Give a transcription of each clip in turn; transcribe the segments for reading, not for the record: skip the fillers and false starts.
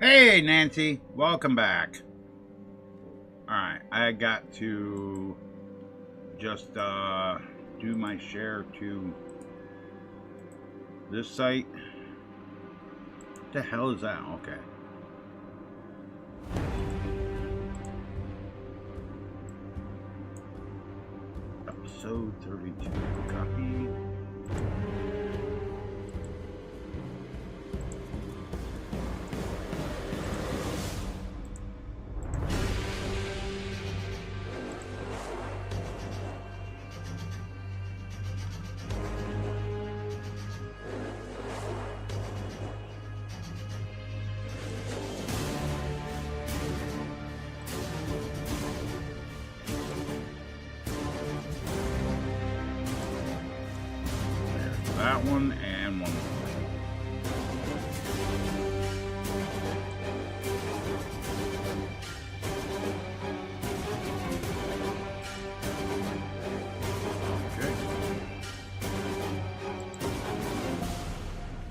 Hey Nancy, welcome back. Alright, I got to just do my share to this site. What the hell is that? Okay. Episode 32, copy. That one and one more. Okay.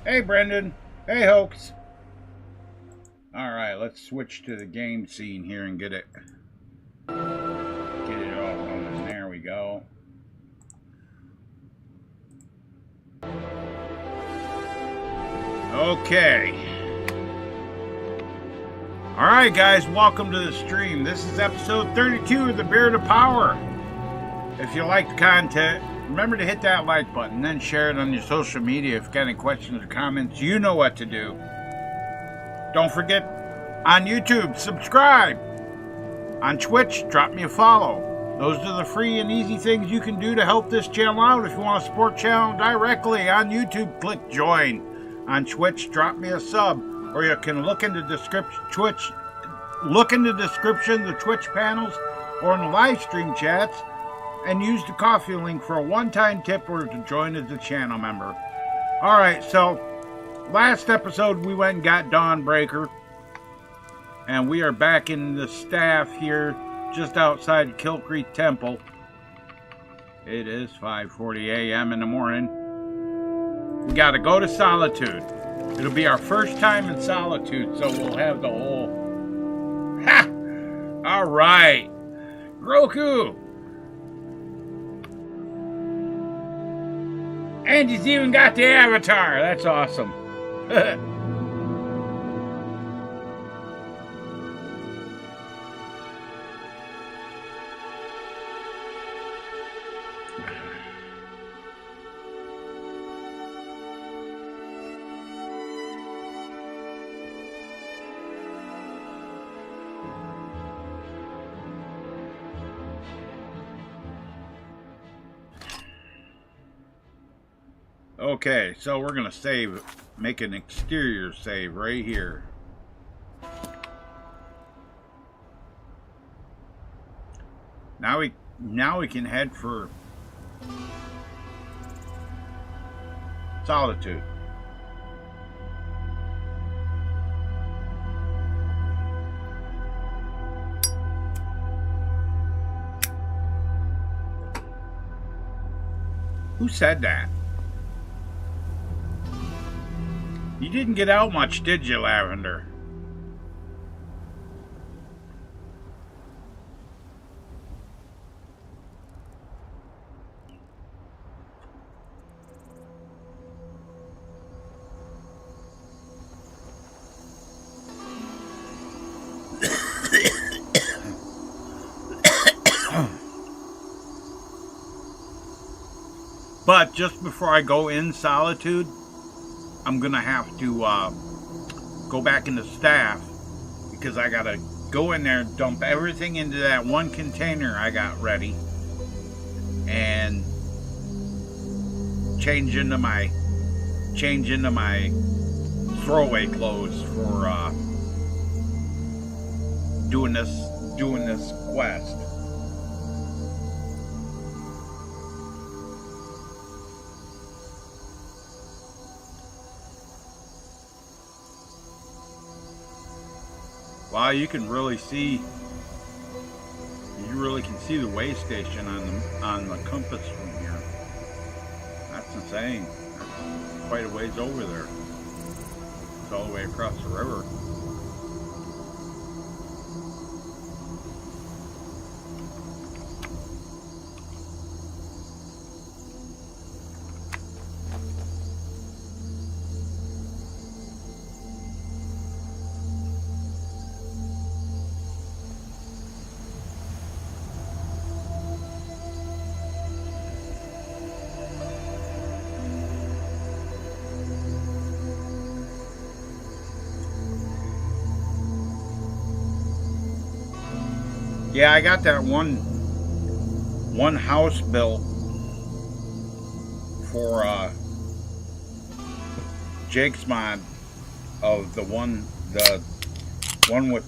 Hey Brendan. Hey Hoax. Alright, let's switch to the game scene here and get it all running. There we go. Okay. Alright guys, welcome to the stream. This is episode 32 of the Beard of Power. If you like the content, remember to hit that like button, then share it on your social media. If you've got any questions or comments, you know what to do. Don't forget, on YouTube, subscribe. On Twitch, drop me a follow. Those are the free and easy things you can do to help this channel out. If you want to support the channel directly on YouTube, click join. On Twitch, drop me a sub, or you can look in the description the Twitch panels or in the live stream chats and use the coffee link for a one-time tip or to join as a channel member. Alright, so last episode we went and got Dawnbreaker, and we are back in the staff here just outside Kill Creek Temple. It is 5:40 a.m. in the morning. We gotta go to Solitude. It'll be our first time in Solitude, so we'll have the whole... Ha! Alright! Roku! And he's even got the avatar! That's awesome. Okay, so we're gonna save, make an exterior save right here. Now we can head for Solitude. Who said that? You didn't get out much, did you, Lavender? But just before I go in Solitude, I'm gonna have to go back into staff because I gotta go in there and dump everything into that one container I got ready and change into my throwaway clothes for doing this quest. Wow, you can really see the way station on the compass from here. That's insane. That's quite a ways over there. It's all the way across the river. Yeah, I got that one house built for Jake's mod of the one with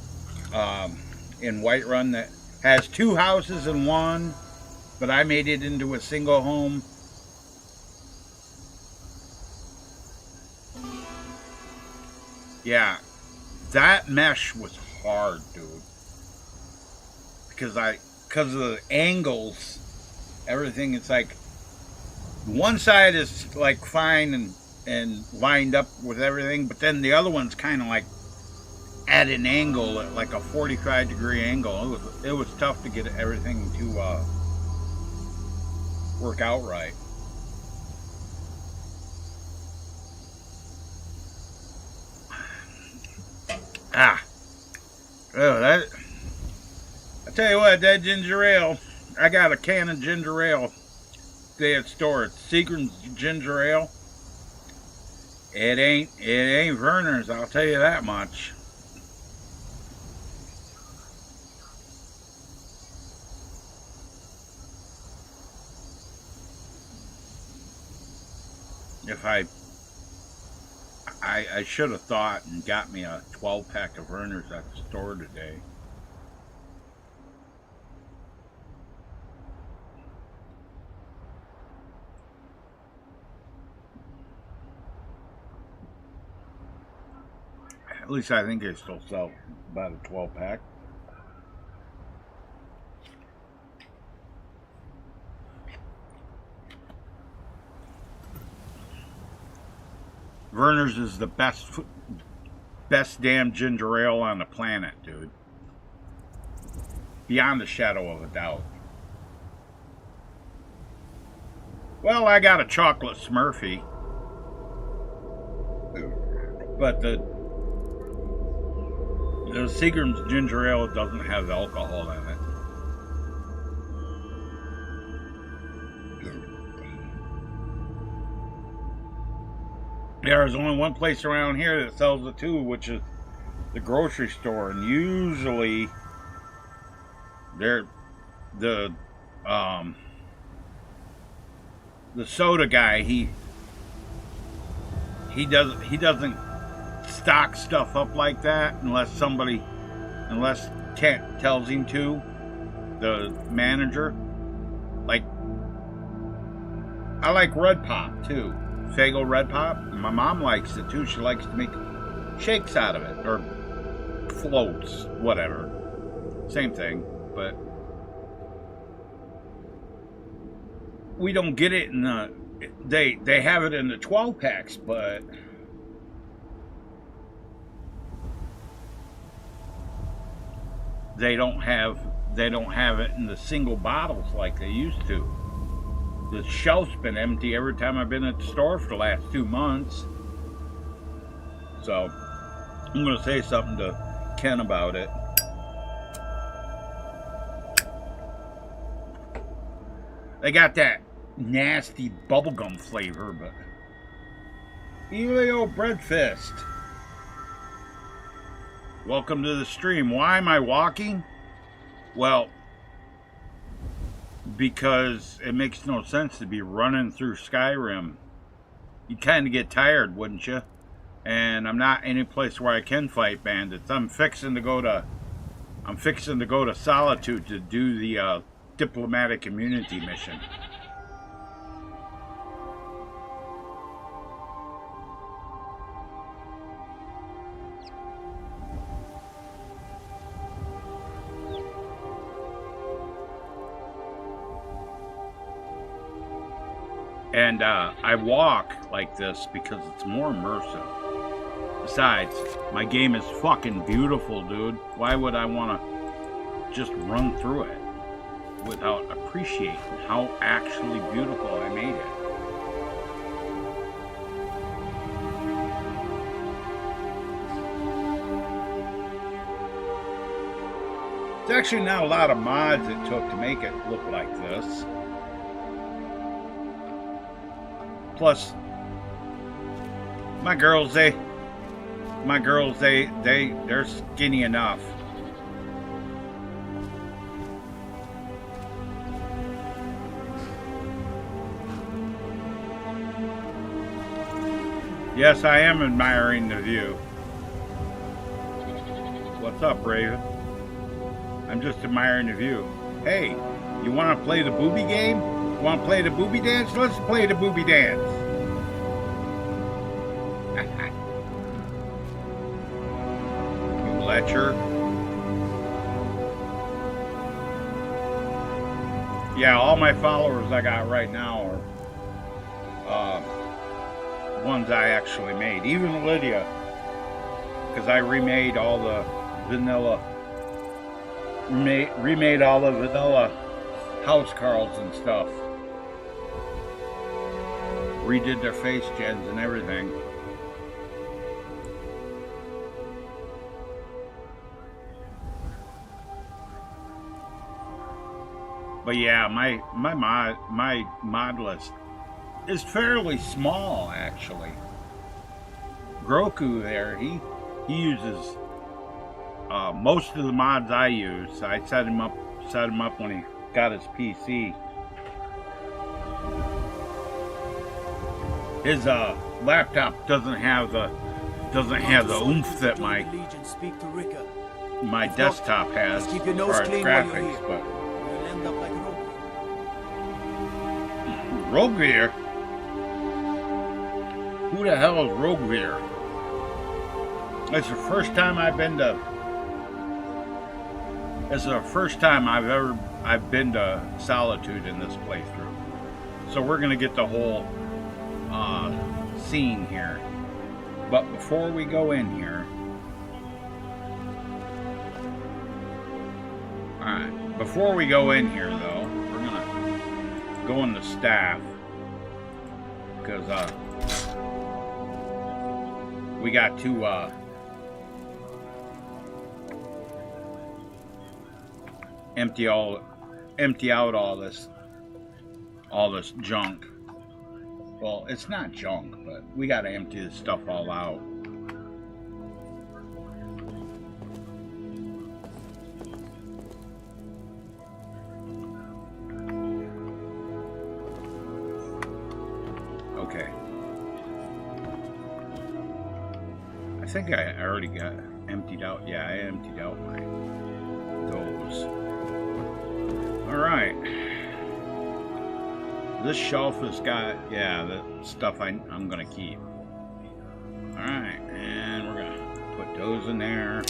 in Whiterun that has 2 houses in one, but I made it into a single home. Yeah, that mesh was hard, dude. Because of the angles, everything, it's like one side is like fine and lined up with everything, but then the other one's kind of like at an angle, at like a 45-degree angle. It was tough to get everything to work out right. I tell you what, that ginger ale, I got a can of ginger ale they had stored. Seagram's ginger ale. It ain't Werner's, I'll tell you that much. If I should have thought and got me a 12-pack of Werner's at the store today. At least I think they still sell about a 12-pack. Werner's is the best damn ginger ale on the planet, dude. Beyond a shadow of a doubt. Well, I got a chocolate Smurfy, but the Seagram's ginger ale doesn't have alcohol in it. There's only one place around here that sells it too, which is the grocery store, and usually they're the soda guy. He doesn't stock stuff up like that unless Kent tells him to. The manager, like, I like Red Pop too. Faygo Red Pop. My mom likes it too. She likes to make shakes out of it, or floats, whatever. Same thing, but we don't get it in the. They have it in the 12 packs, but they don't have it in the single bottles like they used to. The shelf's been empty every time I've been at the store for the last 2 months. So I'm going to say something to Ken about it. They got that nasty bubblegum flavor, but Elio Breadfist, welcome to the stream. Why am I walking? Well, because it makes no sense to be running through Skyrim. You'd kind of get tired, wouldn't you? And I'm not any place where I can fight bandits. I'm fixing to go to Solitude to do the diplomatic immunity mission. And I walk like this because it's more immersive. Besides, my game is fucking beautiful, dude. Why would I want to just run through it without appreciating how actually beautiful I made it? It's actually not a lot of mods it took to make it look like this. Plus, my girls, they're skinny enough. Yes, I am admiring the view. What's up, Raven? I'm just admiring the view. Hey, you want to play the booby game? You want to play the booby dance? Let's play the booby dance. You lecher. Yeah, all my followers I got right now are ones I actually made. Even Lydia, because I remade all the vanilla, remade all the vanilla house carls and stuff. Redid their face gens and everything. But yeah, my mod list is fairly small actually. Groku there, he uses most of the mods I use. I set him up when he got his PC. His laptop doesn't have the oomph that my desktop has as far as graphics, but Rogueveer? Who the hell is Rogueveer? It's the first time I've been to. It's the first time I've been to Solitude in this playthrough. So we're gonna get the whole scene here. But before we go in here, alright. Before we go in here, though, we're gonna go in the staff because we got to empty out all this junk. Well, it's not junk, but we got to empty this stuff all out. Okay. I think I already got emptied out. Yeah, I emptied out those. All right. This shelf has got, yeah, the stuff I'm gonna keep. All right, and we're gonna put those in there,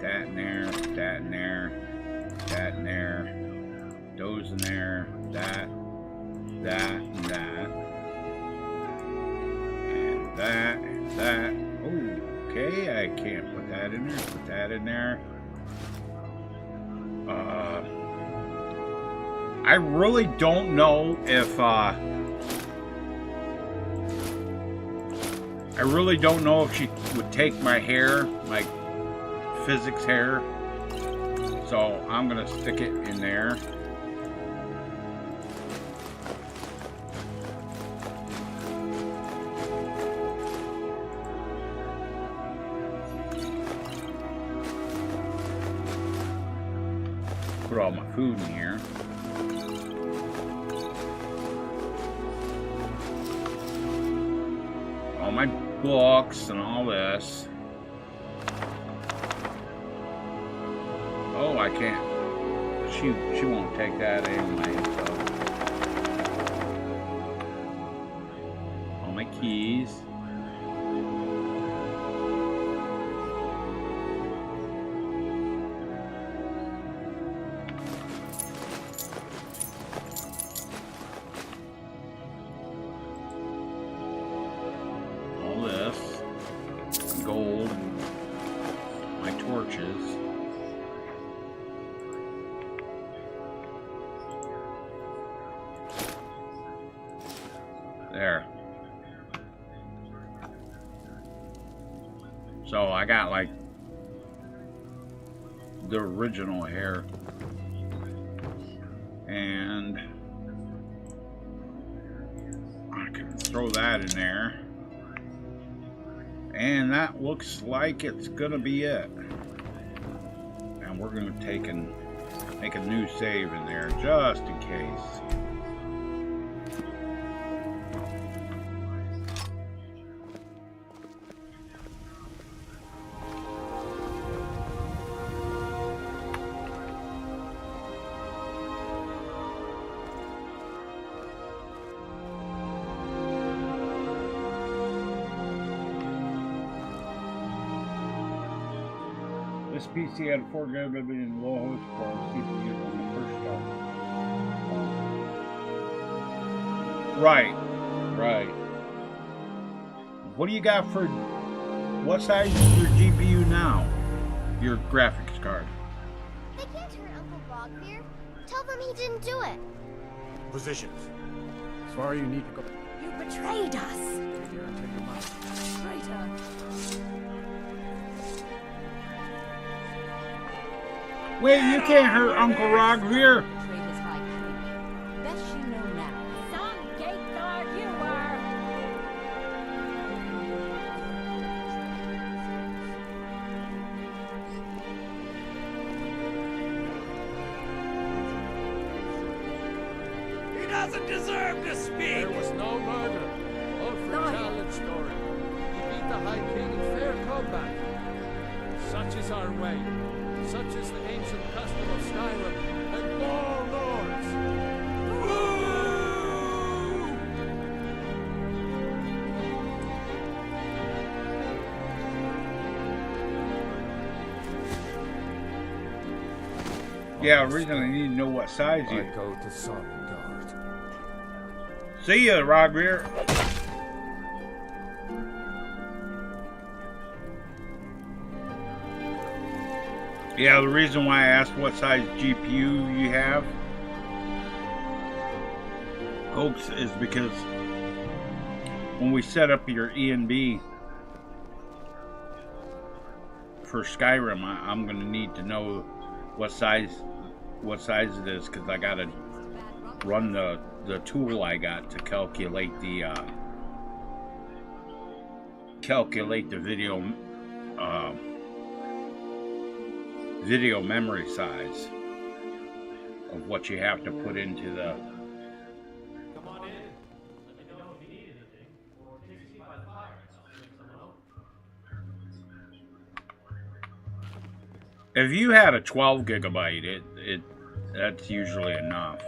that in there, that in there, that in there, those in there, that, and that, and that, and that. Oh, okay, I can't put that in there. Put that in there. I really don't know if she would take my hair, my physics hair. So I'm gonna stick it in there. Put all my food in here. All my books and all this. Oh, I can't. She won't take that anyway. So. All my keys. Gold, my torches, there. So I got like the original hair, and I can throw that in there. And that looks like it's gonna be it. And we're gonna make a new save in there just in case. This PC had a 4 GB in low host for CPU when it first started. Right, right. What do you got for, what size is your GPU now? Your graphics card? They can't hurt Uncle Rogbeer. Tell them he didn't do it. Positions. As far as you need to go. You betrayed us. Here, take them out. Traitor. Wait, you can't hurt Uncle Rogbeer. Traitor's high king. Best you know now. Some gate guard you were. He doesn't deserve to speak! There was no murder. All for challenge story. We beat the High King in fair combat. Such is our way. Such is the ancient custom of Skyrim and all lords. Yeah, originally I need to know what size you. I go to Sonnengard. See ya, Rogbeer. Yeah, the reason why I asked what size GPU you have, folks, is because when we set up your ENB for Skyrim, I'm going to need to know what size it is, because I got to run the tool I got to calculate the video memory size of what you have to put into the. Come on in. Let me know if you need anything. Or take a seat by the fire. If you had a 12 gigabyte, that's usually enough.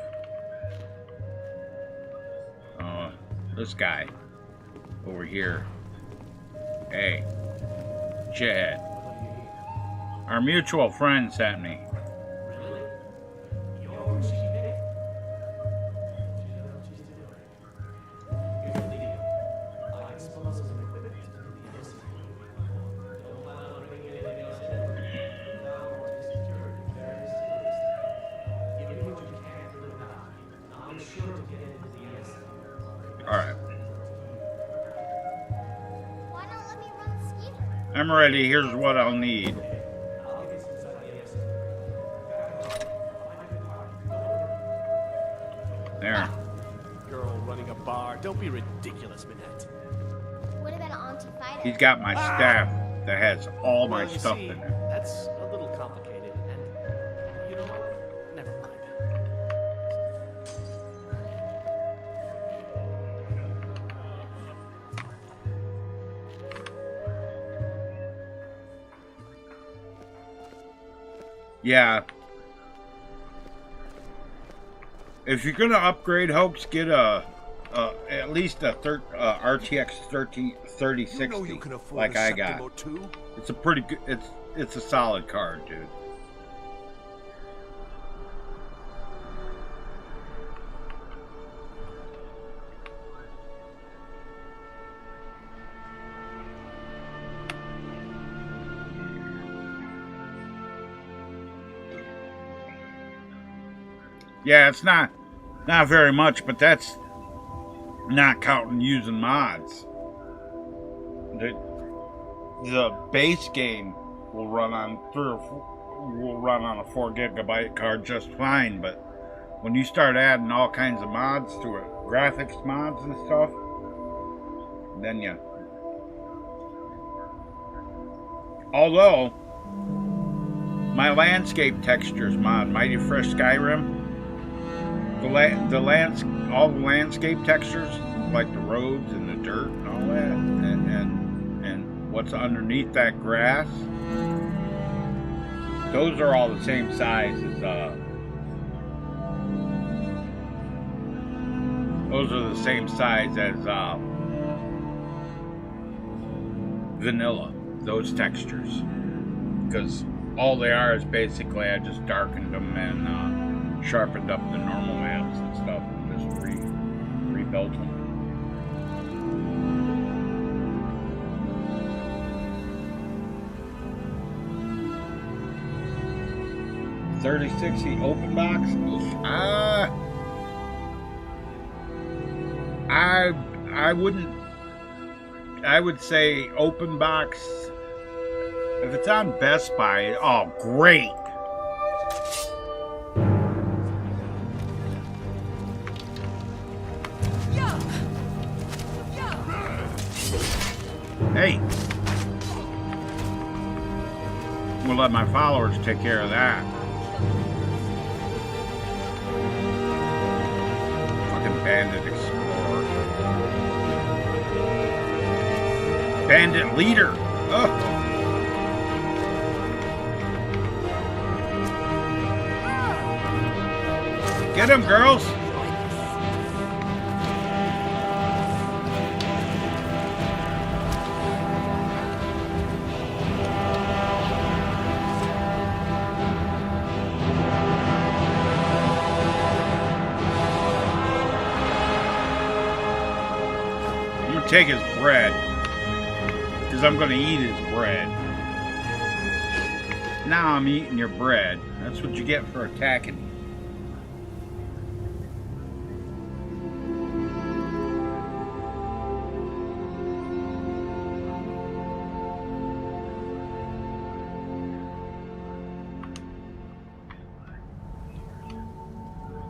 This guy over here. Hey, Chad. Our mutual friend sent me. Alright. Why not let me run the skeeter? I'm ready. Here's what I'll need. There. Girl running a bar. Don't be ridiculous, Minette. What about Auntie Fido? He's got my staff that has all my Well, you stuff see, in it. That's a little complicated, and you know what? Never mind. Yeah. If you're gonna upgrade, Hoax, get at least a RTX 3060 You know you can afford like a I got. Septimo too? It's a pretty good. It's a solid card, dude. Yeah, it's not very much, but that's not counting using mods. The base game will run on a 4 gigabyte card just fine, but when you start adding all kinds of mods to it, graphics mods and stuff, then you. Although my landscape textures mod, Mighty Fresh Skyrim, all the landscape textures, like the roads and the dirt and all that, and what's underneath that grass, those are all the same size as vanilla, those textures, because all they are is basically I just darkened them and sharpened up the normal maps and stuff and just rebuilt them. 3060 open box? I wouldn't. I would say open box. If it's on Best Buy, oh great. Hey. We'll let my followers take care of that. Fucking Bandit Explorer. Bandit Leader. Oh. Get him, girls. Take his bread, because I'm going to eat his bread. Now I'm eating your bread. That's what you get for attacking me.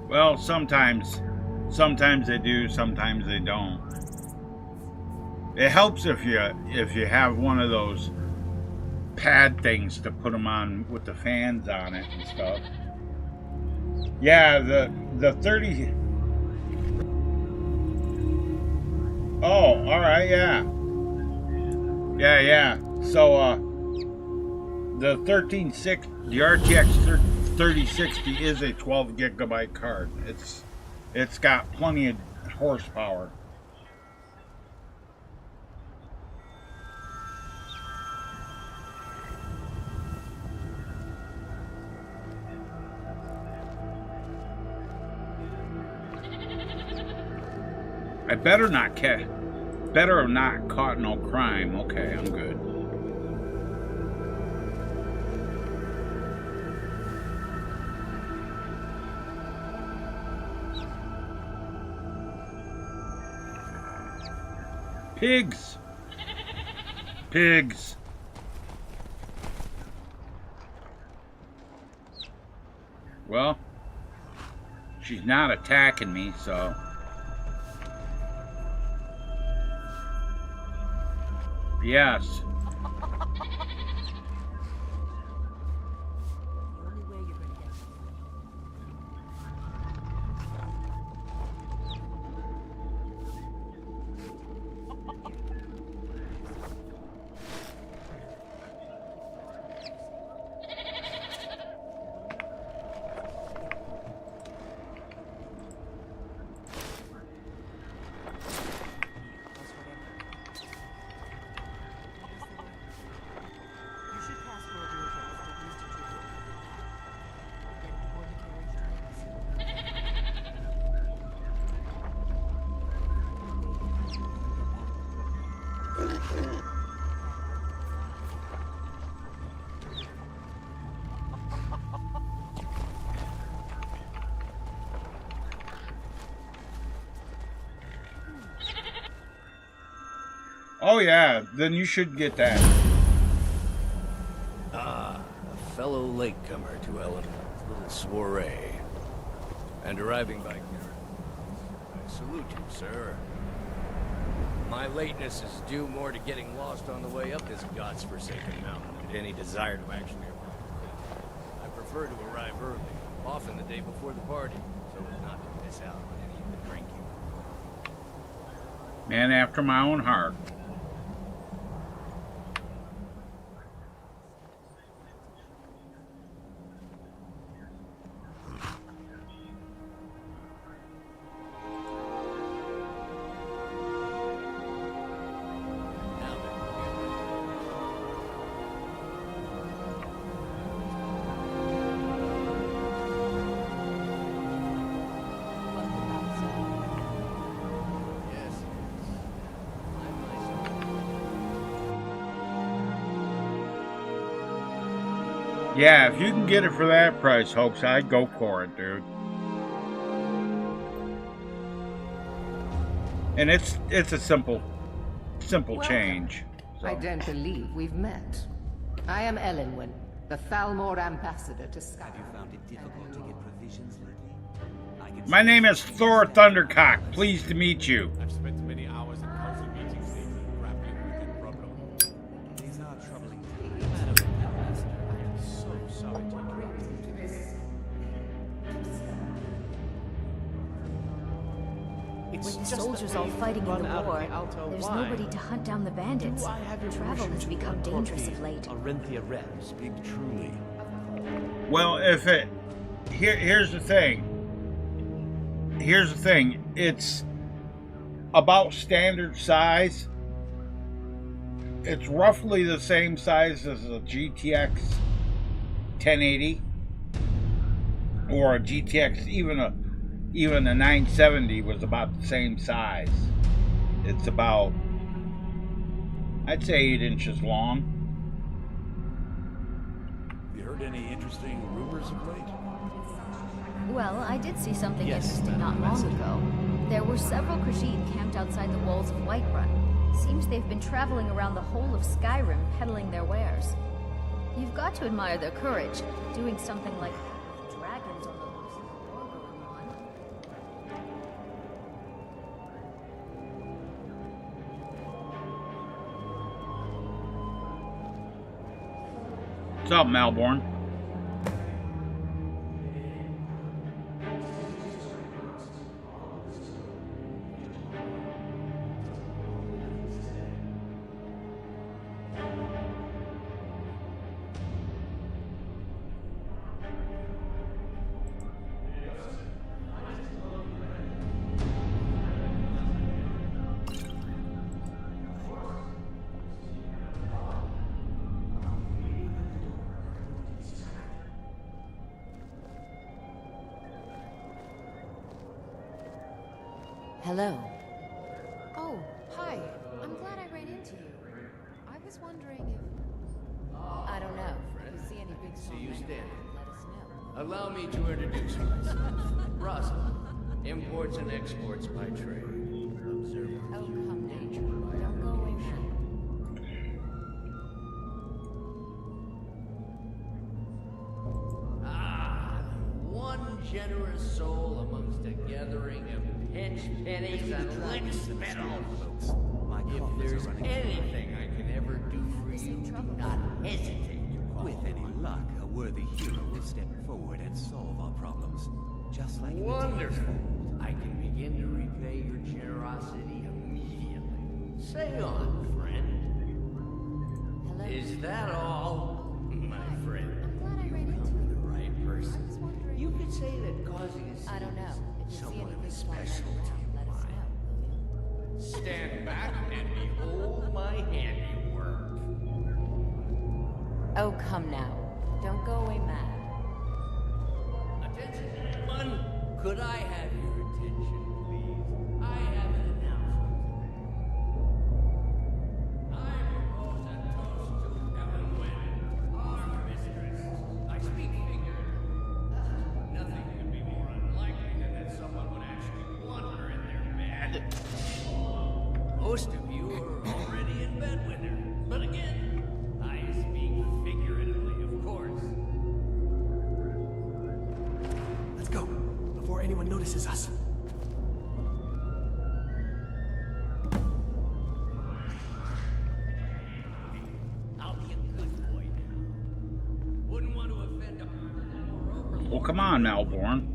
Well, sometimes they do, sometimes they don't. It helps if you have one of those pad things to put them on with the fans on it and stuff. Yeah, the 30. Oh, all right, yeah. So the RTX 3060 is a 12 gigabyte card. It's got plenty of horsepower. I better have not caught no crime. Okay, I'm good. Pigs. Pigs. Well, she's not attacking me, so. Yes. Oh yeah, then you should get that. Ah, a fellow latecomer to Ellen's little soiree. And arriving by car. I salute you, sir. My lateness is due more to getting lost on the way up this god's-forsaken mountain than to any desire to actually arrive. I prefer to arrive early, often the day before the party, so as not to miss out on any of the drinking. Man after my own heart. Yeah, if you can get it for that price, Hopes, I'd go for it, dude. And it's a simple change. So. I don't believe we've met. I am Elenwen, the Thalmor ambassador to Skyrim. Have you found it difficult to get provisions lately? My name is Thor Thundercock. Pleased to meet you. I've spent many hours in council meetings lately grappling with that problem. These are troubling Madam Ambassador, I am so sorry to interrupt. With the soldiers all fighting in the war, there's nobody to hunt down the bandits. Travel has become dangerous of late. Arinthia Red. Speak truly. Well, if it... Here's the thing. It's about standard size. It's roughly the same size as a GTX 1080. Or a GTX, even a 970 was about the same size. It's about, I'd say, 8 inches long. Have you heard any interesting rumors of late? Well, I did see something interesting not Madam long ago. There were several Khajiit camped outside the walls of Whiterun. Seems they've been traveling around the whole of Skyrim peddling their wares. You've got to admire their courage, doing something like that with dragons on the loose and a war going on. What's up, Melbourne? Hello. Oh, hi. I'm glad I ran into you. I was wondering if... I don't know. If you see any big See you standing. let us know. Allow me to introduce myself. Russell, imports and exports by trade. Observer Oh, of come now. nature by Don't go away application. Ah, one generous soul amongst a gathering of pinch pennies and lick spittle. If there's anything I can ever do for you, do not hesitate. With any luck, a worthy hero will step forward and solve our problems. Just like Wonderful. I can begin to repay your generosity immediately. Say on, friend. Hello? Is that all, my friend? I'm glad I ran You into come to you. the right I person. was wondering... You could say that causing a I don't know. If you see someone any of big a flyers special around, to let us know, will you? Stand back and behold my handiwork. Oh, come now. Don't go away mad. Attention, everyone. Could I have your attention, please? I have an announcement to make. I propose a toast to Ellen Wynn, our mistress. I speak figuratively. Nothing could be more unlikely than that someone would actually want her in their bed. Most of you are already in bed with her. But again, I speak figuratively, of course. Let's go, before anyone notices us. I'll be a good boy now. Wouldn't want to offend a moreover. Well, come on, Melbourne.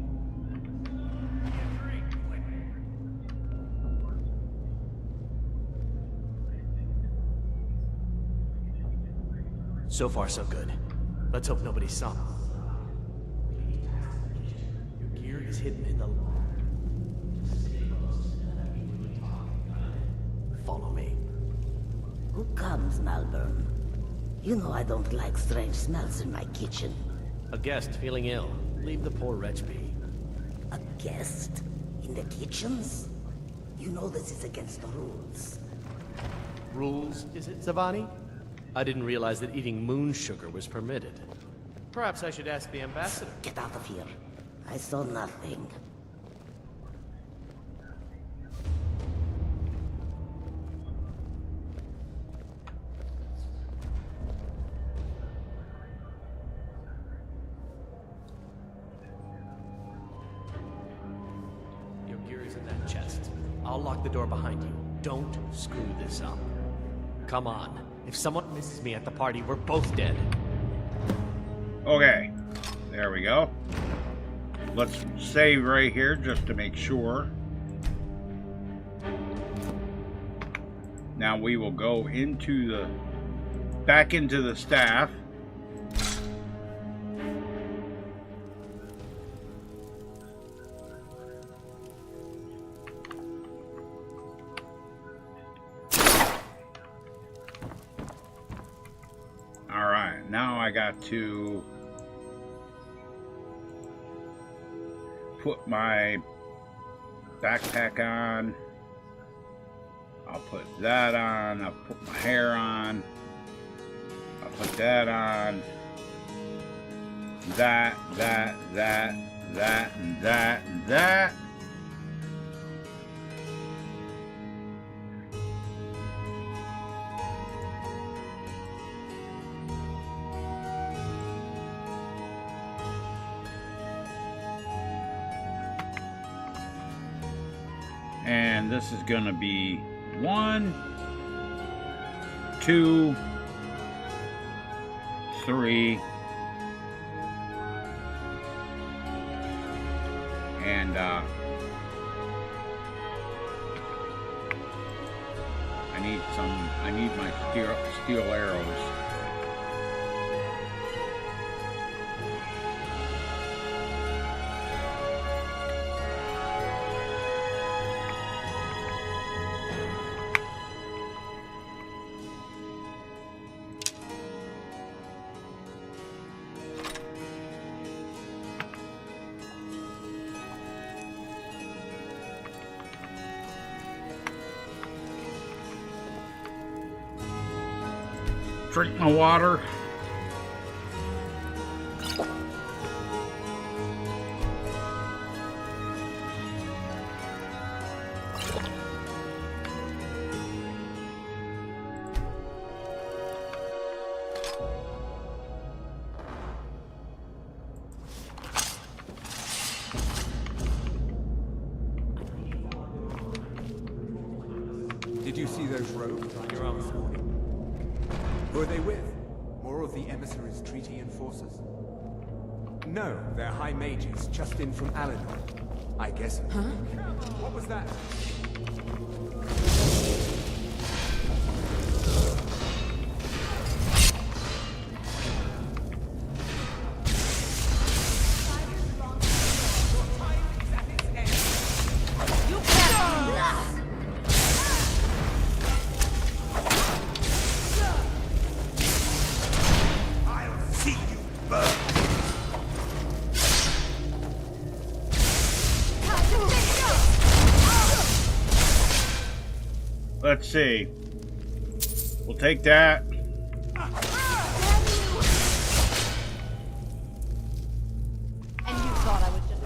So far, so good. Let's hope nobody saw. Your gear is hidden in the... Follow me. Who comes, Malvern? You know I don't like strange smells in my kitchen. A guest feeling ill. Leave the poor wretch be. A guest? In the kitchens? You know this is against the rules. Rules, is it, Zavani? I didn't realize that eating moon sugar was permitted. Perhaps I should ask the ambassador. Get out of here. I saw nothing. Your gear is in that chest. I'll lock the door behind you. Don't screw this up. Come on. If someone misses me at the party, we're both dead. Okay. There we go. Let's save right here just to make sure. Now we will go into the back into the staff. All right, now I got to put my backpack on. I'll put that on. I'll put my hair on. I'll put that on. That, and that, and that. And this is going to be 1, 2, 3, and I need my steel arrows. Drink my water. Did you see those rogues on your arm this morning? Who are they with? More of the emissaries' treaty enforcers? No, they're high mages, just in from Alador. I guess. Huh? What was that? Let's see. We'll take that. And you thought I would just...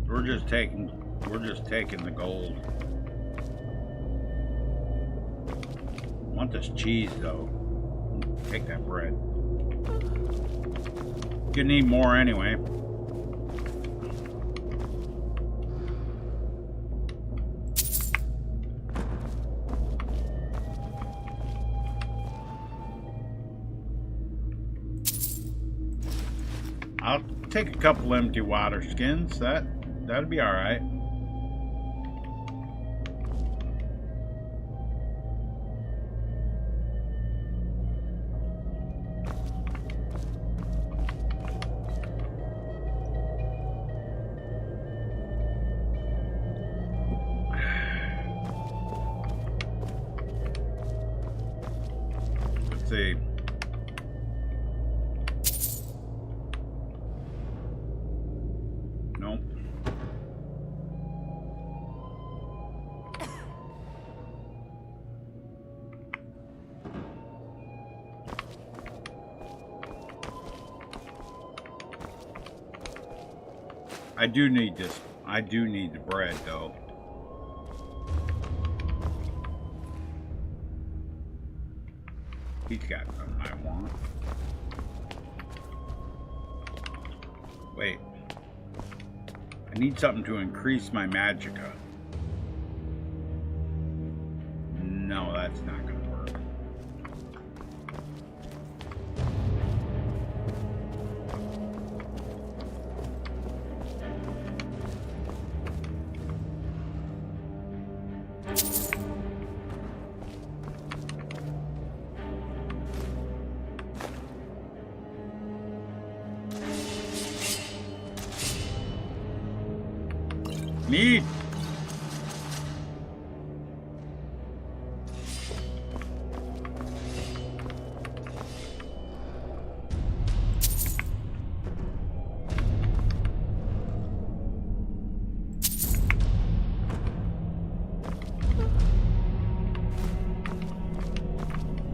We're just taking the gold. I want this cheese though. Take that bread. You need more anyway. I'll take a couple empty water skins. That'd be all right. Let's see. I do need this. I do need the bread, though. He's got something I want. Wait. I need something to increase my magicka. No, that's not gonna work. Need.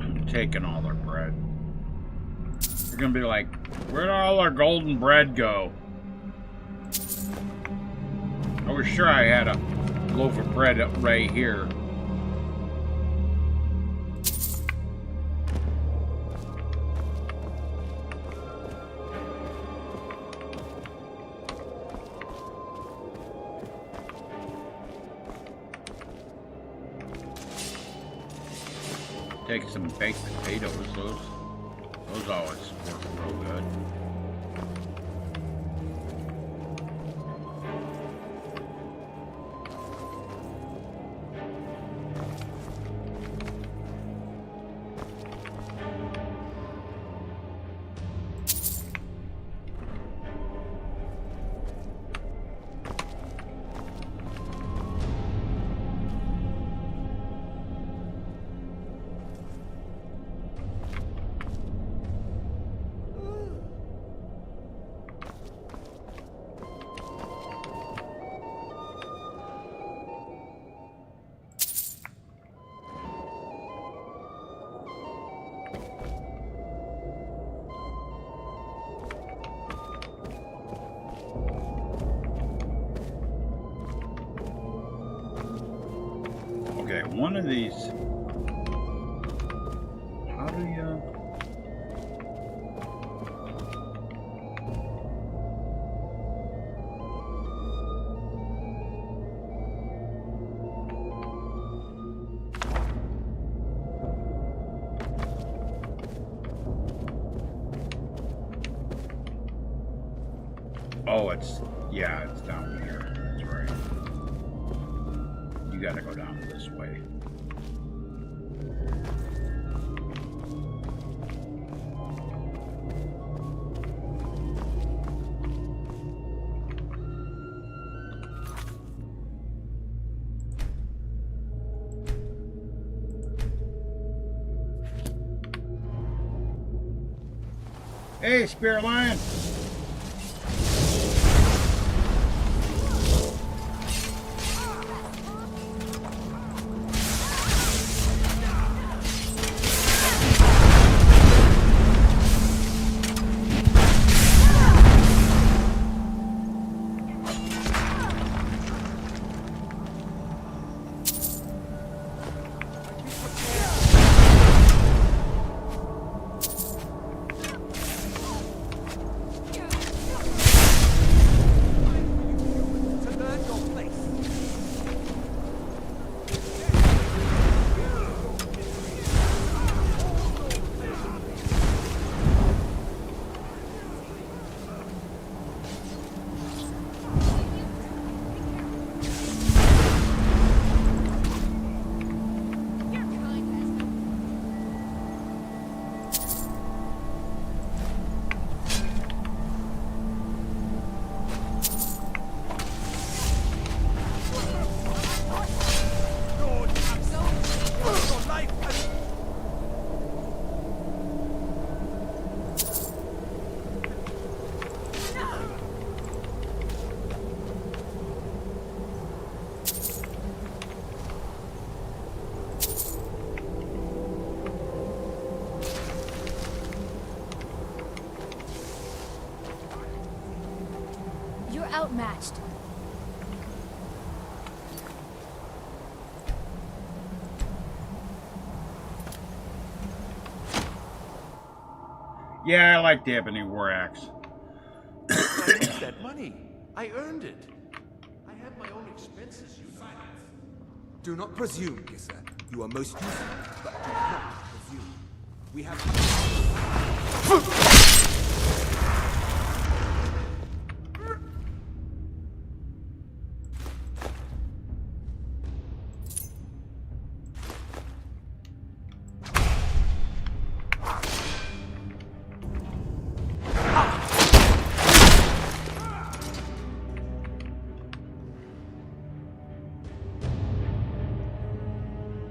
I'm taking all their bread. They're gonna be like, where'd all our golden bread go? I was sure I had a loaf of bread up right here. Take some baked potatoes. Those always work real good. Okay, one of these. How do you? Oh, it's down here. That's right. You gotta go down this way. Hey, Spirit Lion! outmatched. Yeah, I like the ebony war axe. I need that money. I earned it. I have my own expenses, you know. Do not presume, Gisser. You are most useful, but do not presume. We have...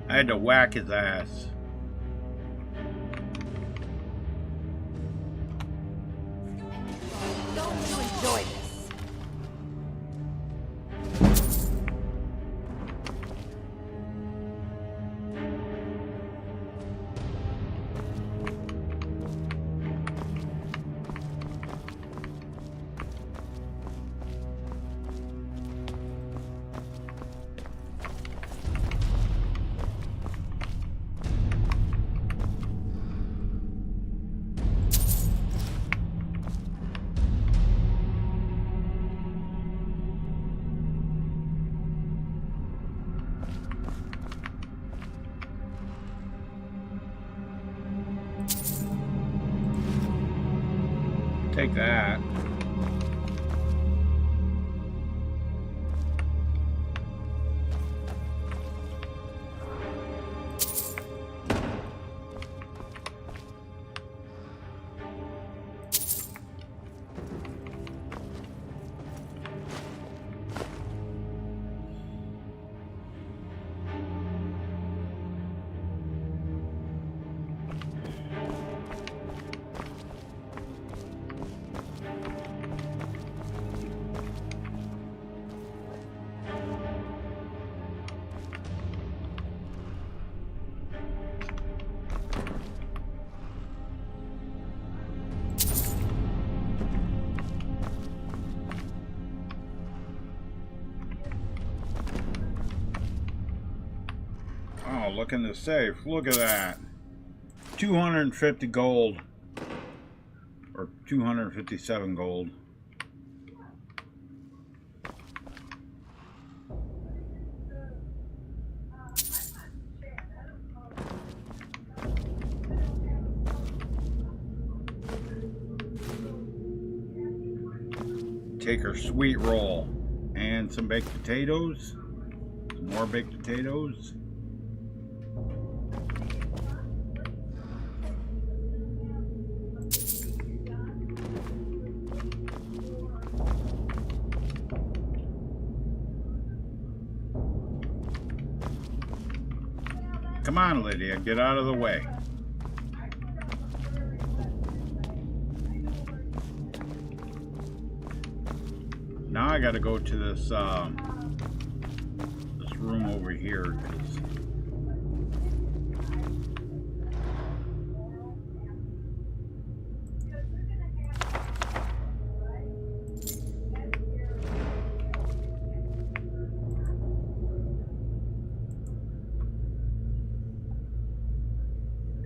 I had to whack his ass. Don't you enjoy this? Take that. Oh, look in the safe. Look at that. 250 gold. Or 257 gold. Take her sweet roll. And some baked potatoes. Some more baked potatoes. Come on, Lydia, get out of the way. Now I gotta go to this this room over here.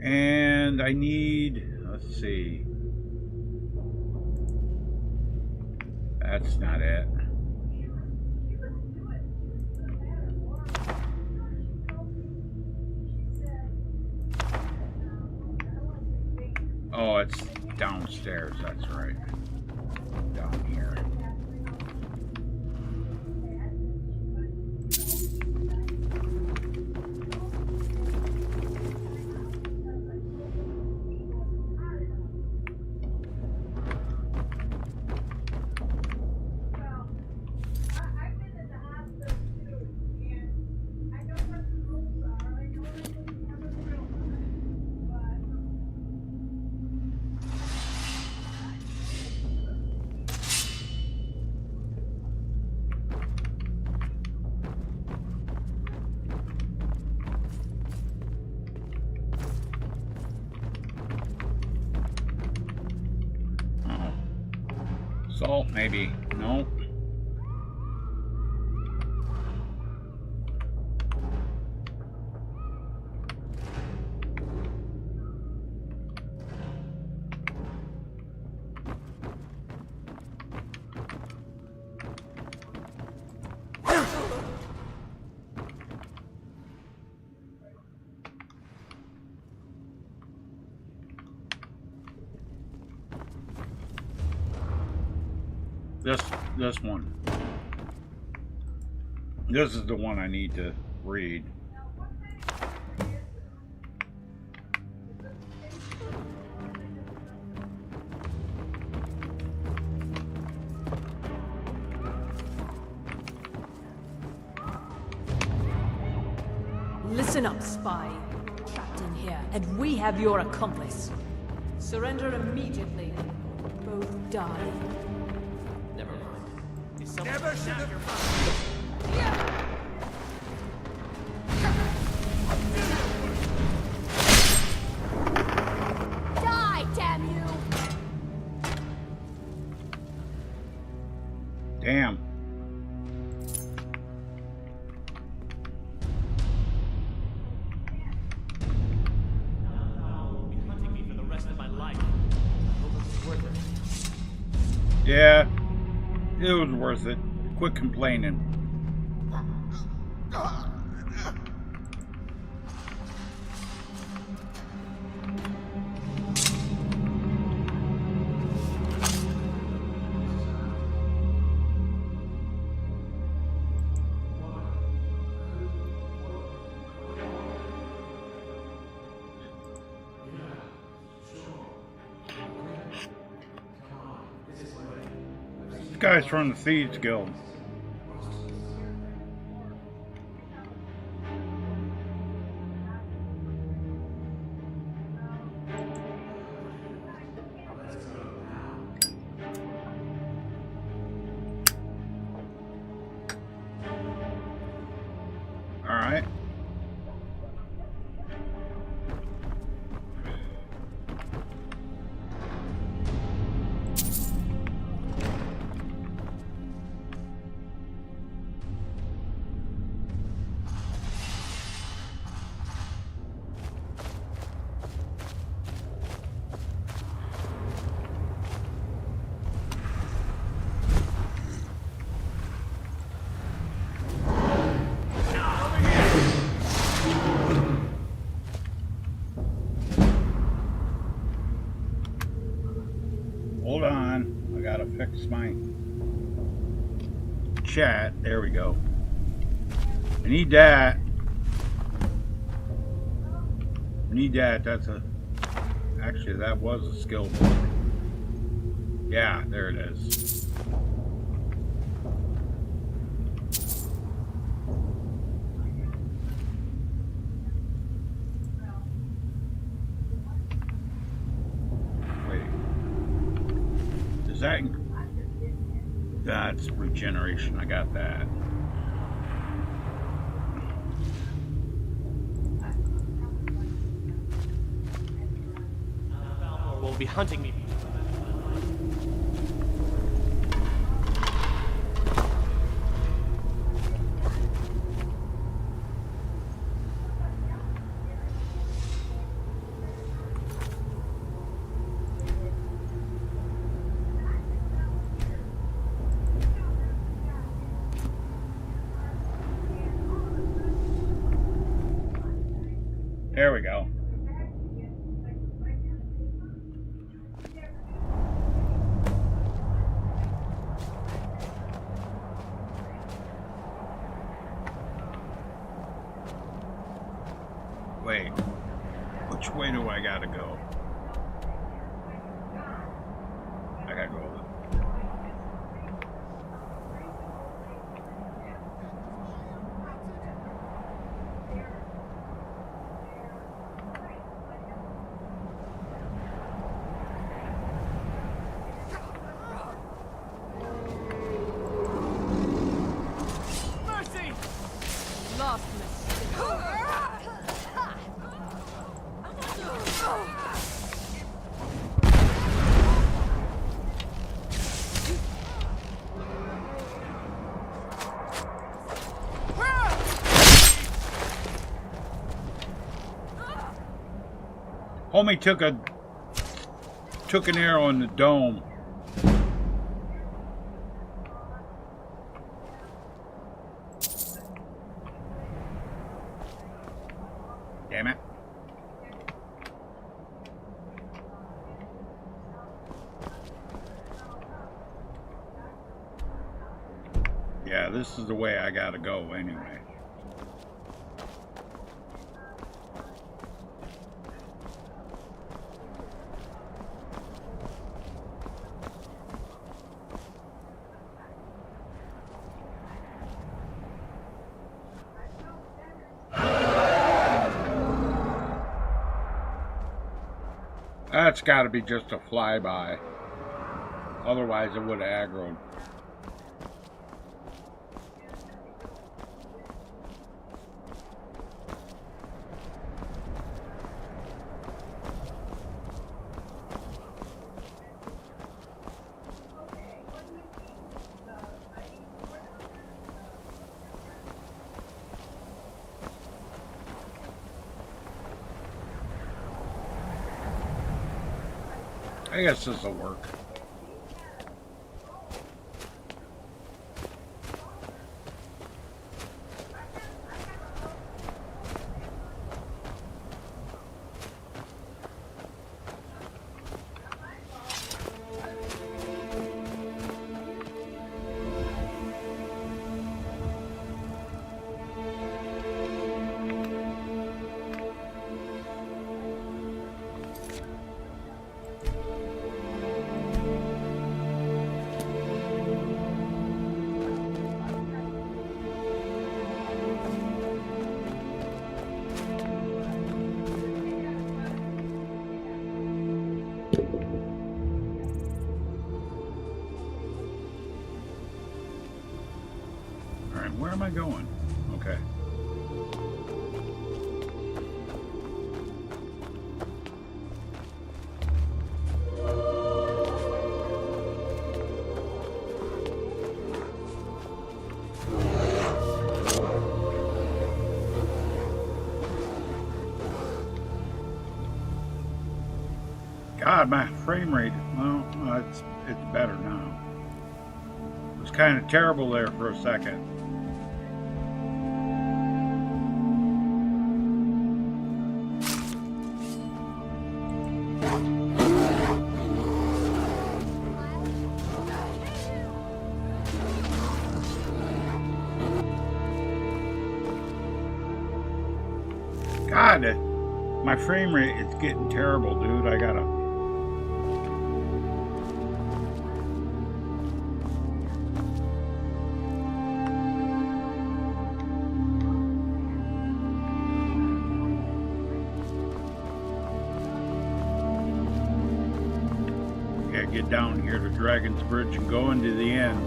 And I need, let's see. That's not it. Oh, it's downstairs, that's right. Down here. Salt, maybe. No. This one. This is the one I need to read. Listen up, spy. Trapped in here, and we have your accomplice. Surrender immediately. Both die. Never mind. Is someone Never should have. Die, damn you! Damn. Yeah, it was worth it. Quit complaining. Guy's from the Thieves Guild. All right. Hold on, I gotta fix my chat. There we go. I need that. I need that. That's a. Actually, that was a skill book. Yeah, there it is. That, that's regeneration. I got that. Valmor will be hunting me. There we go. Wait, which way do I gotta go? I gotta go. Homie took an arrow in the dome. Damn it. Yeah, this is the way I gotta go anyway. That's got to be just a flyby. Otherwise, it would have aggroed. I guess this will work. Where am I going? Okay. God, my frame rate, well, it's better now. It was kind of terrible there for a second. God, my frame rate is getting terrible, dude. I gotta... Gotta get down here to Dragon's Bridge and go into the end.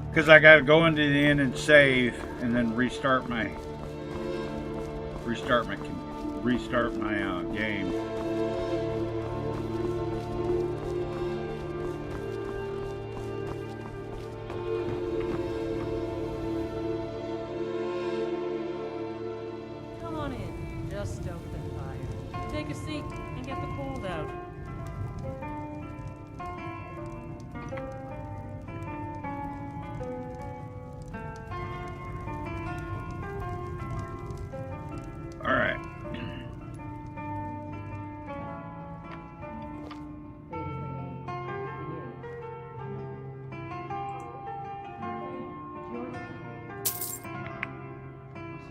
Because I got to go into the inn and save, and then restart my game. Come on in. Just stoke the fire. Take a seat and get the cold out. Alright.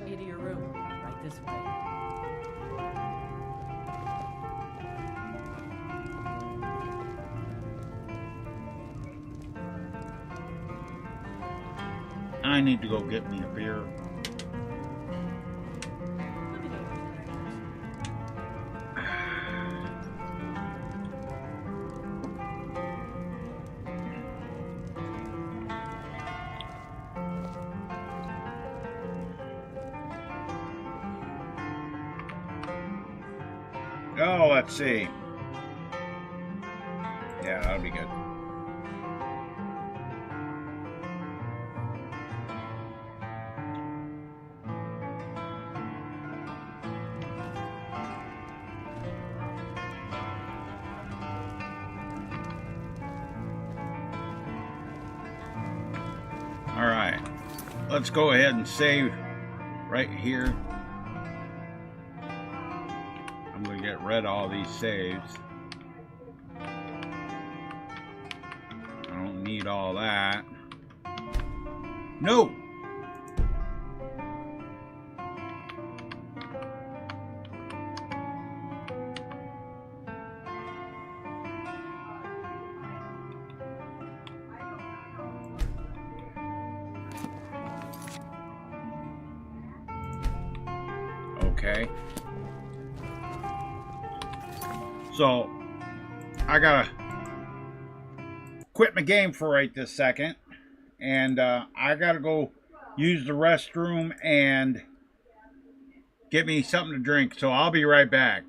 Into your room. Right this way. I need to go get me a beer. Oh, let's see. Yeah, that'll be good. All right, let's go ahead and save right here. I'm going to get rid of all these saves. I don't need all that. No! Okay. So, I gotta quit my game for right this second. And I gotta go use the restroom and get me something to drink. So, I'll be right back.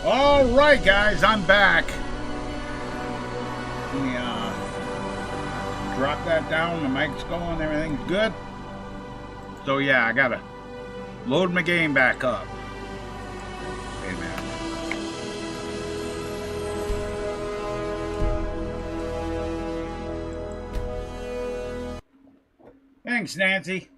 Alright guys, I'm back. Let me drop that down. The mic's going, everything's good. So yeah, I gotta load my game back up. Wait a minute. Thanks, Nancy.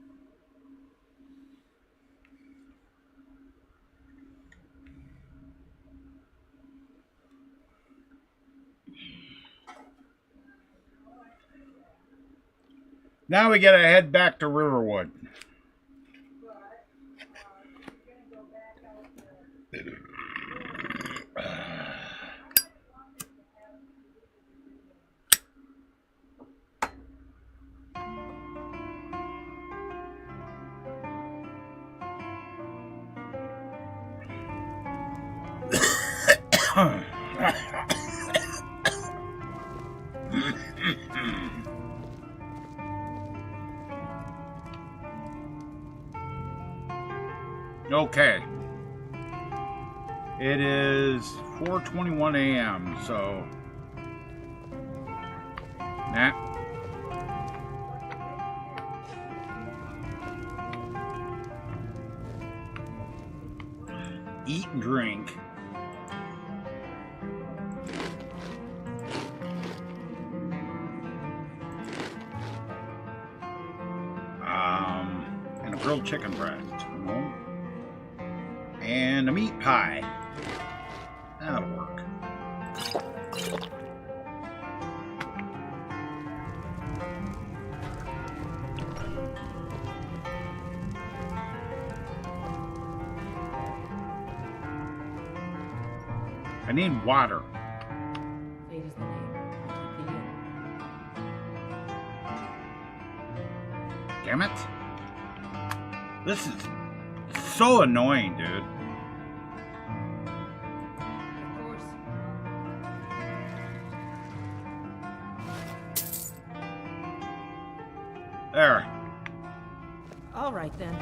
Now we gotta head back to Riverwood. Okay. It is 4:21 a.m. So nah. Eat and drink. And a grilled chicken breast. And a meat pie. That'll work. I need water. Fate is the name. Keep the inn. Damn it. This is so annoying, dude. Of course. There. All right then.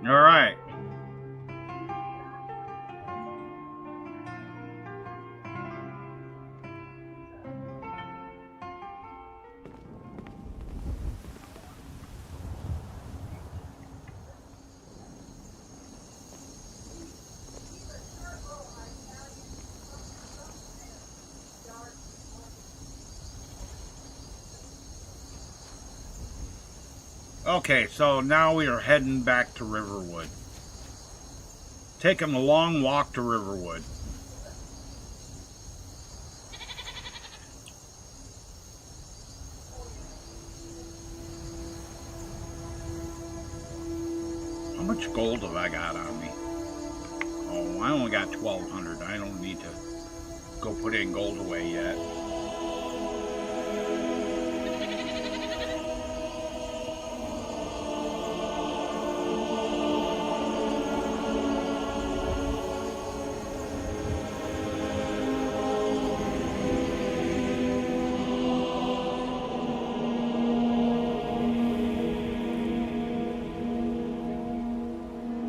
All right. Okay, so now we are heading back to Riverwood. Taking a long walk to Riverwood. How much gold have I got on me? Oh, I only got 1,200. I don't need to go put in gold away yet.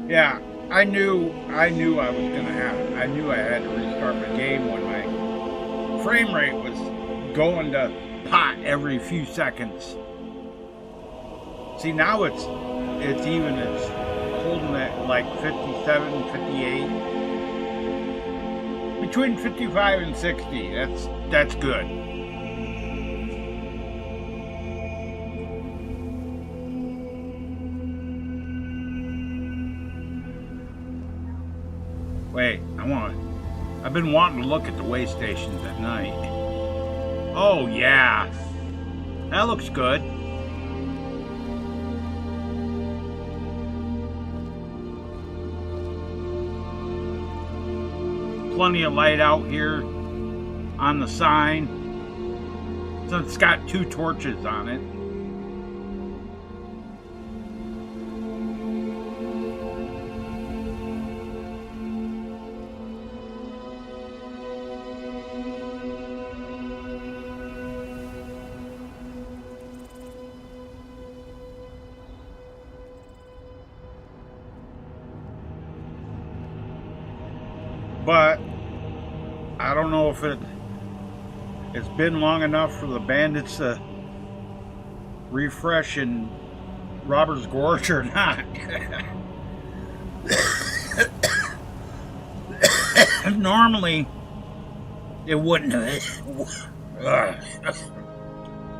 Yeah, I knew I was gonna have it. I knew I had to restart my game when my frame rate was going to pot every few seconds. See, now it's holding at like 57, 58. Between 55 and 60. That's good. Wait, I've been wanting to look at the way stations at night. Oh yeah, that looks good. Plenty of light out here on the sign. So it's got 2 torches on it. but I don't know if it's been long enough for the bandits to refresh in Robbers Gorge or not. Normally it wouldn't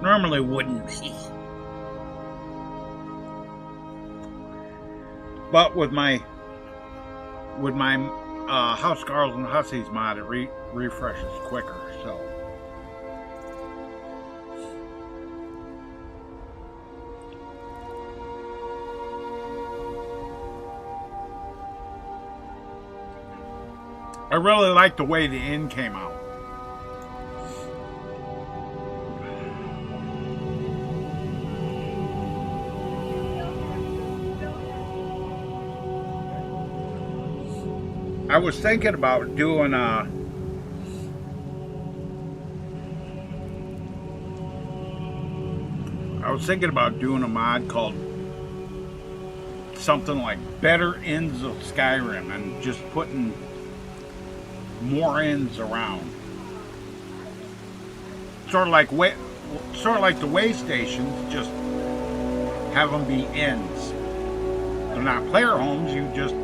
normally wouldn't be, but with my House Girls and Hussies mod, it refreshes quicker, so. I really like the way the end came out. I was thinking about doing a mod called something like Better Ends of Skyrim, and just putting more ends around. Sort of like the way stations, just have them be ends. They're not player homes, you just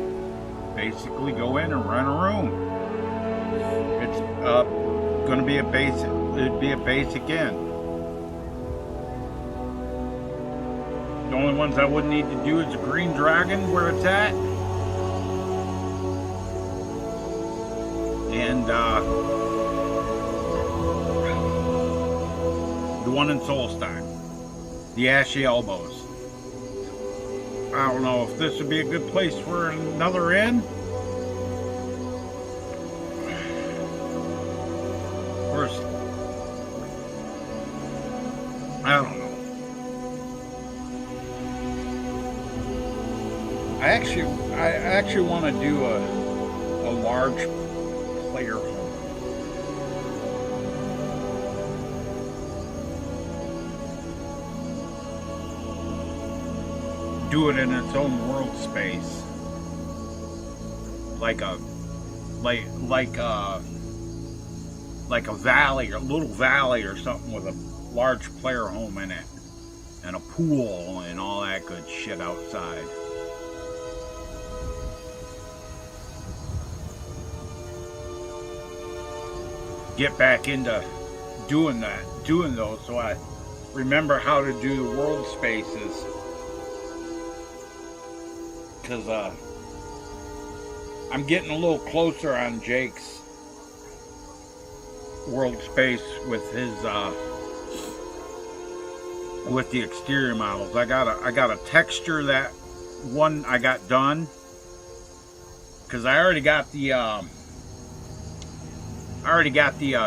basically go in and rent a room. It's going to be it'd be a basic end. The only ones I wouldn't need to do is the Green Dragon, where it's at, and the one in Solstein, the Ashy Elbows. I don't know if this would be a good place for another inn. First, I don't know. I actually want to do a large player home. Do it in its own world space, like a valley, or a little valley or something, with a large player home in it, and a pool and all that good shit outside. Get back into doing those, so I remember how to do the world spaces. Because I'm getting a little closer on Jake's world space with his with the exterior models. I gotta texture that one I got done, because I already got the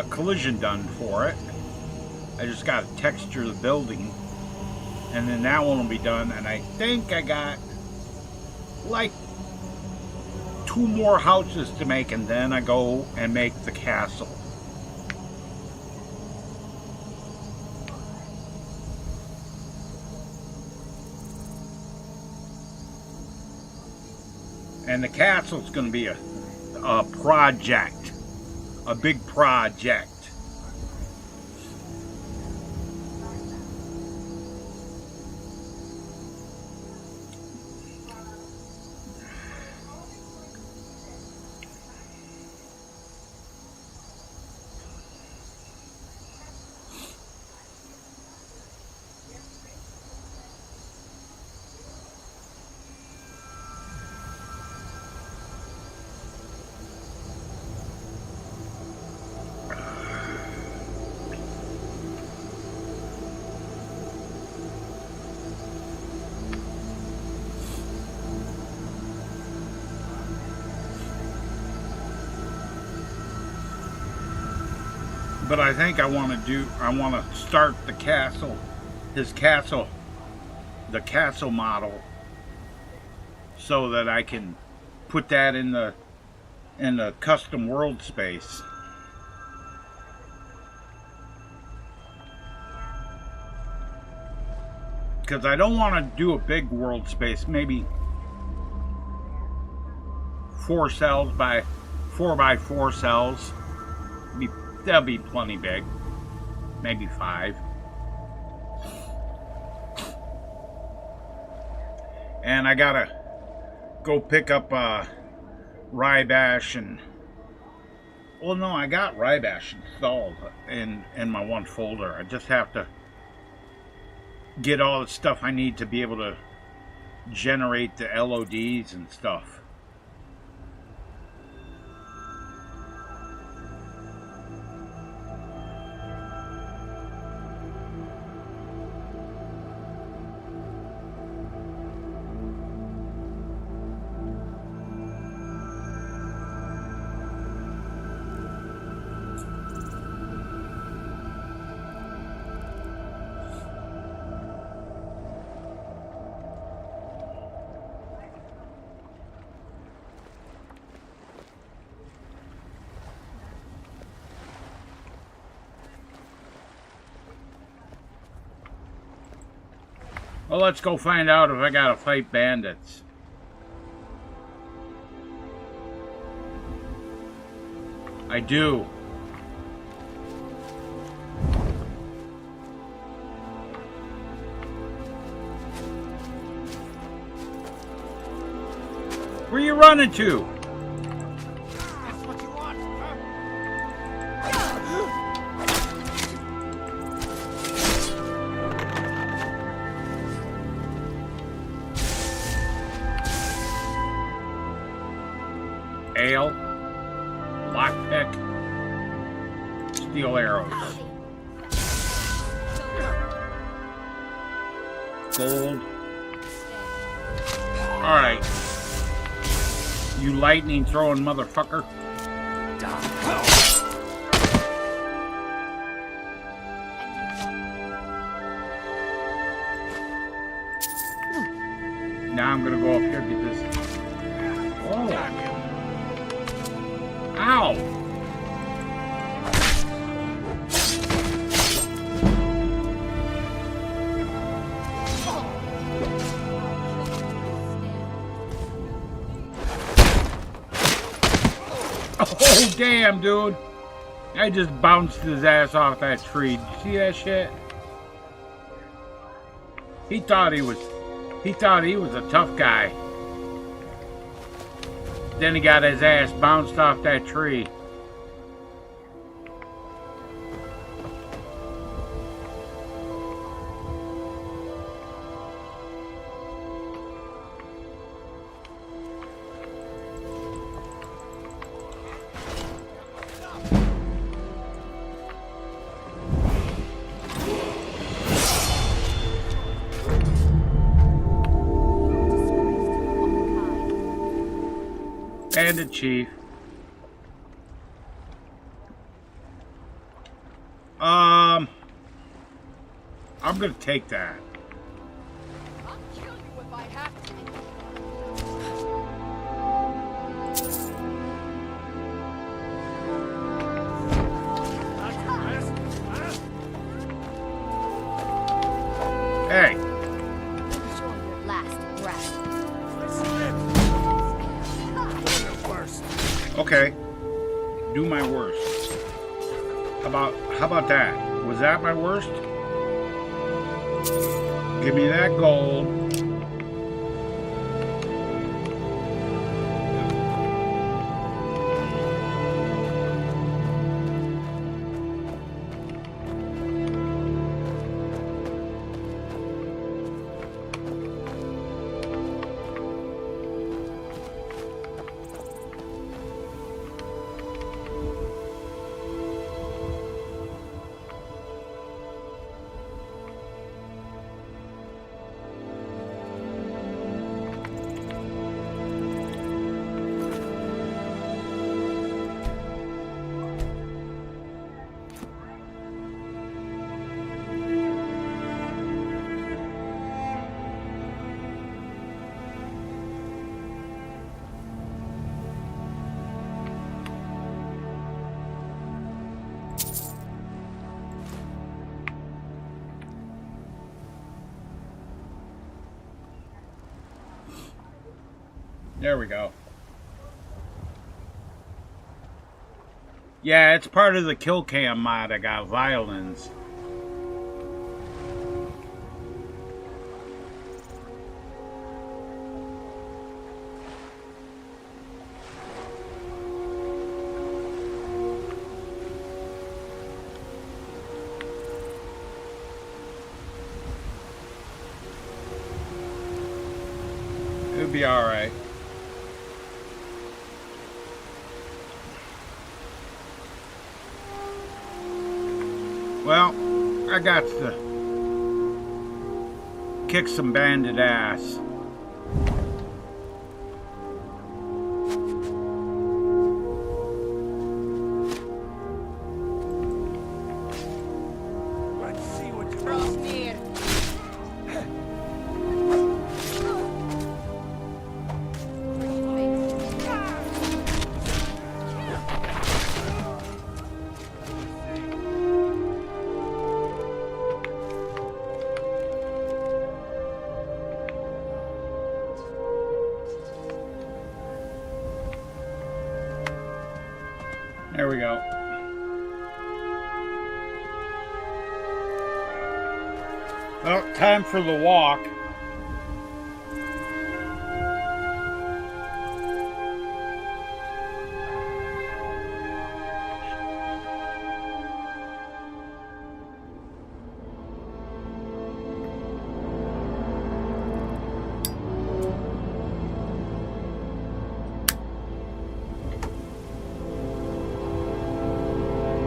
collision done for it. I just gotta texture the building, and then that one will be done. And I think I got like 2 more houses to make, and then I go and make the castle. And the castle's going to be a project, a big project. But I think I want to start the castle, the castle model, so that I can put that in the custom world space. Because I don't want to do a big world space, maybe 4 cells by 4x4 cells. They'll be plenty big. Maybe 5. And I gotta go pick up Rybash and... Well, no, I got Rybash installed in my one folder. I just have to get all the stuff I need to be able to generate the LODs and stuff. Well, let's go find out if I gotta fight bandits. I do. Where you running to? That's what you want, huh? Ale, lockpick, steel arrows, gold. All right, you lightning throwing motherfucker. Now I'm gonna go up here and get this. Oh. Ow! Oh, damn, dude. I just bounced his ass off that tree. Did you see that shit? He thought he was a tough guy. Then he got his ass bounced off that tree. Bandit chief. I'm gonna take that. I'll kill you if I have to. Hey. Show your last breath. Okay. Do my worst. How about that? Was that my worst? Give me that gold. There we go. Yeah, it's part of the kill cam mod. I got violins. It'll be alright. Well, I got to kick some bandit ass. Let's see what you're on. There we go. Well, time for the walk.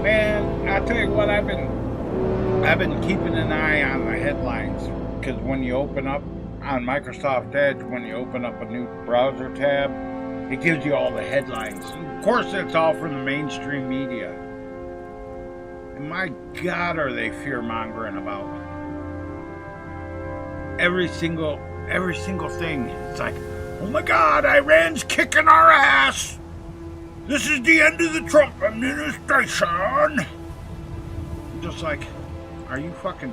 Man, I'll tell you what, I've been keeping an eye on the headlines, because when you open up on Microsoft Edge, when you open up a new browser tab, it gives you all the headlines. And of course, it's all from the mainstream media. And my God, are they fear-mongering about every single thing. It's like, oh my God, Iran's kicking our ass. This is the end of the Trump administration. Just like, are you fucking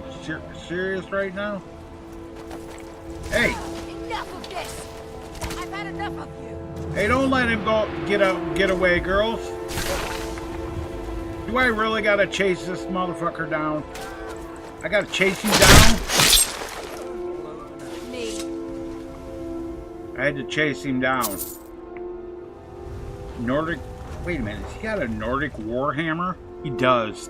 serious right now? Hey. Enough of this. I've had enough of you. Hey, don't let him get away, girls. Do I really gotta chase this motherfucker down? I gotta chase him down? Me. I had to chase him down. Nordic... Wait a minute, has he got a Nordic Warhammer? He does.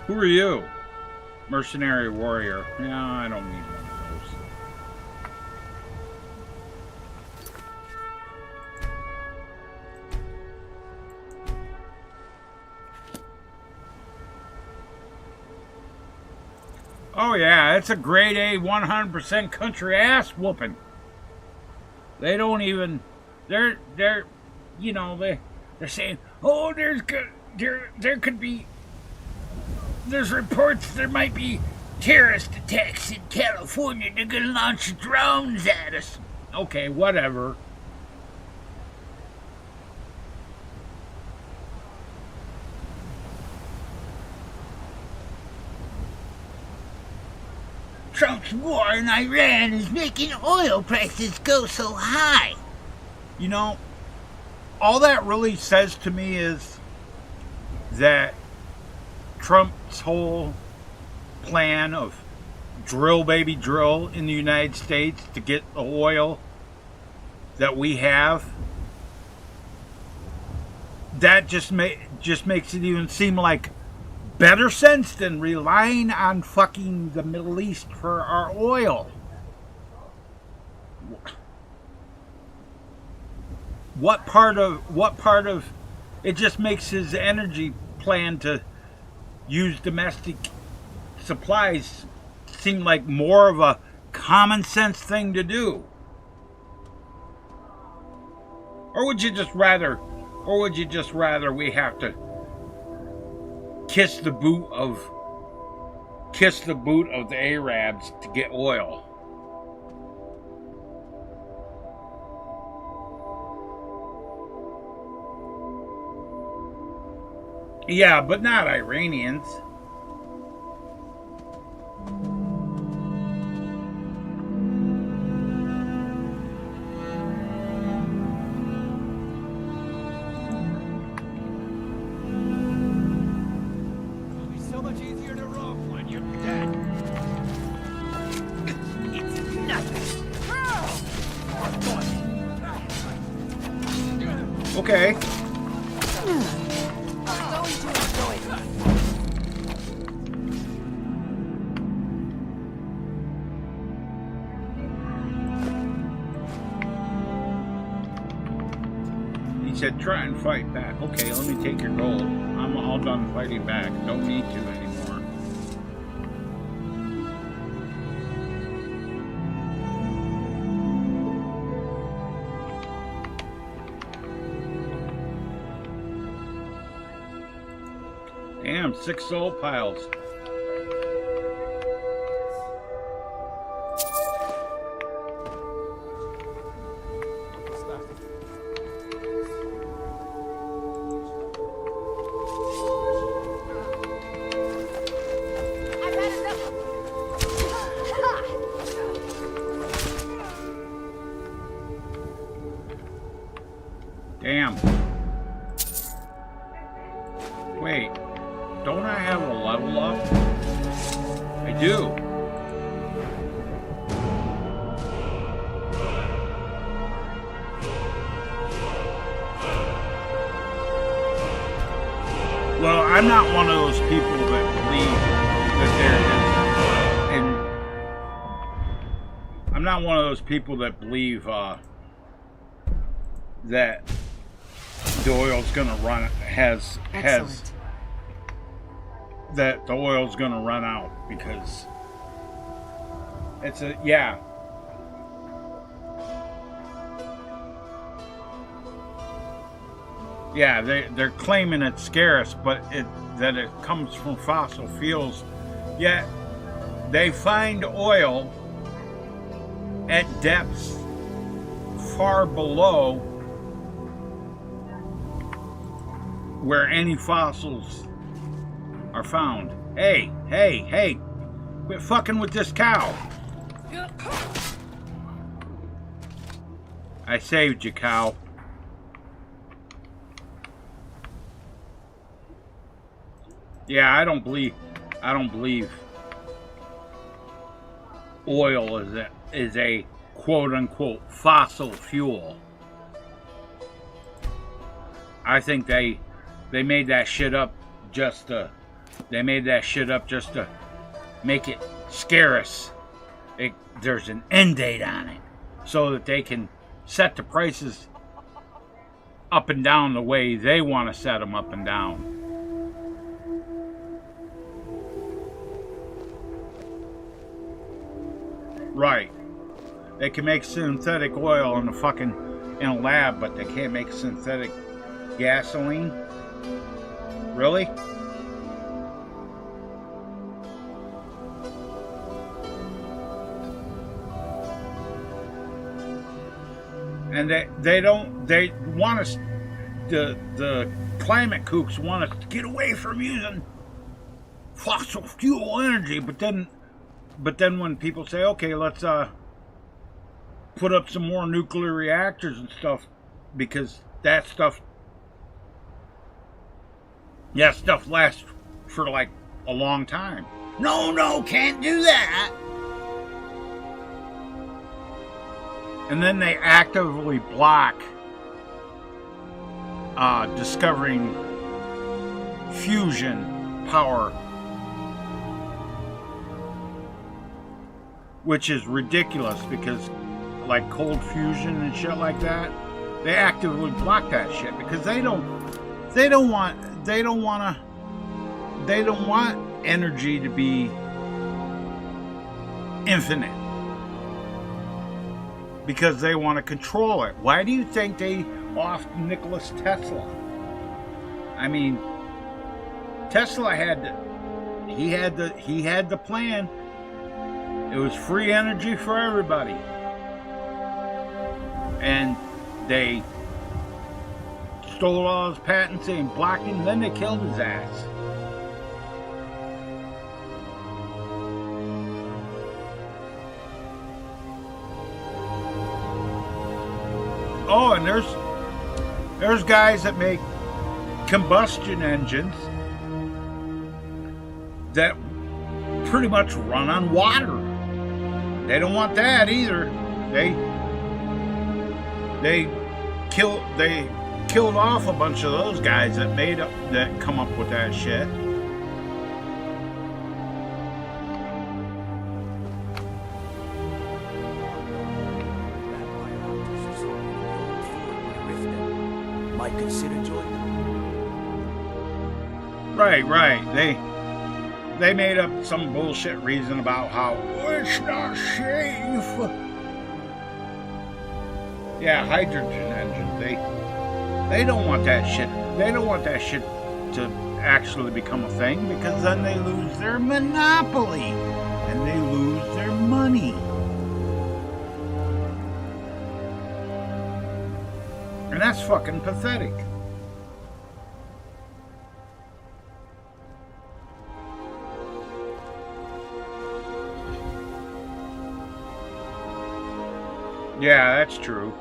Who are you? Mercenary warrior. No, I don't need one of those. Oh yeah, it's a grade A 100% country ass whooping. They don't even, they're you know, they're saying, oh, there could be, there's reports there might be terrorist attacks in California. They're gonna launch drones at us. Okay, whatever. Trump's war in Iran is making oil prices go so high. You know, all that really says to me is that Trump's whole plan of drill baby drill in the United States to get the oil that we have, that just makes it even seem like better sense than relying on fucking the Middle East for our oil. What part of it just makes his energy plan to use domestic supplies seem like more of a common sense thing to do? Or would you just rather we have to kiss the boot of the Arabs to get oil? Yeah, but not Iranians. Okay. He said, try and fight back. Okay, let me take your gold. I'm all done fighting back. Don't need to anymore. Damn, 6 soul piles. Damn. Wait, don't I have a level up? I do. Well, I'm not one of those people that believe that there is, and I'm not one of those people that believe that the oil's gonna run that the oil's gonna run out, because it's a yeah they're claiming it's scarce, but that it comes from fossil fuels, yet they find oil at depths far below where any fossils are found. Hey, quit fucking with this cow. I saved you, cow. Yeah, I don't believe oil is a quote unquote fossil fuel. I think they made that shit up just to make it scarce. There's an end date on it so that they can set the prices up and down the way they want to set them up and down. Right. They can make synthetic oil in a lab, but they can't make synthetic gasoline? Really? And they want us, the climate kooks want us to get away from using fossil fuel energy, but then when people say, okay, let's put up some more nuclear reactors and stuff, because that stuff lasts for like a long time. No, can't do that. And then they actively block discovering fusion power, which is ridiculous, because like cold fusion and shit like that, they actively block that shit because they don't want energy to be infinite, because they want to control it. Why do you think they offed Nikola Tesla? I mean, Tesla had the plan. It was free energy for everybody. And they stole all his patents and blocked him, then they killed his ass. Oh, and there's guys that make combustion engines that pretty much run on water. They don't want that either. They killed off a bunch of those guys that come up with that shit. Might consider joining. Right. They made up some bullshit reason about how it's not safe. Yeah, hydrogen engines. They don't want that shit. They don't want that shit to actually become a thing, because then they lose their monopoly and they lose their money. And that's fucking pathetic. Yeah, that's true.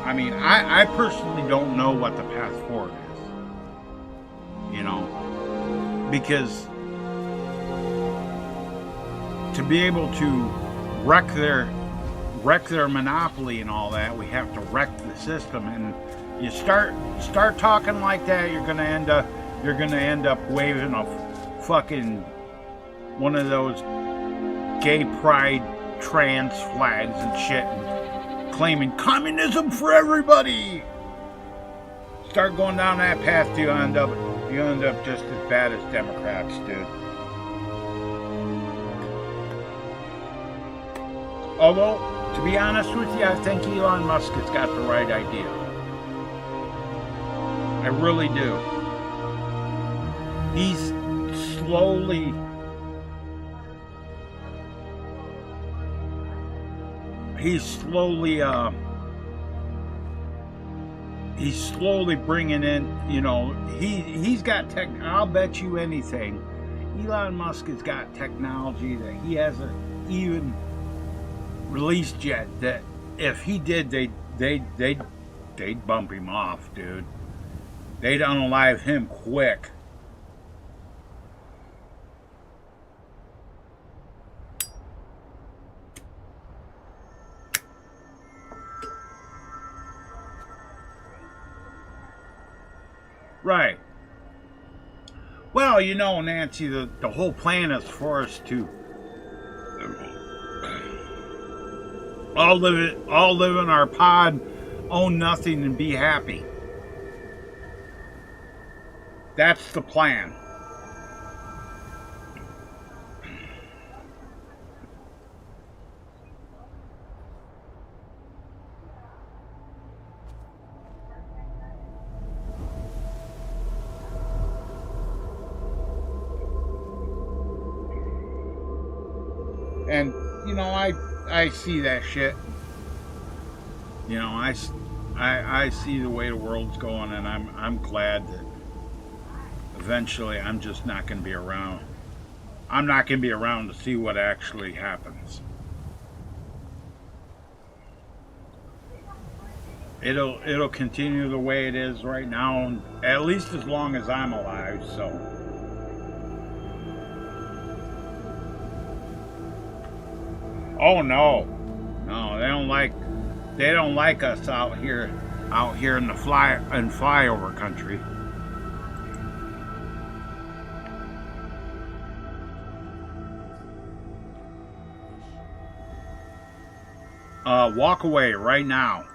I mean, I personally don't know what the path forward is. You know, because to be able to wreck their monopoly and all that, we have to wreck the system. And you start talking like that, you're gonna end up waving a fucking one of those gay pride trans flags and shit, and claiming communism for everybody. Start going down that path, you end up just as bad as Democrats, dude. Although, to be honest with you, I think Elon Musk has got the right idea. I really do. He's slowly bringing in, you know, he's got tech. I'll bet you anything, Elon Musk has got technology that he hasn't even released yet, that if he did, they'd bump him off, dude. They'd unalive him quick. Right. Well, you know, Nancy, the whole plan is for us to all live in our pod, own nothing, and be happy. That's the plan. And, you know, I see that shit. You know, I see the way the world's going, and I'm glad that eventually I'm just not going to be around. I'm not going to be around to see what actually happens. It'll continue the way it is right now, at least as long as I'm alive, so. Oh no, they don't like us out here in the flyover country. Walk away right now.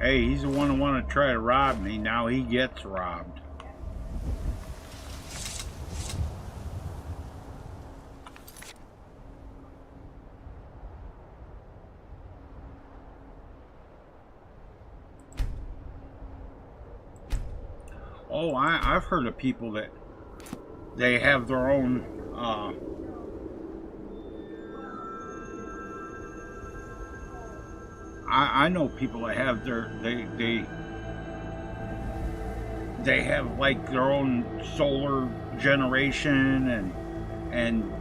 Hey, he's the one who wanted to try to rob me. Now he gets robbed. Oh, I've heard of people that they have their own I know people that have they have like their own solar generation and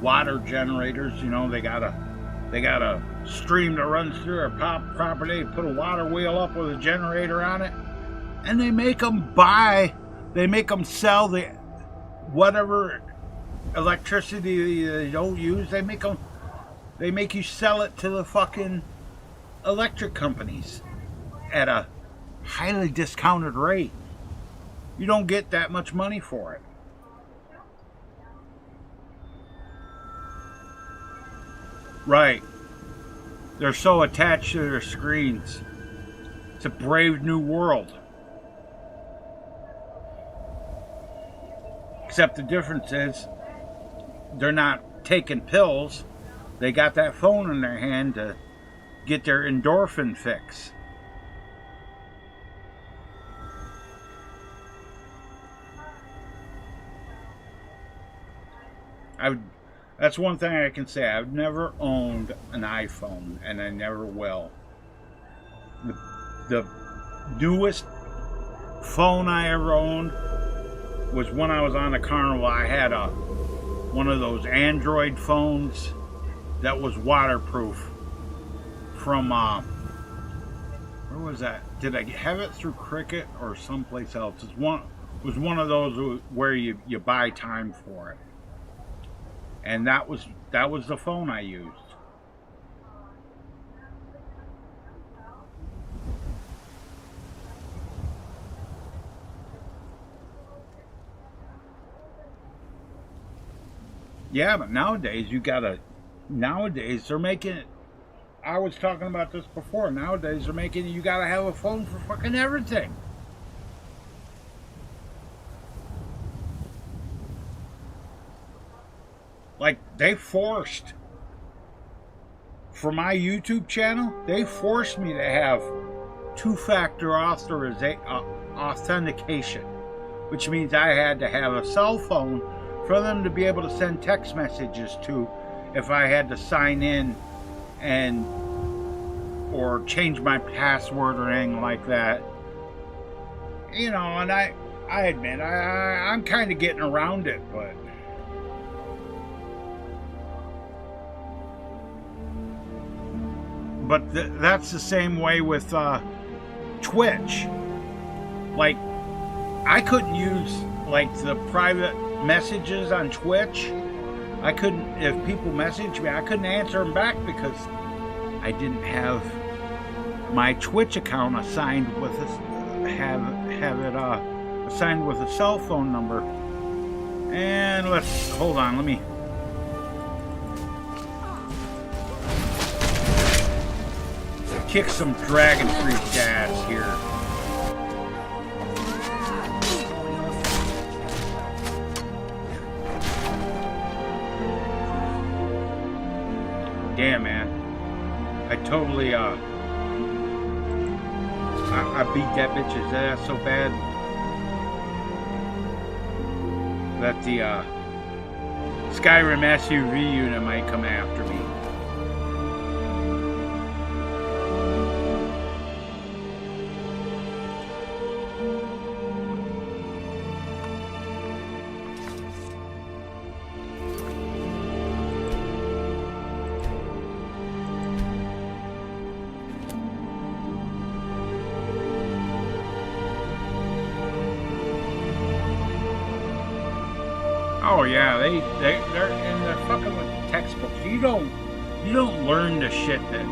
water generators. You know, they got a stream that runs through their property. They put a water wheel up with a generator on it, and they make them sell the whatever electricity they don't use. They make you sell it to the fucking electric companies at a highly discounted rate. You don't get that much money for it. Right. They're so attached to their screens. It's a brave new world. Except the difference is they're not taking pills. They got that phone in their hand to get their endorphin fix. That's one thing I can say. I've never owned an iPhone, and I never will. The newest phone I ever owned was when I was on the Carnival. I had one of those Android phones that was waterproof from where was that? Did I have it through Cricket or someplace else? It was one of those where you buy time for it. And that was the phone I used. Yeah, but nowadays they're making it. I was talking about this before. Nowadays they're making you gotta have a phone for fucking everything. Like, they forced, for my YouTube channel, they forced me to have two-factor authentication, which means I had to have a cell phone for them to be able to send text messages to if I had to sign in or change my password or anything like that. You know, and I admit, I'm kind of getting around it, but that's the same way with Twitch. Like, I couldn't use like the private messages on Twitch. I couldn't, if people messaged me, I couldn't answer them back because I didn't have my Twitch account assigned with assigned with a cell phone number. And hold on, let me kick some dragon fruit ass here. Damn, man. I totally, I beat that bitch's ass so bad that the, Skyrim SUV unit might come after me. Oh yeah, they're fucking with textbooks. You don't learn the shit that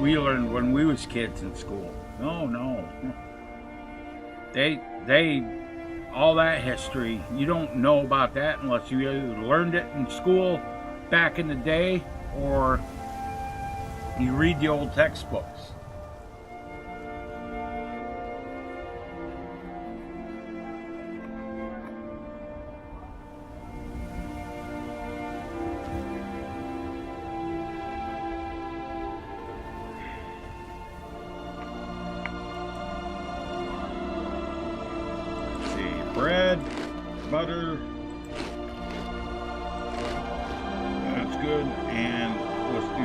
we learned when we was kids in school. No. They all that history, you don't know about that unless you either learned it in school back in the day or you read the old textbooks. Bread, butter, that's good, and let's do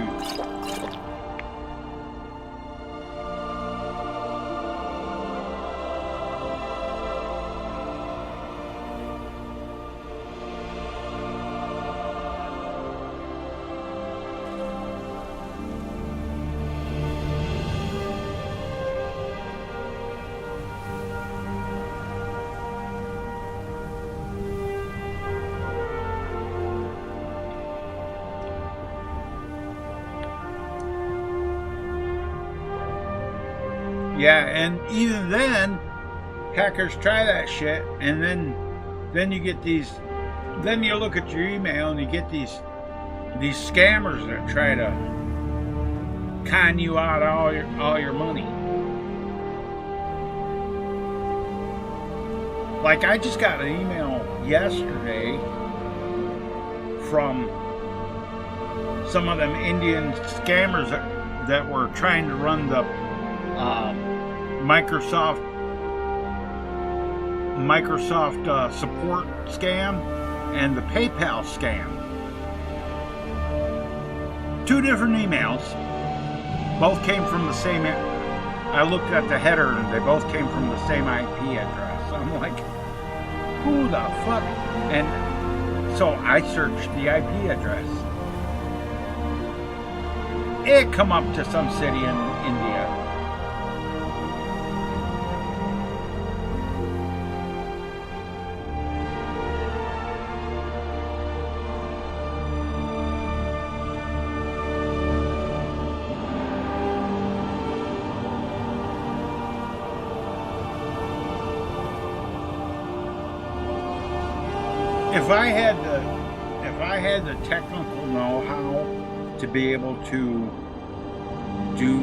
Yeah, and even then, hackers try that shit, and then you get these. Then you look at your email and you get these scammers that try to con you out of all your money. Like, I just got an email yesterday from some of them Indian scammers that were trying to run the Microsoft support scam and the PayPal scam. 2 different emails. Both came from the same. I looked at the header and they both came from the same IP address. I'm like, who the fuck? And so I searched the IP address. It come up to some city in India. If I had the technical know-how to be able to do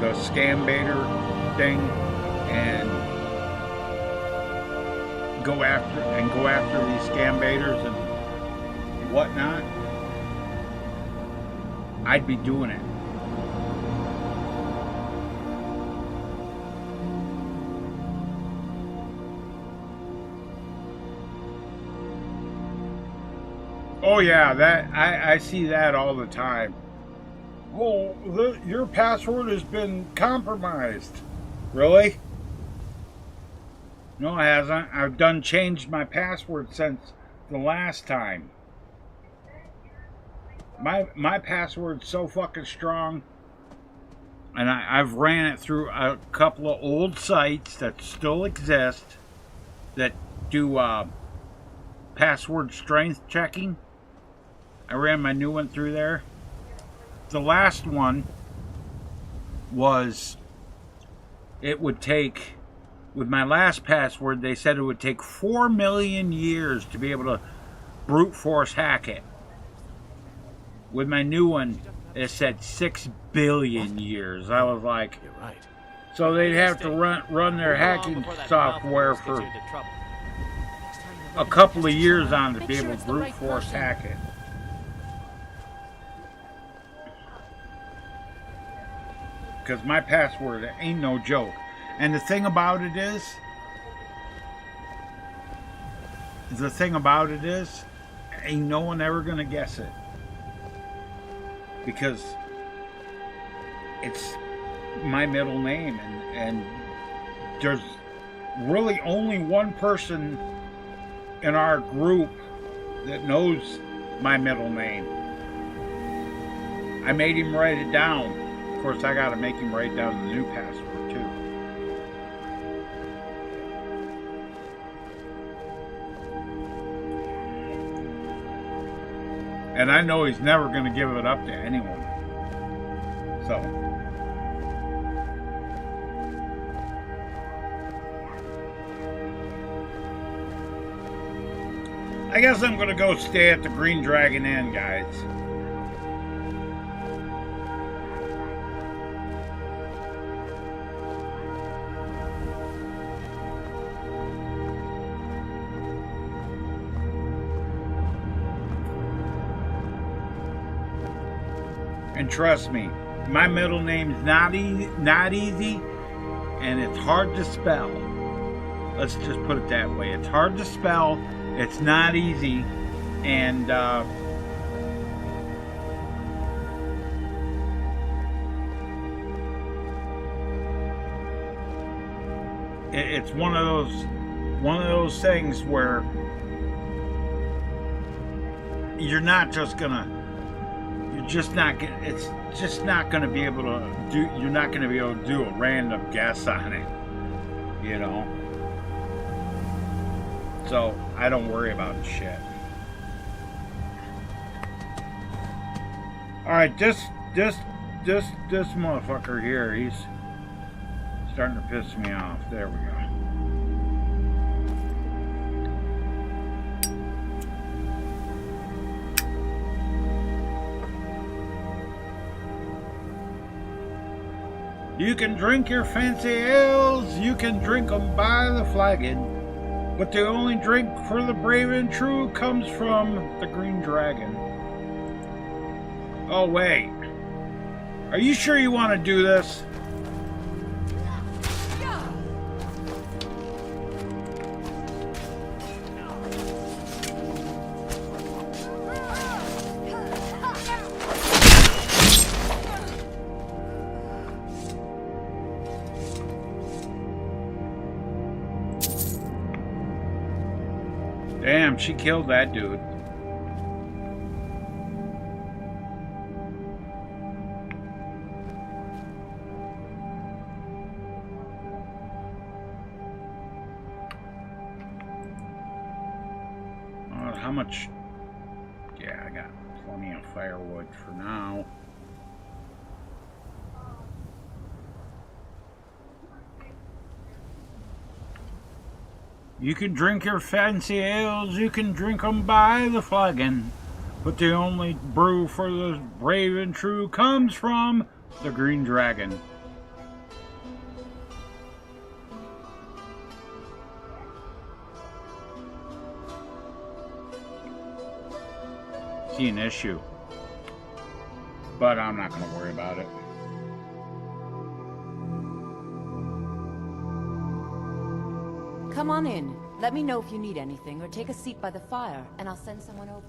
the scam baiter thing and go after these scam baiters and whatnot, I'd be doing it. Oh yeah, that I see that all the time. Oh, your password has been compromised. Really? No, it hasn't. I've changed my password since the last time. My password's so fucking strong, and I've ran it through a couple of old sites that still exist that do password strength checking. I ran my new one through there. The last one was, it would take, with my last password, they said it would take 4 million years to be able to brute force hack it. With my new one, it said 6 billion years. I was like, you're right. So they'd have to run their hacking software for a couple of years on to be able to brute force hack it. Because my password ain't no joke. And the thing about it is, ain't no one ever gonna guess it. Because it's my middle name, and there's really only one person in our group that knows my middle name. I made him write it down. Of course, I gotta make him write down the new password too. And I know he's never gonna give it up to anyone. So I guess I'm gonna go stay at the Green Dragon Inn, guys. And trust me, my middle name's not easy, and it's hard to spell. Let's just put it that way. It's hard to spell, it's not easy, and it's one of those things where you're not just gonna. It's just not going to be able to do. You're not going to be able to do a random guess on it, you know. So I don't worry about shit. All right, this motherfucker here, he's starting to piss me off. There we go. You can drink your fancy ales, you can drink 'em by the flagon, but the only drink for the brave and true comes from the Green Dragon. Oh wait, are you sure you want to do this? Damn, she killed that dude. How much? Yeah, I got plenty of firewood for now. You can drink your fancy ales, you can drink 'em by the flagon, but the only brew for the brave and true comes from the Green Dragon. See an issue, but I'm not going to worry about it. Come on in. Let me know if you need anything, or take a seat by the fire, and I'll send someone over.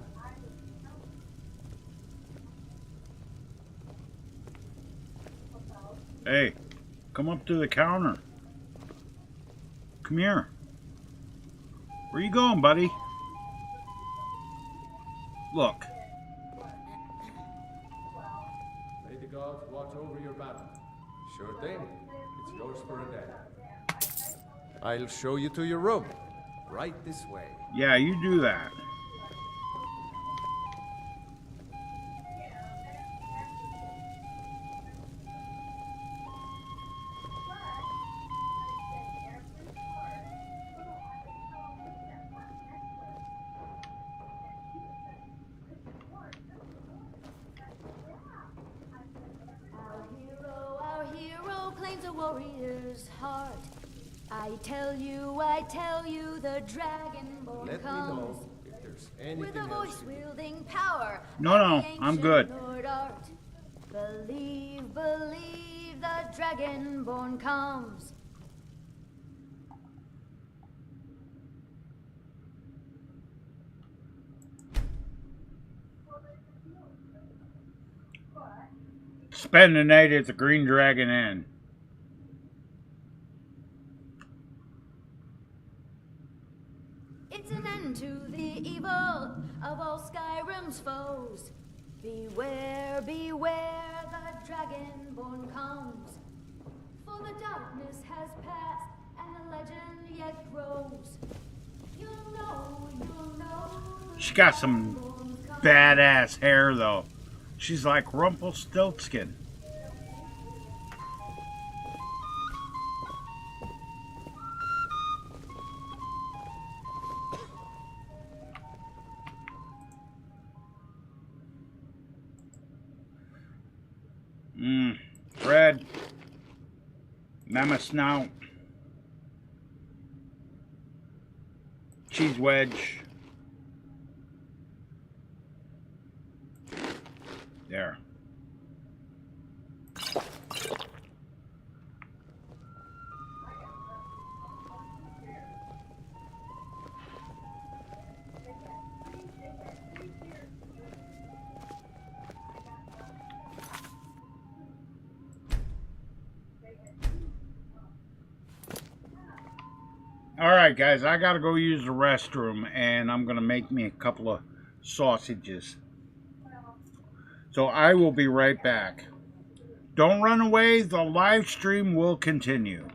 Hey, come up to the counter. Come here. Where you going, buddy? Look. May the gods watch over your battle. Sure thing. It's yours for a day. I'll show you to your room. Right this way. Yeah, you do that. Our hero claims a warrior's heart. I tell you, the Dragonborn Let me comes know if there's anything with a else voice you need. wielding power. No, I'm good. Lord Art. Believe, the Dragonborn comes. Spend the night at the Green Dragon Inn. It's an end to the evil of all Skyrim's foes. Beware, beware, the Dragonborn comes. For the darkness has passed, and the legend yet grows. You'll know. She got some badass hair, though. She's like Rumpelstiltskin. Bread. Mama snout. Cheese wedge. There. Alright guys, I gotta go use the restroom, and I'm gonna make me a couple of sausages. So I will be right back. Don't run away, the live stream will continue.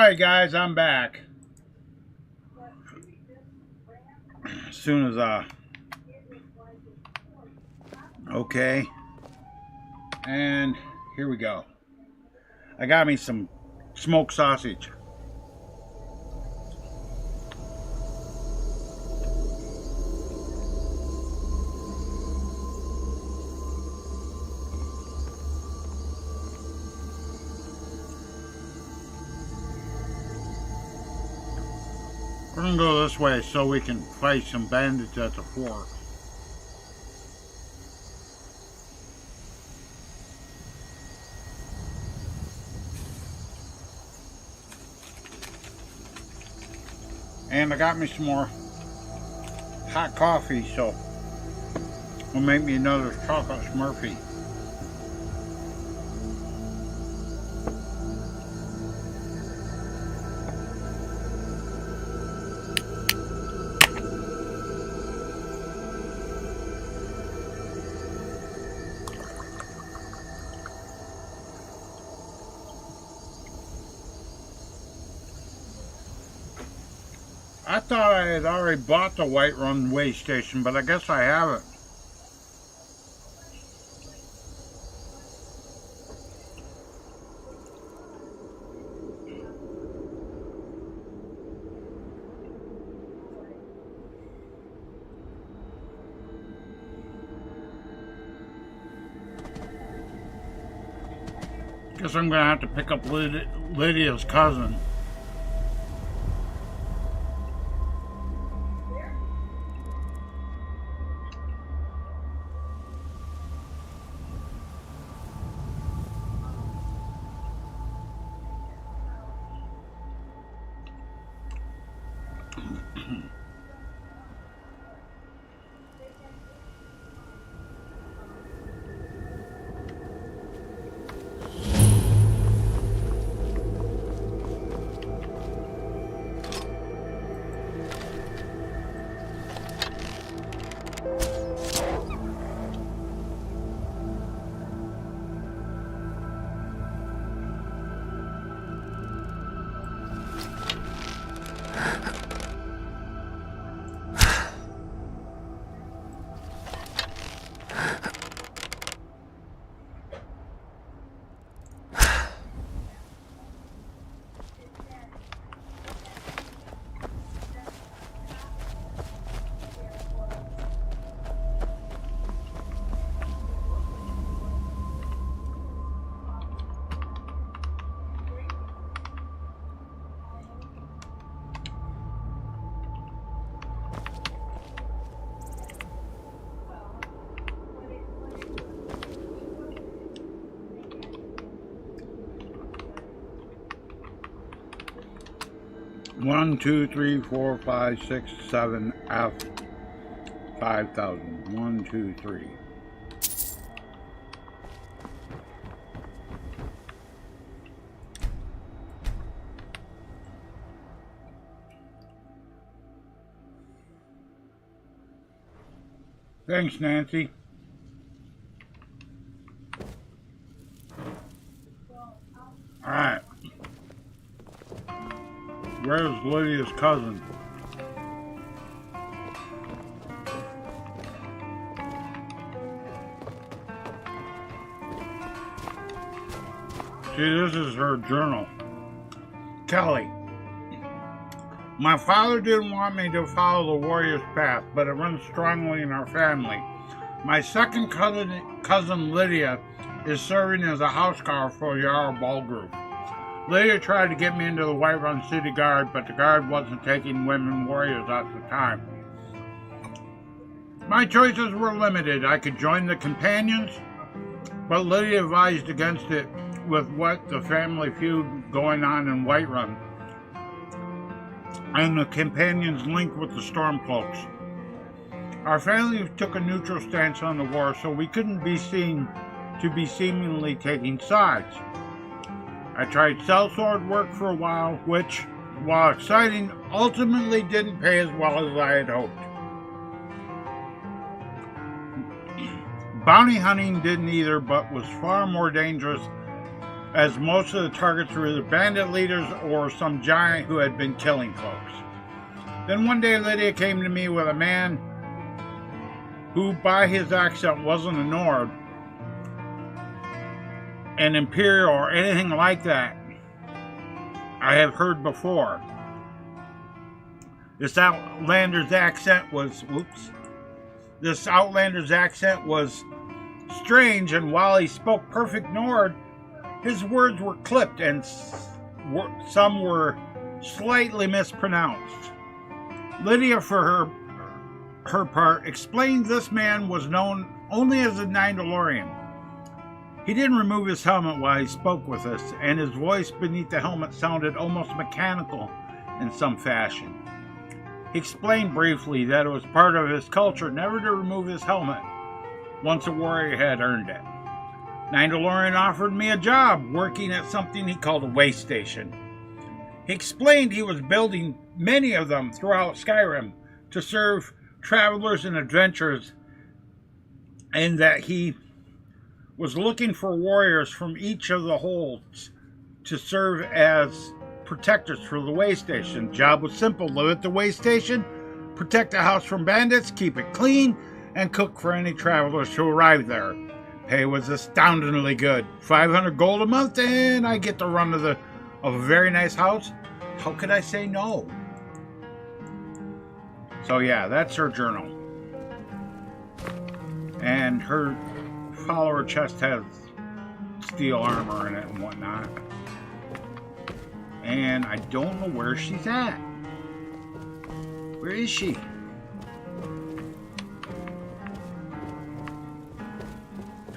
Alright guys, I'm back. As soon as okay. And here we go. I got me some smoked sausage. We're gonna go this way so we can fight some bandits at the fort. And I got me some more hot coffee, so we'll make me another chocolate Smurfy. I thought I had already bought the Whiterun way station, but I guess I haven't. Guess I'm gonna have to pick up Lydia's cousin. One, 2, 3, 4, 5, 6, 7, F 5,000. 1, 2, 3. Thanks, Nancy. All right. Where's Lydia's cousin? See, this is her journal. Kelly. My father didn't want me to follow the warrior's path, but it runs strongly in our family. My second cousin Lydia is serving as a houseguard for Yarrow Ball Group. Lydia tried to get me into the Whiterun City Guard, but the Guard wasn't taking women warriors at the time. My choices were limited. I could join the Companions, but Lydia advised against it with what the family feud going on in Whiterun, and the Companions linked with the Stormcloaks. Our family took a neutral stance on the war, so we couldn't be seen to be seemingly taking sides. I tried sellsword work for a while, which, while exciting, ultimately didn't pay as well as I had hoped. Bounty hunting didn't either, but was far more dangerous as most of the targets were either bandit leaders or some giant who had been killing folks. Then one day Lydia came to me with a man who by his accent wasn't a Nord, an Imperial, or anything like that I have heard before. This Outlander's accent was strange, and while he spoke perfect Nord, his words were clipped and some were slightly mispronounced. Lydia, for her part, explained this man was known only as a Mandalorian. He didn't remove his helmet while he spoke with us, and his voice beneath the helmet sounded almost mechanical in some fashion. He explained briefly that it was part of his culture never to remove his helmet once a warrior had earned it. Mandalorian offered me a job working at something he called a way station. He explained he was building many of them throughout Skyrim to serve travelers and adventurers, and that he was looking for warriors from each of the holds to serve as protectors for the way station. Job was simple: live at the way station, protect the house from bandits, keep it clean, and cook for any travelers who arrived there. Pay was astoundingly good. 500 gold a month, and I get the run of a very nice house. How could I say no? So yeah, that's her journal. And her follower chest has steel armor in it and whatnot. And I don't know where she's at. Where is she?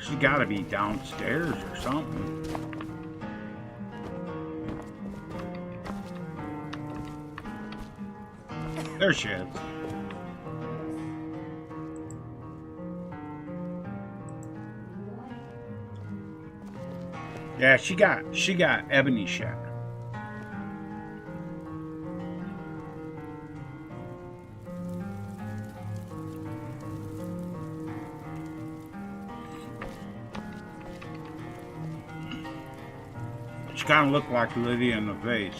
She gotta be downstairs or something. There she is. Yeah, she got ebony shit. She kind of looked like Lydia in the face.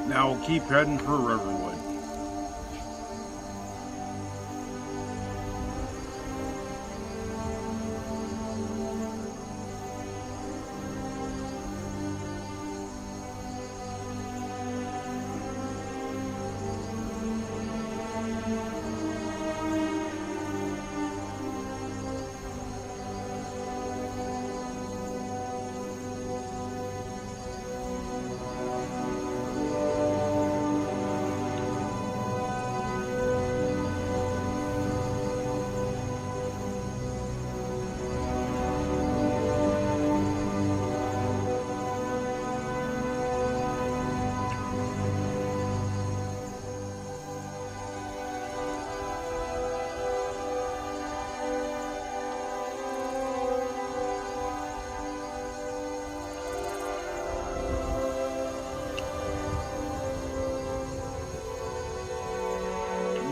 Now we'll keep heading for Riverwood.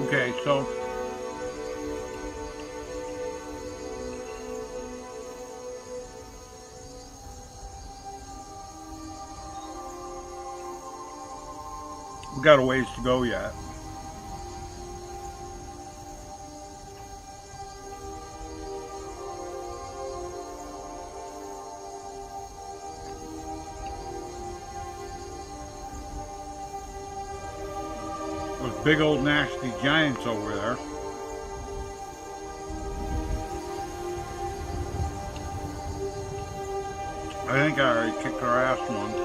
Okay, so we got a ways to go yet. Those big old nasty giants over there. I think I already kicked her ass once.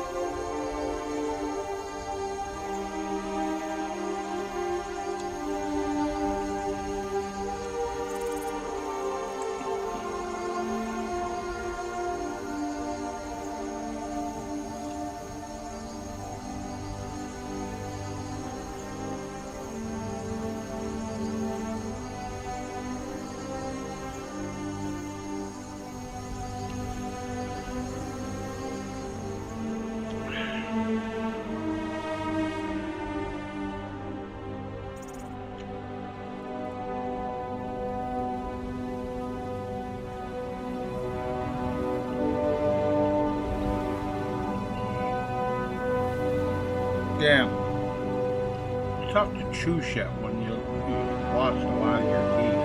Damn. It's tough to chew shit when you lost a lot of your teeth.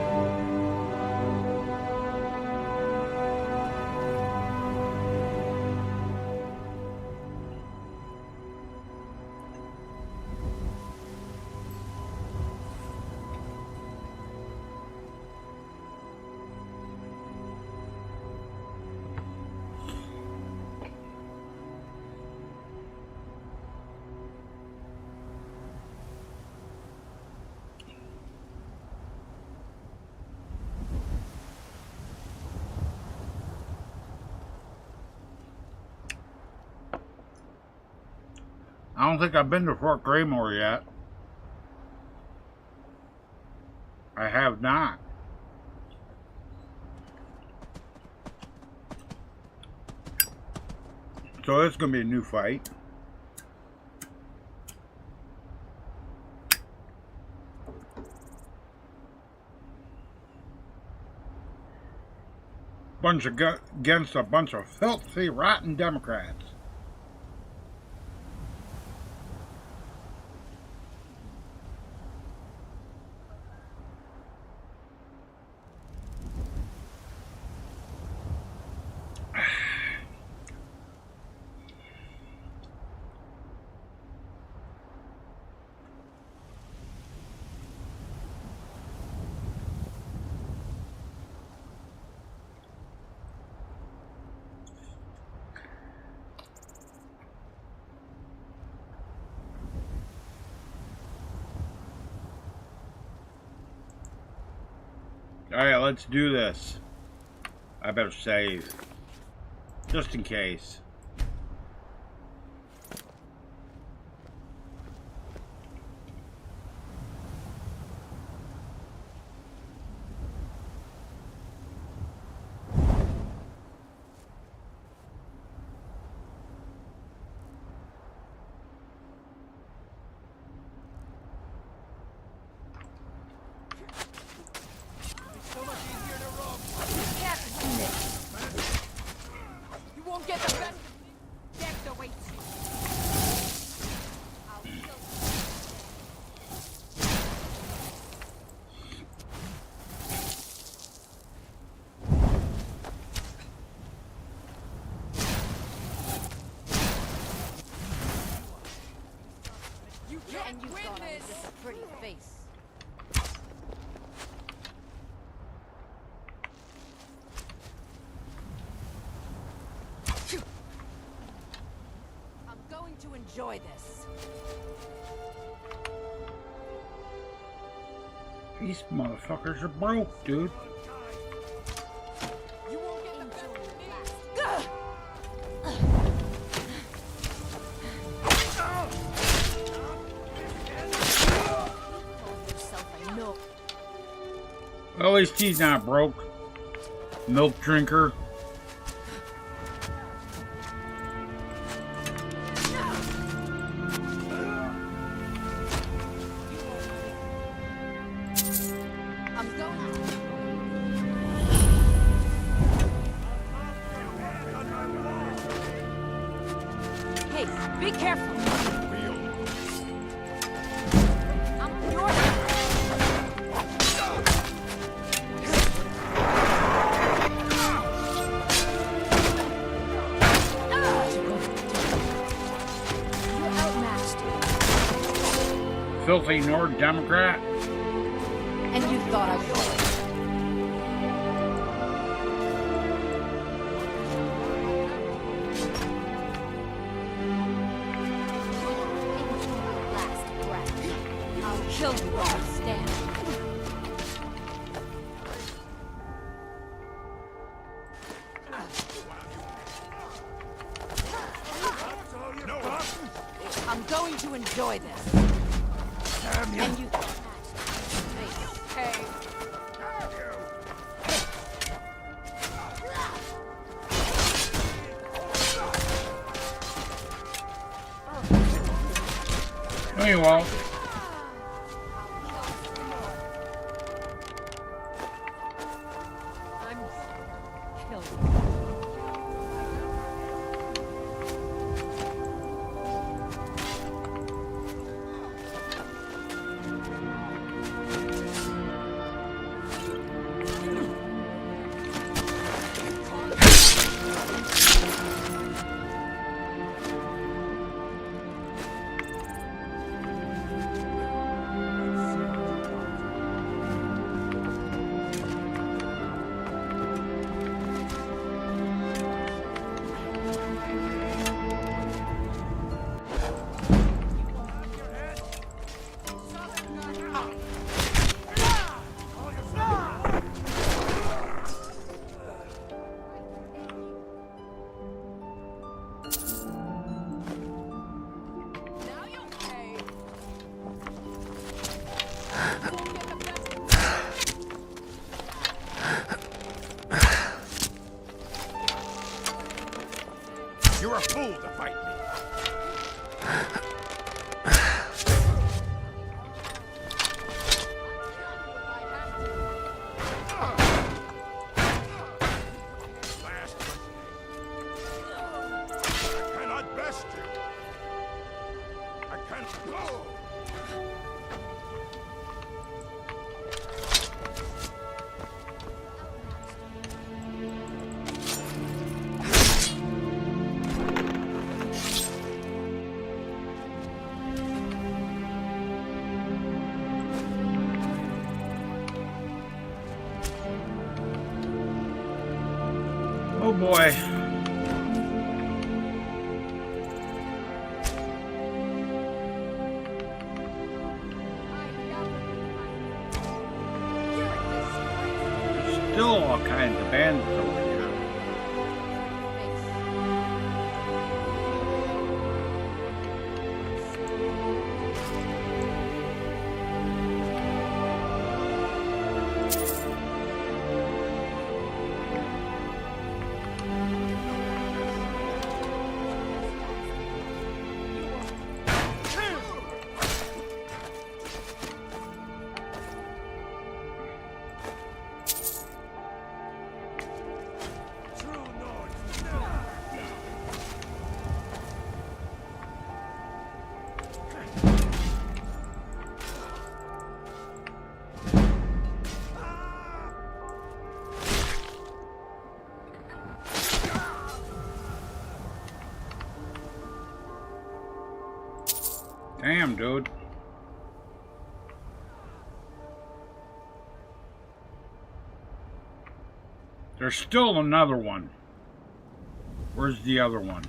I don't think I've been to Fort Graymore yet. I have not. So it's going to be a new fight. Against a bunch of filthy, rotten Democrats. Alright, let's do this. I better save. Just in case. And you thought I was just a pretty face. I'm going to enjoy this. These motherfuckers are broke, dude. You won't get the best of me. Well, at least he's not broke. Milk drinker. Hey, be careful. filthy Nord Democrat. And you thought I would. I'll kill you while you stand. I'm going to enjoy this. And you hey. No, you won't. I'm killed. You're a fool to fight me. I cannot best you. I can't go. Oh boy. There's still all kinds of bandits over here. Damn, dude. There's still another one. Where's the other one?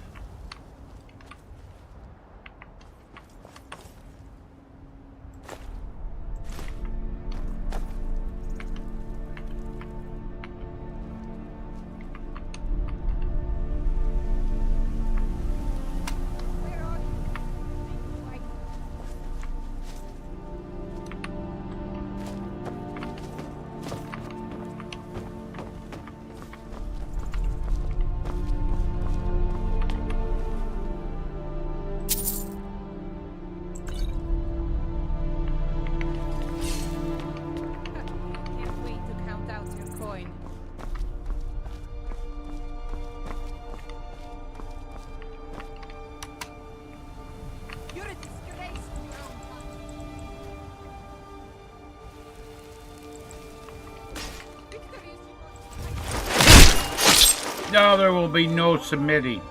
No, there will be no submitting.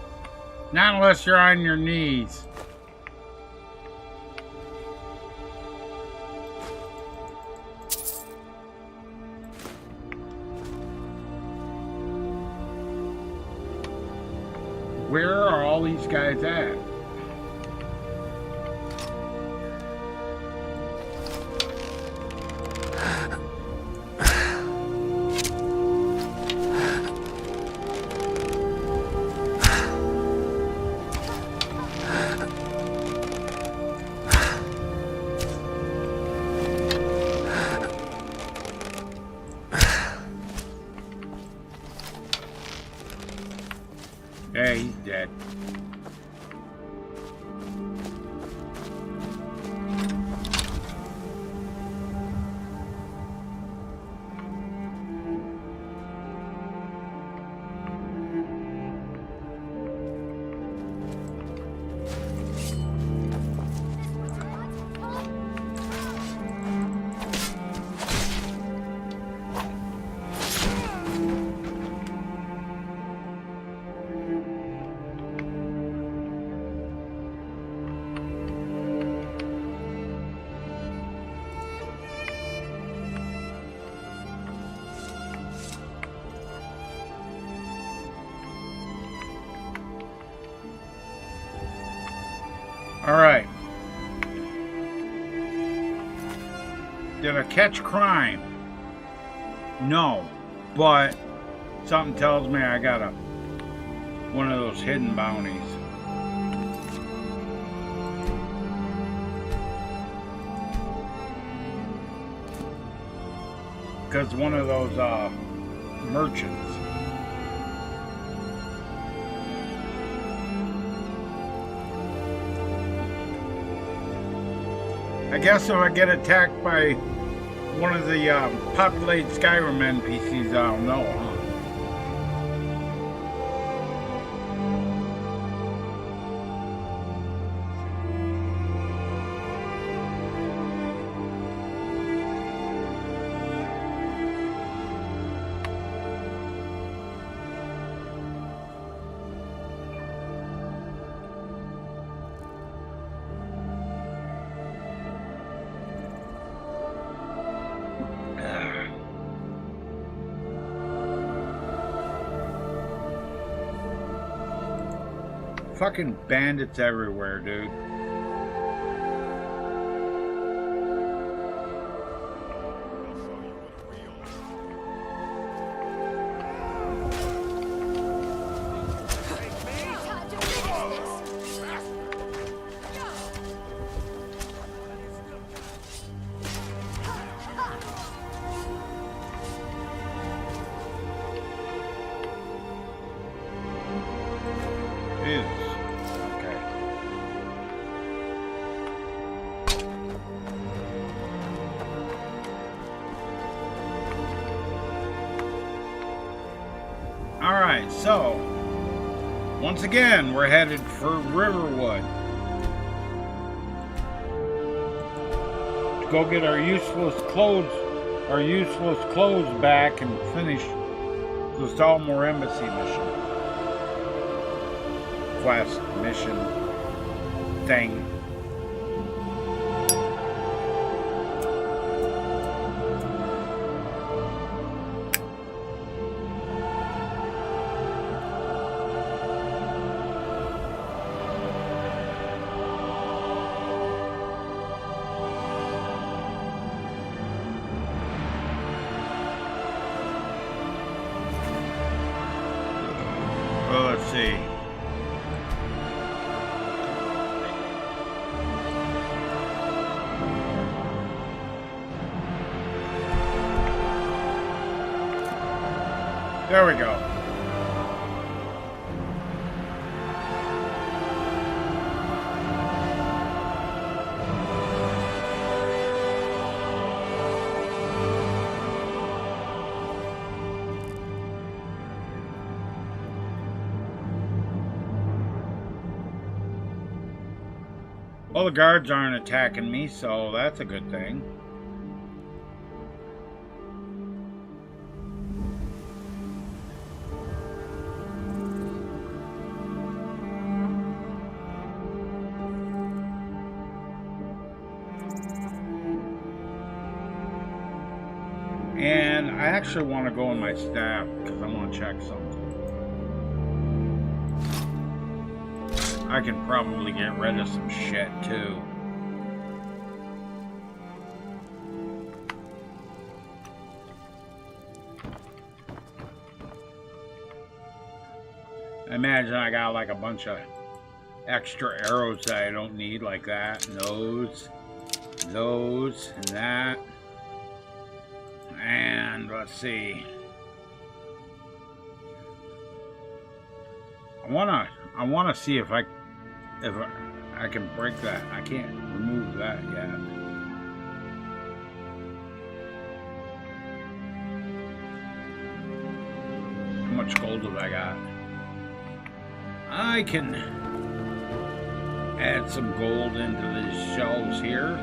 Not unless you're on your knees. Where are all these guys at? Yeah, he's dead. All right. Did I catch crime? No, but something tells me I got one of those hidden bounties. Because one of those merchants. I guess if I get attacked by one of the populated Skyrim NPCs, I'll know, huh? Fucking bandits everywhere, dude. Alright, so once again we're headed for Riverwood to go get our useless clothes back and finish the Stalmore Embassy mission thing. Well, let's see. There we go. Well, the guards aren't attacking me, so that's a good thing. And I actually want to go in my staff because I want to check something. I can probably get rid of some shit too. I imagine I got like a bunch of extra arrows that I don't need, like that, and those, and that. And let's see. I wanna see if I can break that. I can't remove that yet. How much gold have I got? I can add some gold into these shelves here.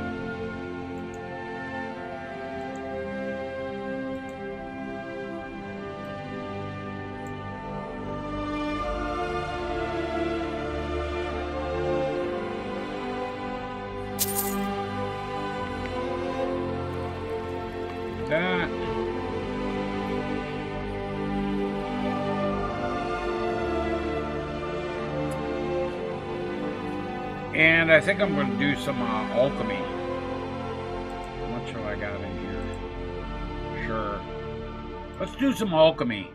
That. And I think I'm going to do some alchemy. How much have I got in here? Sure. Let's do some alchemy.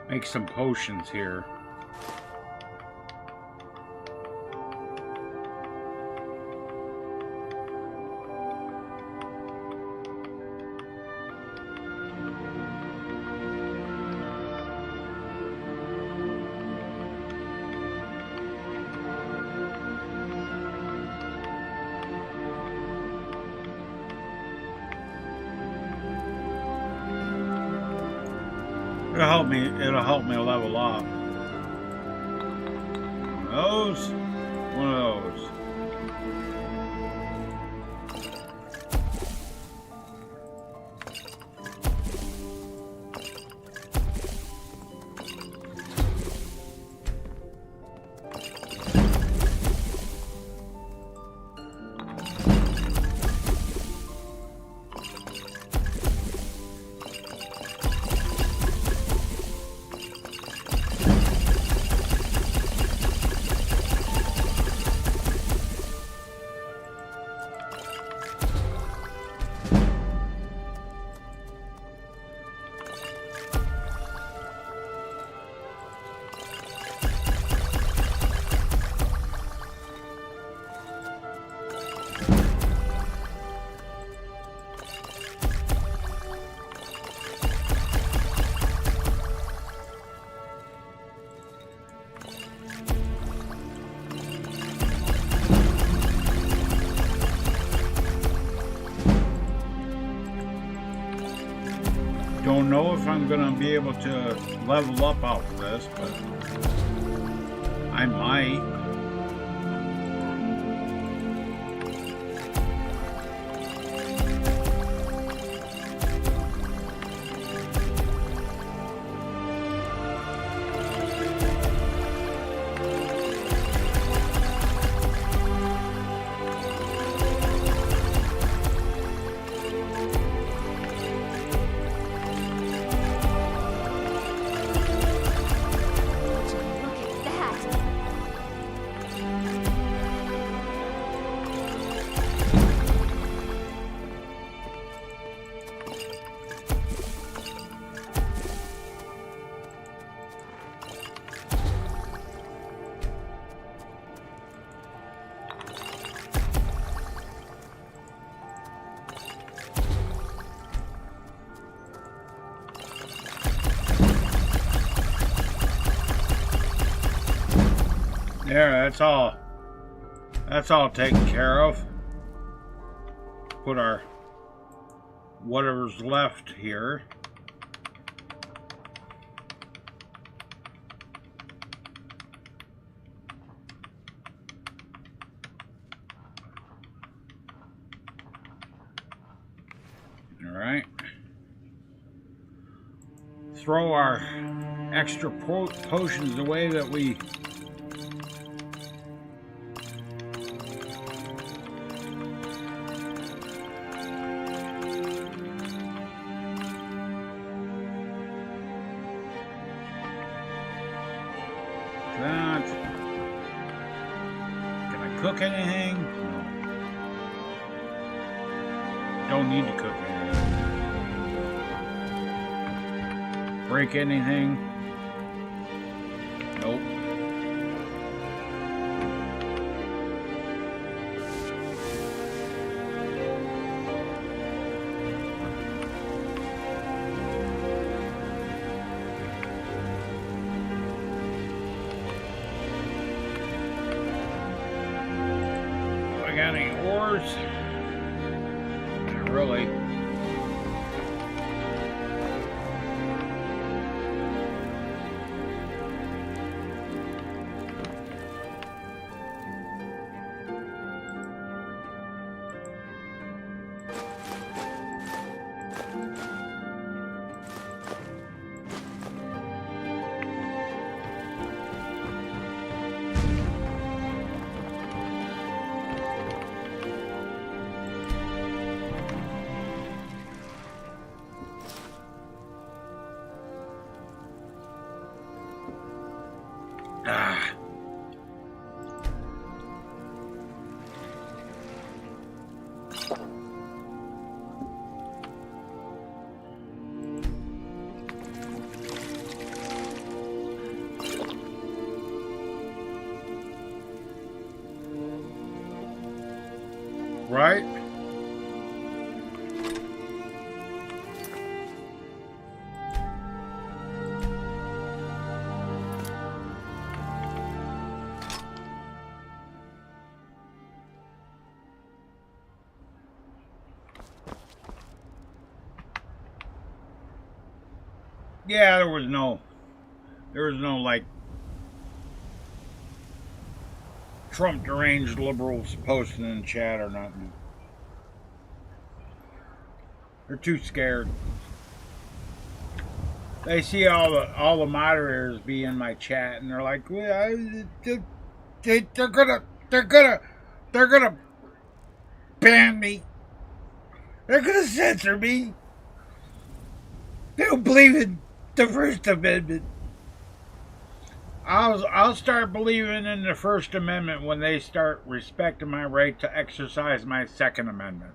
Make some potions here. It'll help me level up. Those, one of those. Don't know if I'm gonna be able to level up off of this, but I might. There, that's all taken care of. Put our whatever's left here. throw our extra potions away that we that. Can I cook anything? No. Don't need to cook anything. Break anything? Nope. I got any ores? Not really. Right? Yeah, there was no like Trump deranged liberals posting in chat or nothing. They're too scared. They see all the moderators be in my chat and they're like, well, they're gonna ban me. They're gonna censor me. They don't believe in the First Amendment. I'll start believing in the First Amendment when they start respecting my right to exercise my Second Amendment.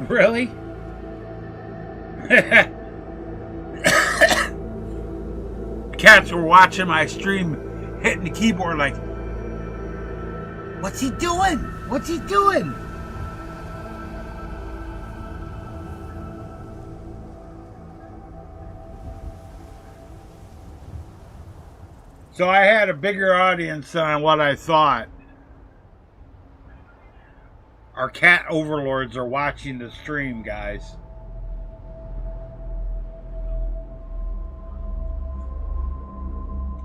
Really? Cats were watching my stream, hitting the keyboard like, what's he doing? What's he doing? So I had a bigger audience than what I thought. Our cat overlords are watching the stream, guys.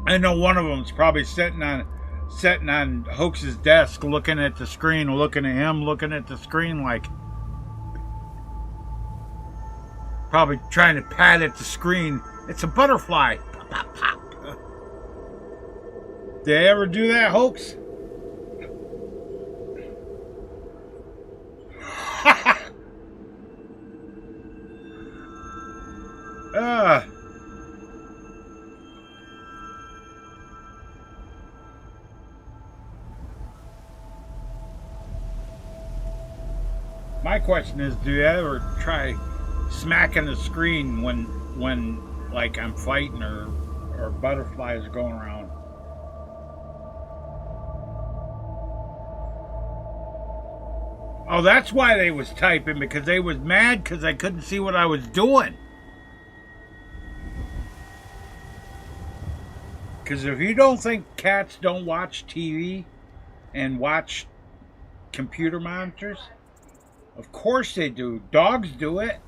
I know one of them's probably sitting on Hoax's desk, looking at the screen, looking at him, looking at the screen, like probably trying to pat at the screen. It's a butterfly. Pop, pop, pop. Did I ever do that, Hoax? My question is, do you ever try smacking the screen when like I'm fighting or butterflies are going around? Oh, that's why they was typing, because they was mad because I couldn't see what I was doing. Because if you don't think cats don't watch TV and watch computer monitors, Of course they do. Dogs do it.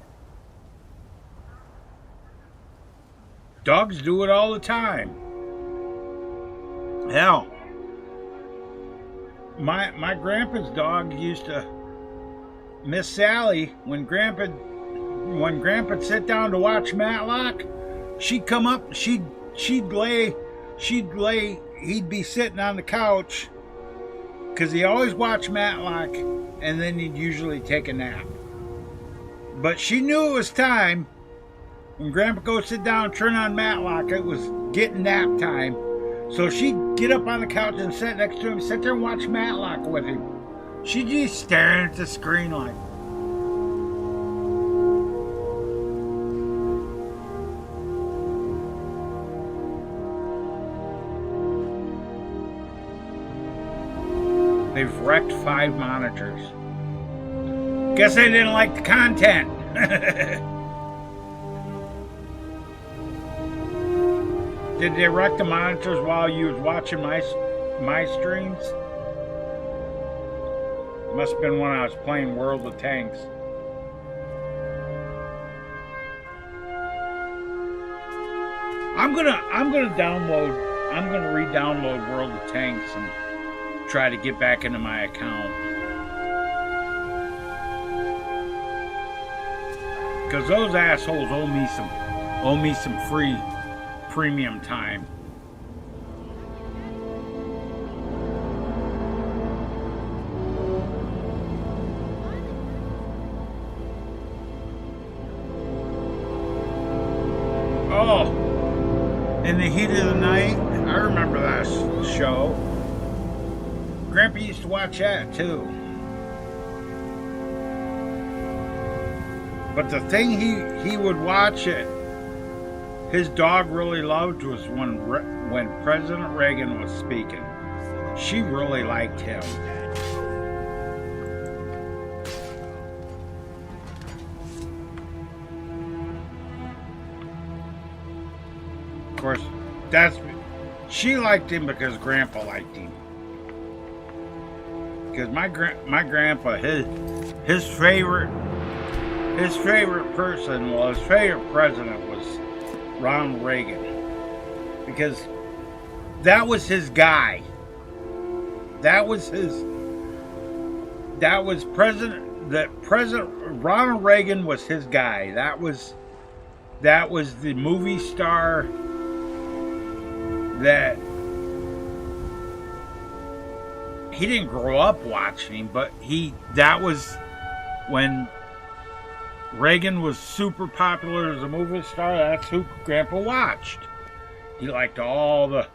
Dogs do it all the time. Hell, my grandpa's dog used to, Miss Sally, when grandpa'd sit down to watch Matlock, she'd come up, he'd be sitting on the couch, because he always watched Matlock, and then he'd usually take a nap. But she knew it was time. When Grandpa go sit down and turn on Matlock, it was getting nap time. So she'd get up on the couch and sit next to him, sit there and watch Matlock with him. She'd just staring at the screen like. They've wrecked 5 monitors. Guess they didn't like the content. Did they wreck the monitors while you was watching my streams? Must have been when I was playing World of Tanks. I'm gonna re-download World of Tanks and try to get back into my account. Because those assholes owe me some free premium time. Oh, in the heat of the night, I remember that show. Grandpa used to watch that too. But the thing he would watch it, his dog really loved, was when President Reagan was speaking. She really liked him. Of course, she liked him because Grandpa liked him. Because my grandpa, his favorite president was Ronald Reagan, because that was his guy. President Ronald Reagan was his guy. That was the movie star that he didn't grow up watching, but that was when Reagan was super popular as a movie star. That's who Grandpa watched. He liked all the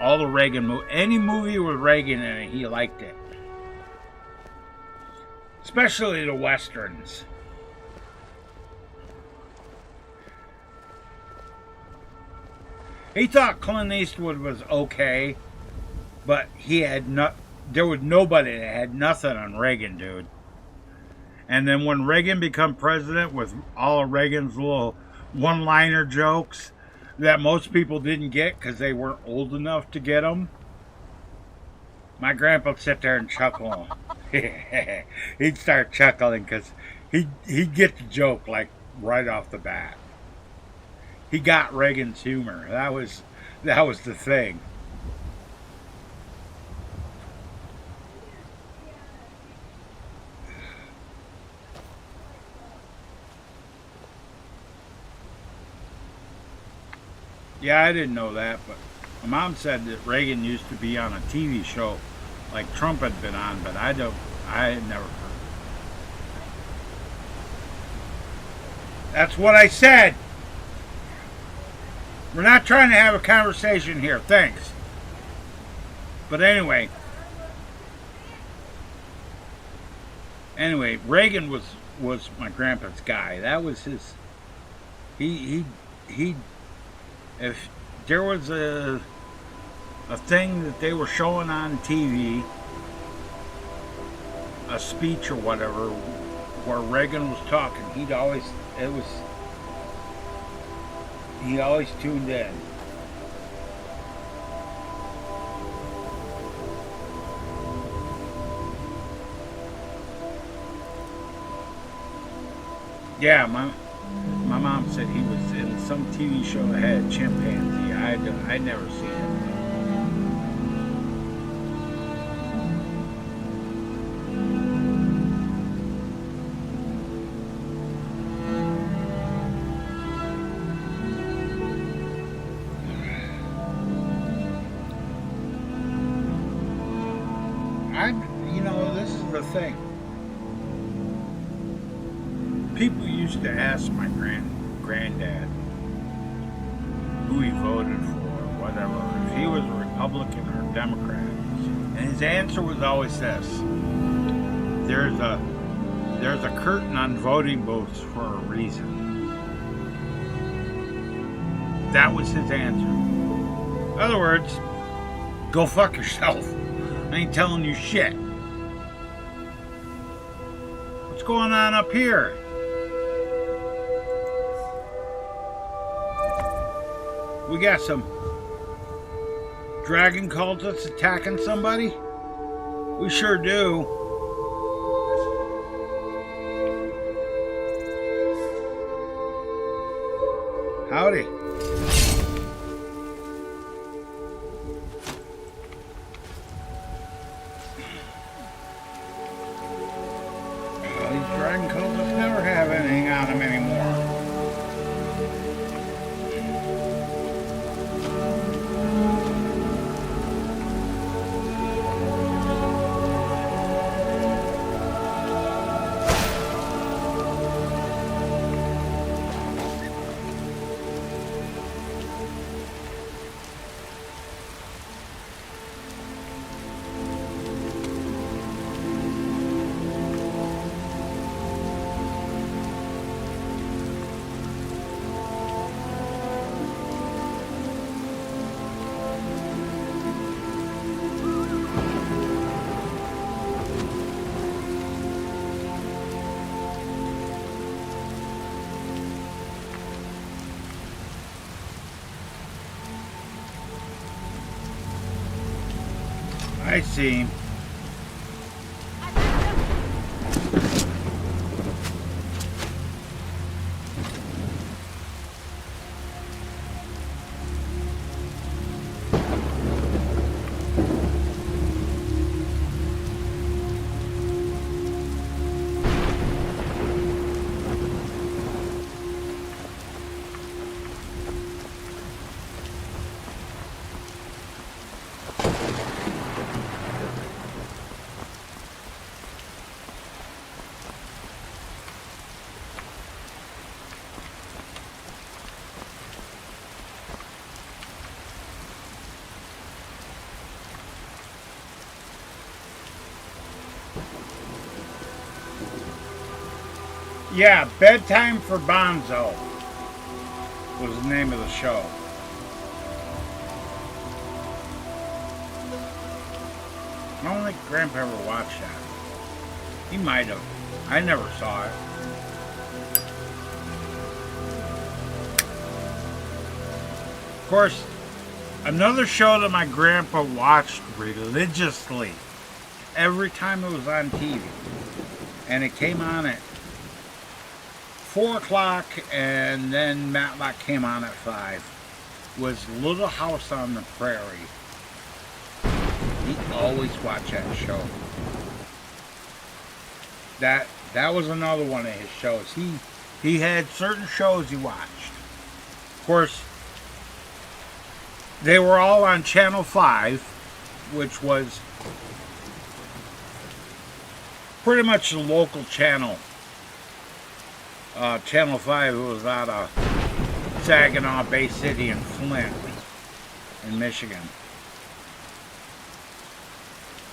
Reagan movies. Any movie with Reagan in it, he liked it. Especially the westerns. He thought Clint Eastwood was okay, but there was nobody that had nothing on Reagan, dude. And then when Reagan became president, with all of Reagan's little one-liner jokes that most people didn't get because they weren't old enough to get them, my grandpa would sit there and chuckle. He'd start chuckling because he'd get the joke like right off the bat. He got Reagan's humor. That was the thing. Yeah, I didn't know that, but my mom said that Reagan used to be on a TV show like Trump had been on, but I had never heard. That's what I said. We're not trying to have a conversation here, thanks. But anyway, Reagan was my grandpa's guy. That was his. He. If there was a thing that they were showing on TV, a speech or whatever, where Reagan was talking, he always tuned in. Yeah, my mom said he was in some TV show that had a chimpanzee. I'd never seen it. You know, this is the thing. People used to ask my granddad who he voted for, whatever, if he was a Republican or a Democrat. And his answer was always this: there's a curtain on voting booths for a reason. That was his answer. In other words, go fuck yourself. I ain't telling you shit. What's going on up here? We got some dragon cultists attacking somebody? We sure do. Howdy. These dragon cultists never have anything on them anymore. I see. Yeah, Bedtime for Bonzo was the name of the show. I don't think Grandpa ever watched that. He might have. I never saw it. Of course, another show that my grandpa watched religiously every time it was on TV, and it came on at 4 o'clock, and then Matlock came on at 5, was Little House on the Prairie. He always watched that show. That was another one of his shows. He had certain shows he watched. Of course, they were all on Channel 5, which was pretty much the local channel. Channel 5 was out of Saginaw Bay City and Flint in Michigan.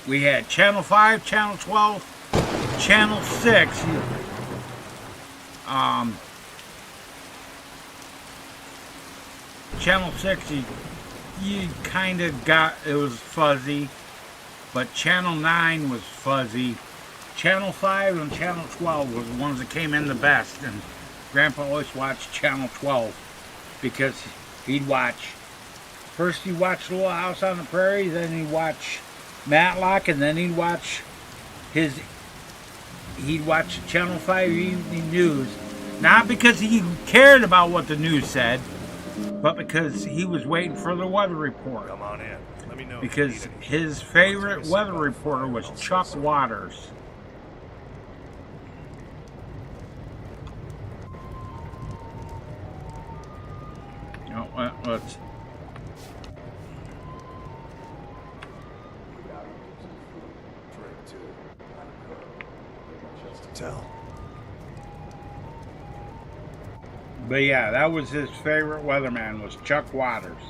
We had Channel 5, Channel 12, Channel 6. Channel 6, you kind of got, it was fuzzy, but Channel 9 was fuzzy. Channel 5 and Channel 12 was the ones that came in the best, and Grandpa always watched Channel 12 because he'd watch, first he'd watch Little House on the Prairie, then he'd watch Matlock, and then he'd watch Channel 5 Evening News, Not because he cared about what the news said, but because he was waiting for the weather report. Come on in. Let me know. Because his favorite weather reporter was Chuck Waters. Oh, let's... Tell. But yeah, that was his favorite weatherman, was Chuck Waters.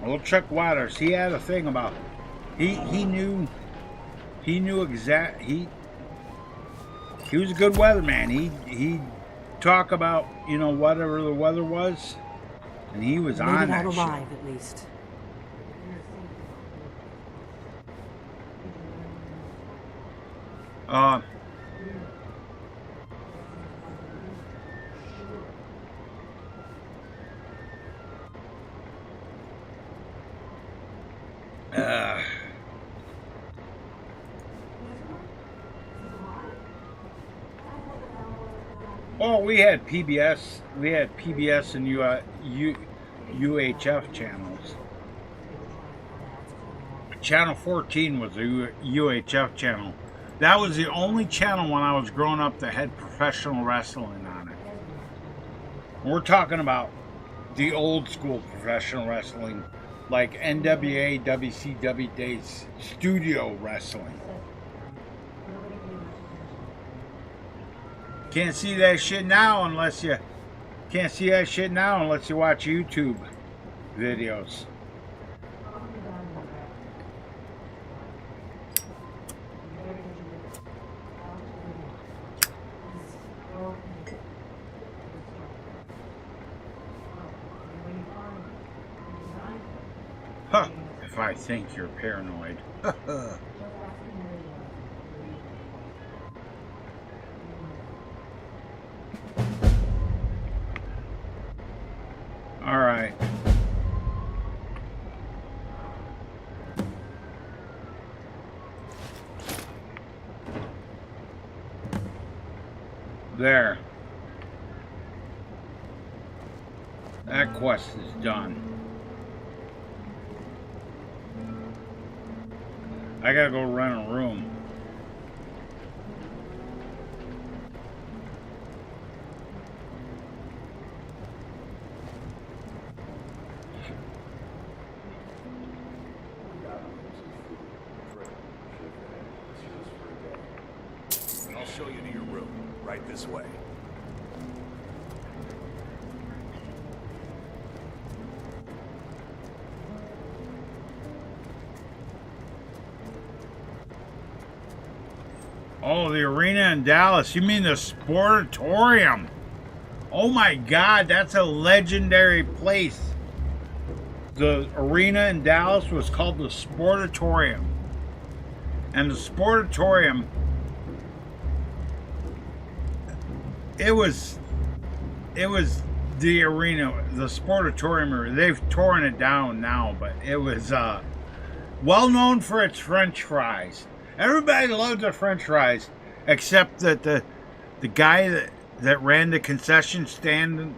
Well, Chuck Waters, he had a thing about, he knew exact, he was a good weatherman. He'd talk about, you know, whatever the weather was, and he was on that shit. alive, at least. Oh, we had PBS and UHF channels. Channel 14 was a UHF channel. That was the only channel when I was growing up that had professional wrestling on it. We're talking about the old school professional wrestling, like NWA, WCW days, studio wrestling. Can't see that shit now unless you watch YouTube videos. Huh, if I think you're paranoid. All right. There. That quest is done. I gotta go rent a room. I'll show you to your room. Right this way. Oh, the arena in Dallas. You mean the Sportatorium? Oh my God, that's a legendary place. The arena in Dallas was called the Sportatorium. And the Sportatorium, it was the arena, the Sportatorium. They've torn it down now, but it was well known for its French fries. Everybody loved the French fries, except that the guy that ran the concession stand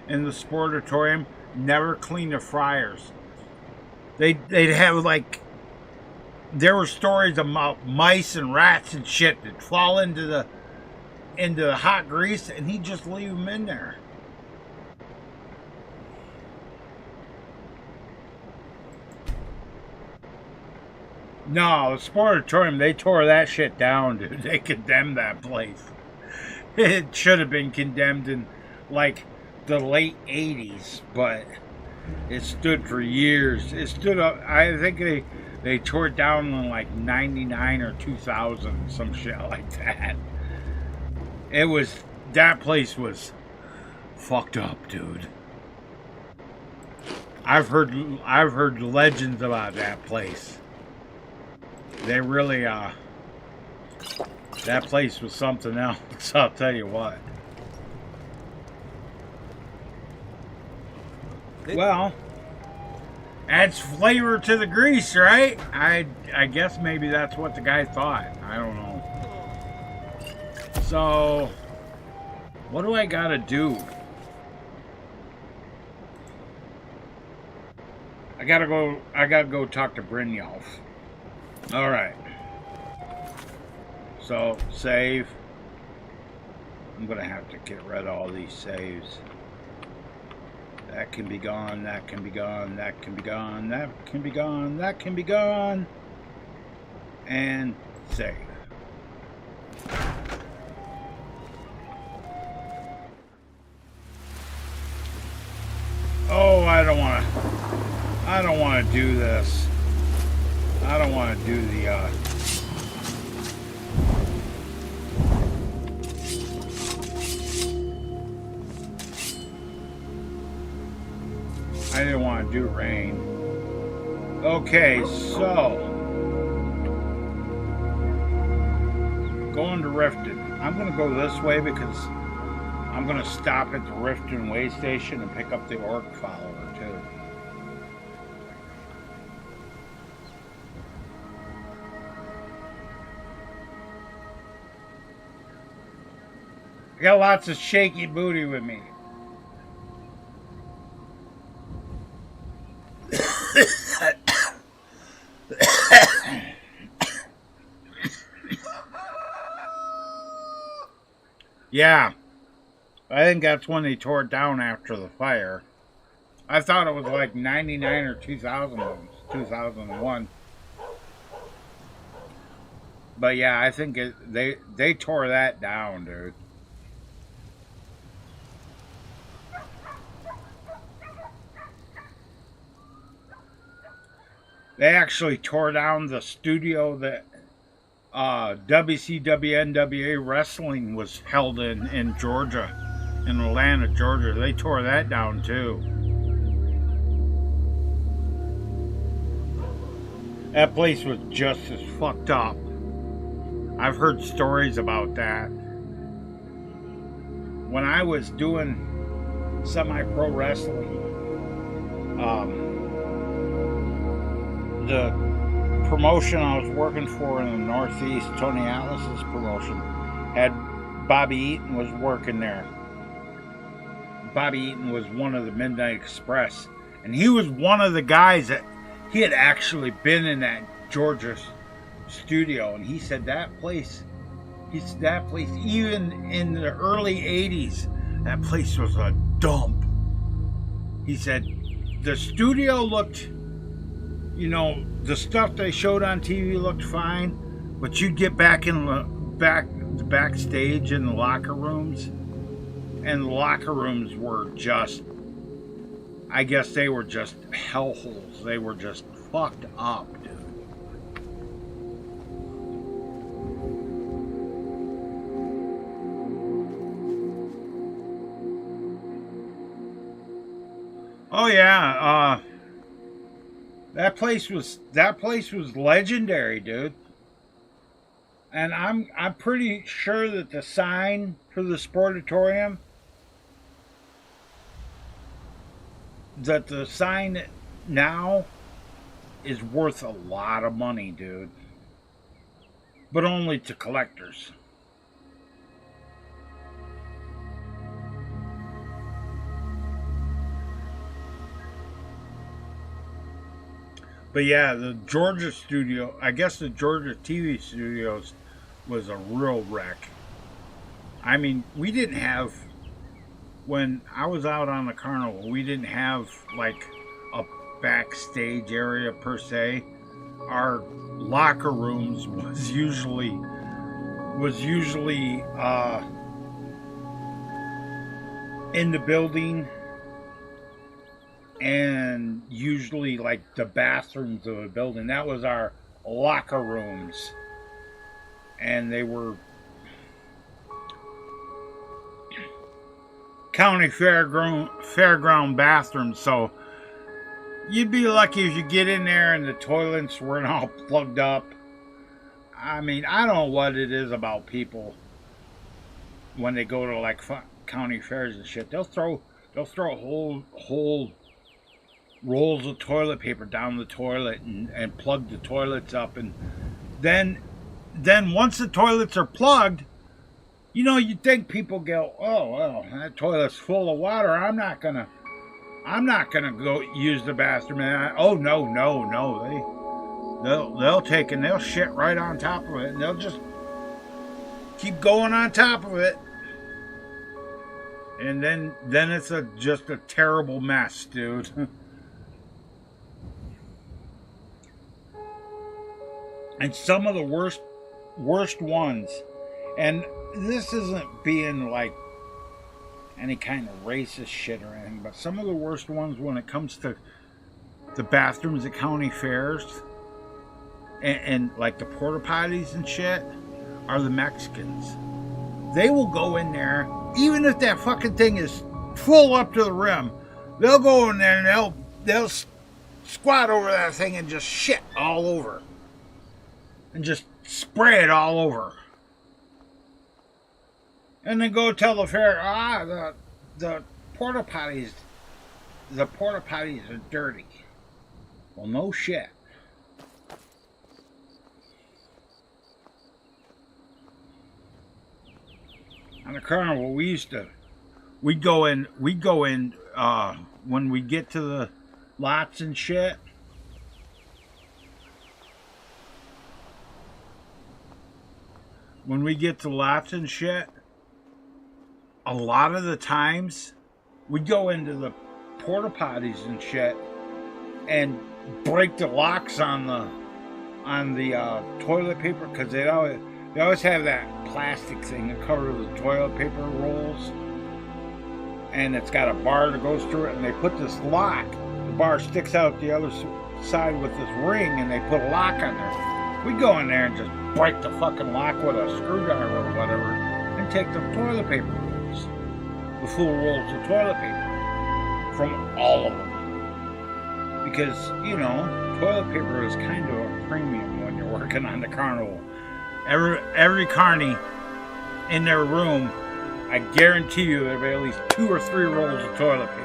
in the Sportatorium never cleaned the fryers. They'd have, like, there were stories about mice and rats and shit that fall into the hot grease, and he'd just leave them in there. No, the Sportatorium, they tore that shit down, dude. They condemned that place. It should have been condemned in, like, the late 80s, but it stood for years. It stood up, I think they tore it down in, like, 99 or 2000, some shit like that. That place was fucked up, dude. I've heard legends about that place. They really, that place was something else, I'll tell you what. Well, adds flavor to the grease, right? I guess maybe that's what the guy thought. I don't know. So, what do I gotta do? I gotta go talk to Brynjolf. Alright. So, save. I'm gonna have to get rid of all these saves. That can be gone, that can be gone, that can be gone, that can be gone, that can be gone. And save. Oh, I don't want to do this. I don't want to do the I didn't want to do rain. Okay, so going to Riften. I'm going to go this way because I'm going to stop at the Riften way station and pick up the orc follower too. I got lots of shaky booty with me. Yeah, I think that's when they tore it down after the fire. I thought it was like 99 or 2001. But yeah, I think they tore that down, dude. They actually tore down the studio that WCW NWA Wrestling was held in Georgia, in Atlanta, Georgia. They tore that down too. That place was just as fucked up. I've heard stories about that. When I was doing semi-pro wrestling, the promotion I was working for in the Northeast, Tony Atlas's promotion, had Bobby Eaton was working there. Bobby Eaton was one of the Midnight Express, and he was one of the guys that he had actually been in that Georgia studio, and he said that place, even in the early 80s, that place was a dump. He said the studio looked, you know, the stuff they showed on TV looked fine, but you'd get back in the backstage in the locker rooms, and the locker rooms were just, I guess they were just hellholes. They were just fucked up, dude. Oh yeah, that place was legendary, dude. And I'm pretty sure that the sign for the Sportatorium, that the sign now is worth a lot of money, dude. But only to collectors. But yeah, the Georgia studio, I guess the Georgia TV studios was a real wreck. I mean, we didn't have, when I was out on the carnival, we didn't have like a backstage area per se. Our locker rooms was usually in the building, and usually like the bathrooms of a building. That was our locker rooms, and they were county fairground bathrooms, so you'd be lucky if you get in there and the toilets weren't all plugged up. I mean, I don't know what it is about people when they go to like county fairs and shit. They'll throw whole rolls of toilet paper down the toilet and plug the toilets up, and then once the toilets are plugged, You know, you'd think people go, oh, well, that toilet's full of water. I'm not gonna go use the bathroom. And oh, no. They'll take and they'll shit right on top of it. And they'll just keep going on top of it. And then it's just a terrible mess, dude. And some of the worst ones, and this isn't being like any kind of racist shit or anything, but some of the worst ones when it comes to the bathrooms at county fairs and like the porta potties and shit are the Mexicans. They will go in there, even if that fucking thing is full up to the rim, they'll go in there and they'll squat over that thing and just shit all over. And just spray it all over. And then go tell the fair, the porta potties are dirty. Well, no shit. On the carnival, we'd go in when we get to the lots and shit. When we get to lots and shit, a lot of the times we go into the porta potties and shit and break the locks on the toilet paper, because they always have that plastic thing that covers the toilet paper rolls, and it's got a bar that goes through it, and they put this lock. The bar sticks out the other side with this ring, and they put a lock on there. We go in there and just break the fucking lock with a screwdriver or whatever and take the toilet paper rolls. The full rolls of toilet paper. From all of them. Because, you know, toilet paper is kind of a premium when you're working on the carnival. Every carny in their room, I guarantee you there'll be at least 2 or 3 rolls of toilet paper.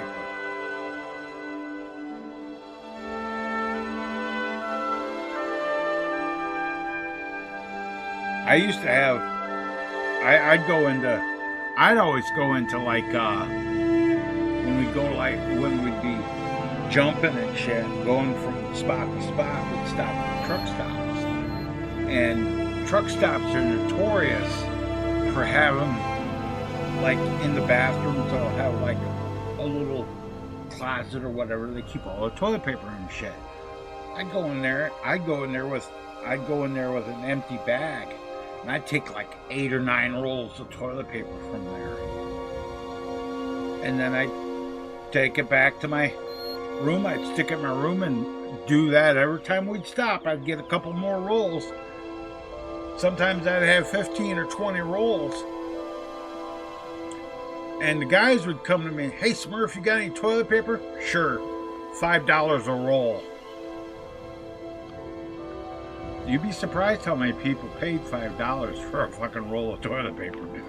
I used to have, I'd always go into like, when we'd be jumping and shit, going from spot to spot, we'd stop at truck stops. And truck stops are notorious for having, like, in the bathrooms, they'll have like a little closet or whatever, they keep all the toilet paper and shit. I'd go in there with an empty bag. And I'd take like 8 or 9 rolls of toilet paper from there. And then I'd take it back to my room. I'd stick it in my room and do that every time we'd stop. I'd get a couple more rolls. Sometimes I'd have 15 or 20 rolls. And the guys would come to me, hey Smurf, you got any toilet paper? Sure, $5 a roll. You'd be surprised how many people paid $5 for a fucking roll of toilet paper, dude.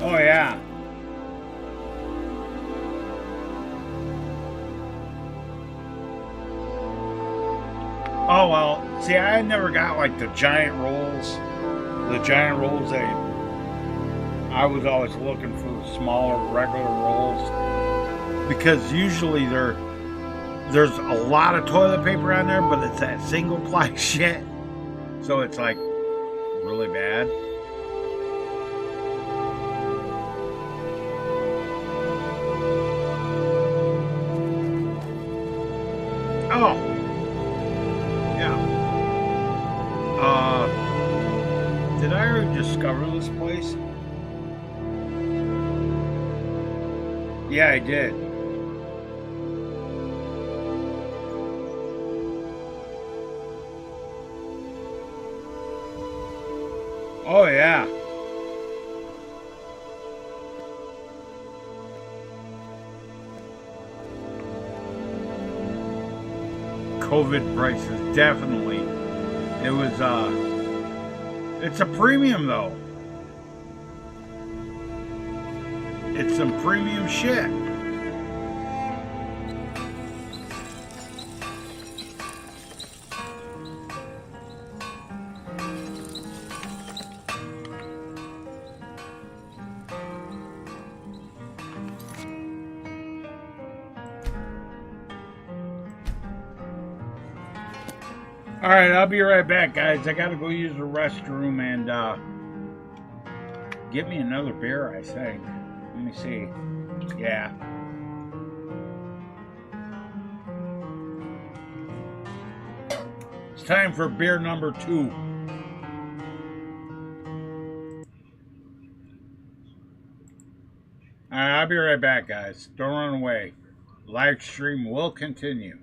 Oh, yeah. Oh, well, see, I never got like the giant rolls. I was always looking for the smaller, regular rolls, because usually there's a lot of toilet paper on there, but it's that single ply shit, so it's like really bad. Oh, yeah. Did I already discover this place? Yeah, I did. Oh, yeah. COVID prices, definitely. It was, it's a premium, though. It's some premium shit. Alright, I'll be right back, guys. I gotta go use the restroom and get me another beer, I think. Let me see. Yeah. It's time for beer number 2. Alright, I'll be right back, guys. Don't run away. Live stream will continue.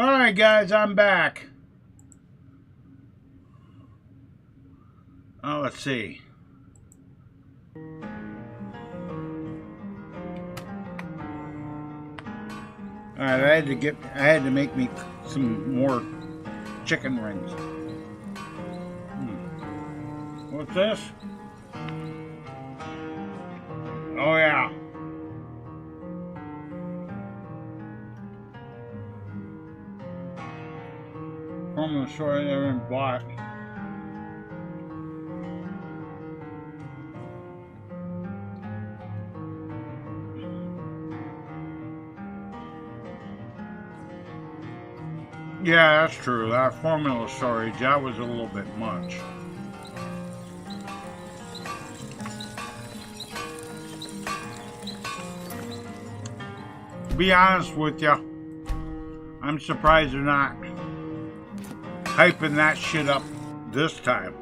Alright guys, I'm back. Oh, let's see. Alright, I had to make me some more chicken rings. What's this? Oh yeah. From the story they're in black. Yeah, that's true. That formula storage, that was a little bit much. To be honest with you, I'm surprised they're not hyping that shit up this time.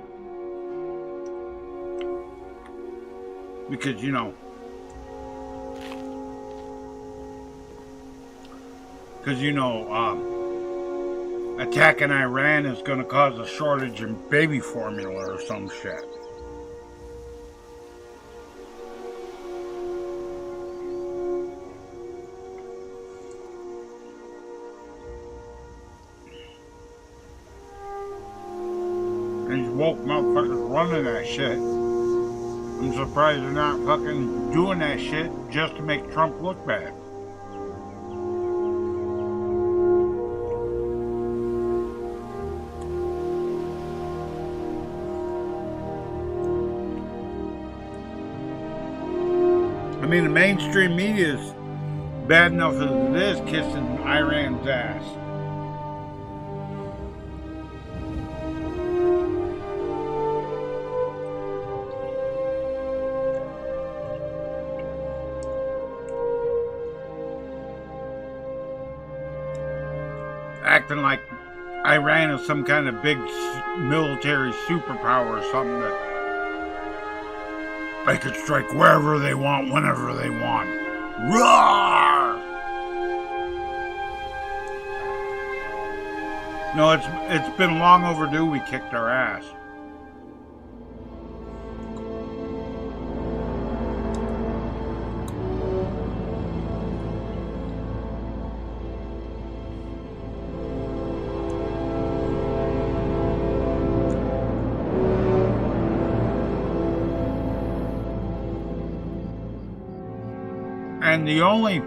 Because, you know, attacking Iran is going to cause a shortage in baby formula or some shit. And these woke motherfuckers running that shit. I'm surprised they're not fucking doing that shit just to make Trump look bad. I mean, the mainstream media is bad enough as it is kissing Iran's ass. Acting like Iran is some kind of big military superpower or something that they could strike wherever they want, whenever they want. Roar! No, it's been long overdue we kicked our ass. And the only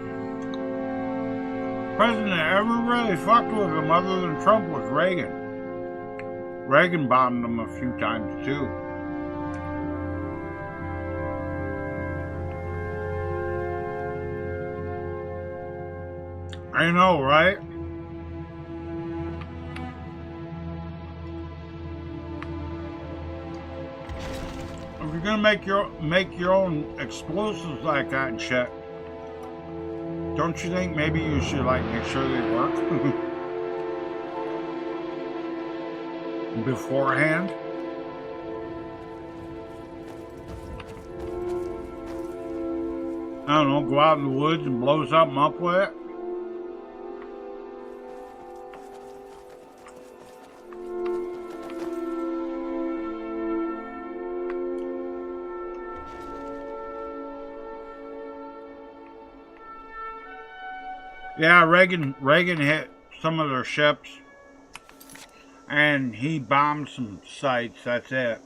president that ever really fucked with him other than Trump was Reagan. Reagan bombed him a few times too. I know, right? If you're gonna make your own explosives like that and shit, don't you think maybe you should like make sure they work beforehand? I don't know, go out in the woods and blow something up with it? Yeah, Reagan hit some of their ships, and he bombed some sites, that's it.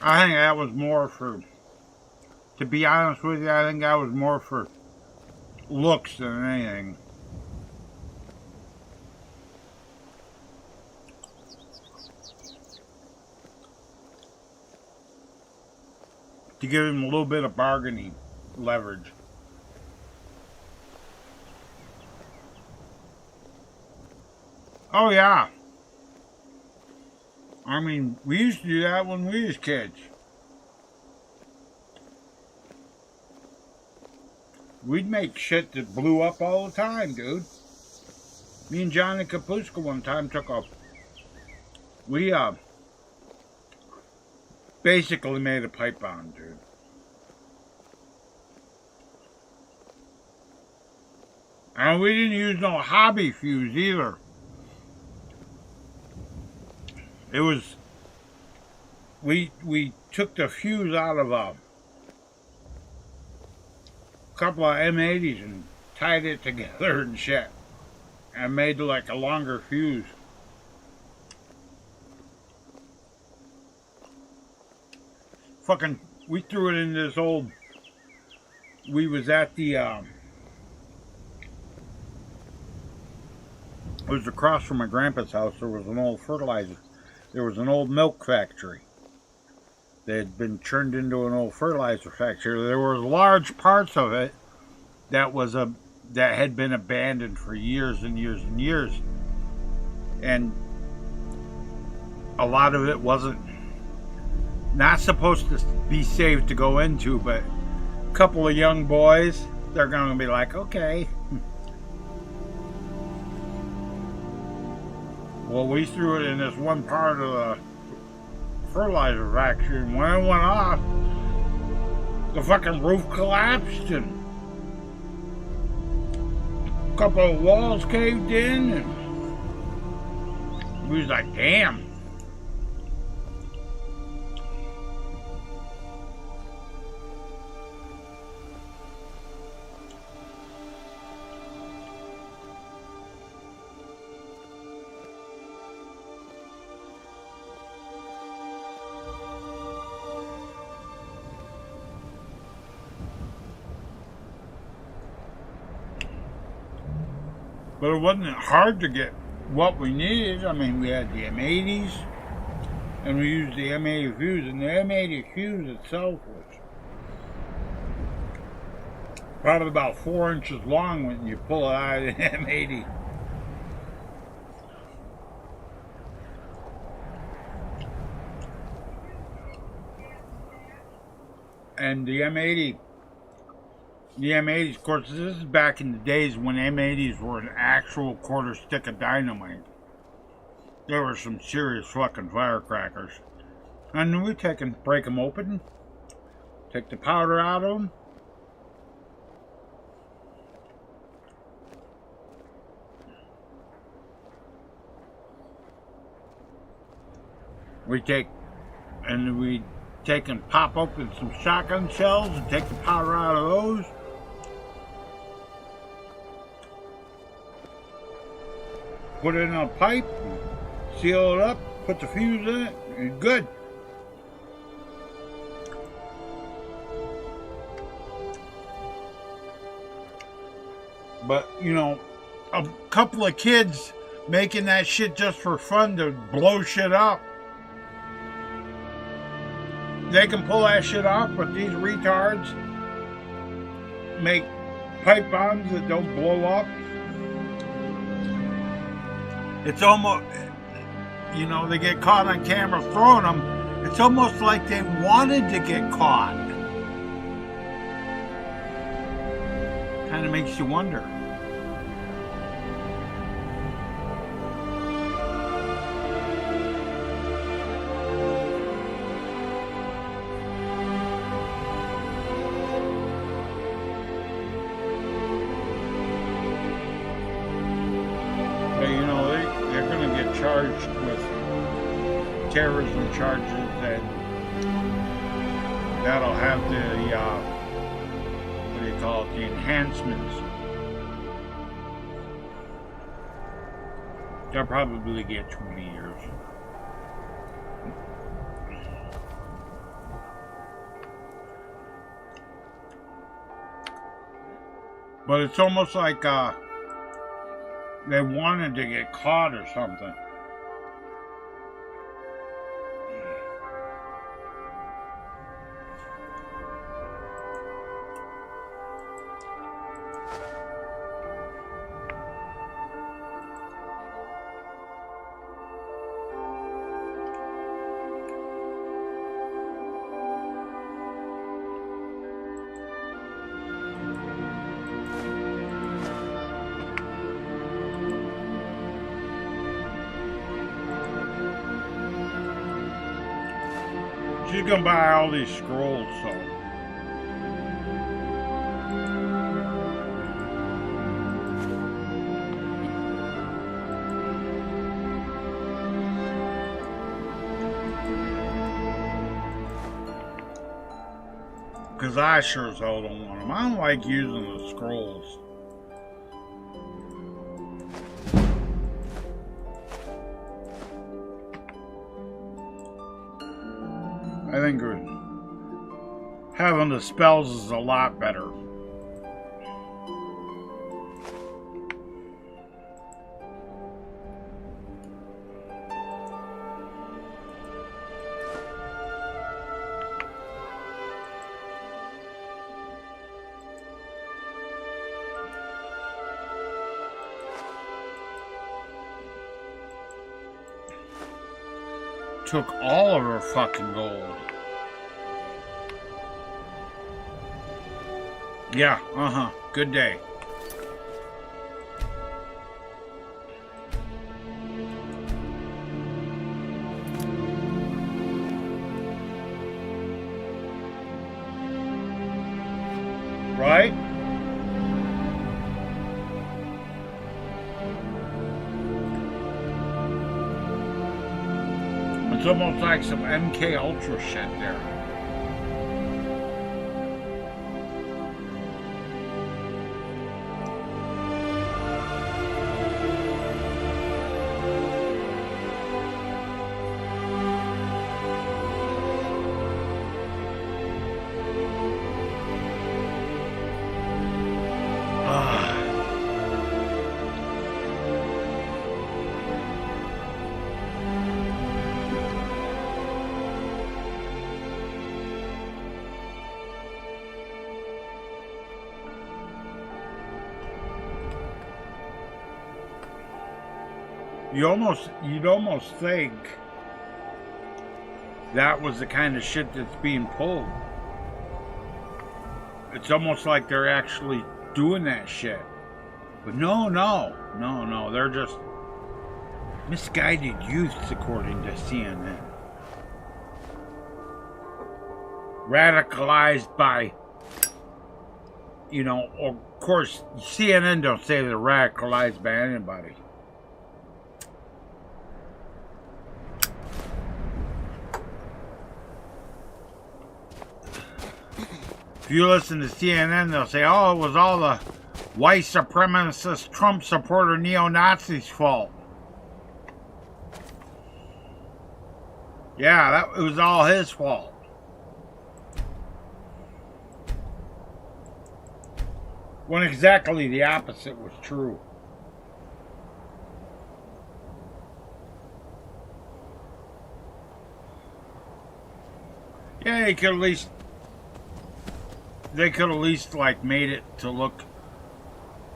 I think that was more for, to be honest with you, I think that was more for looks than anything. To give him a little bit of bargaining leverage. Oh yeah. I mean, we used to do that when we was kids. We'd make shit that blew up all the time, dude. Me and Johnny Kapuska one time took a... We, basically made a pipe bomb, dude. And we didn't use no hobby fuse either. It was, we took the fuse out of a couple of M80s and tied it together and shit. And made like a longer fuse. Fucking, we threw it in this old, we was at the, it was across from my grandpa's house. There was an old fertilizer. There was an old milk factory. They had been turned into an old fertilizer factory. There were large parts of it that was that had been abandoned for years and years and years. And a lot of it wasn't not supposed to be safe to go into, but a couple of young boys, they're going to be like, okay. Well, we threw it in this one part of the fertilizer factory, and when it went off, the fucking roof collapsed, and a couple of walls caved in, and we was like, damn. But it wasn't hard to get what we needed. I mean, we had the M80s, and we used the M80 fuse, and the M80 fuse itself was probably about 4 inches long when you pull it out of the M80. And the M80, of course, this is back in the days when M80s were an actual quarter stick of dynamite. There were some serious fucking firecrackers. And we break them open, take the powder out of them. We take and pop open some shotgun shells and take the powder out of those. Put it in a pipe, seal it up, put the fuse in it, and good. But, you know, a couple of kids making that shit just for fun to blow shit up. They can pull that shit off, but these retards make pipe bombs that don't blow up. It's almost, you know, they get caught on camera throwing them. It's almost like they wanted to get caught. Kind of makes you wonder. Charged with terrorism charges, and that'll have the what do you call it, the enhancements. They'll probably get 20 years. But it's almost like they wanted to get caught or something. She's gonna buy all these scrolls, so. Because I sure as hell don't want them. I don't like using the scrolls. I think having the spells is a lot better. Took all of her fucking gold. Yeah, good day. Right? It's almost like some MK Ultra shit there. You'd almost think that was the kind of shit that's being pulled. It's almost like they're actually doing that shit. But no, they're just misguided youths, according to CNN. Radicalized by, of course, CNN don't say they're radicalized by anybody. If you listen to CNN, they'll say, oh, it was all the white supremacist Trump supporter neo-Nazis' fault. Yeah, it was all his fault. When exactly the opposite was true. Yeah, they could at least like made it to look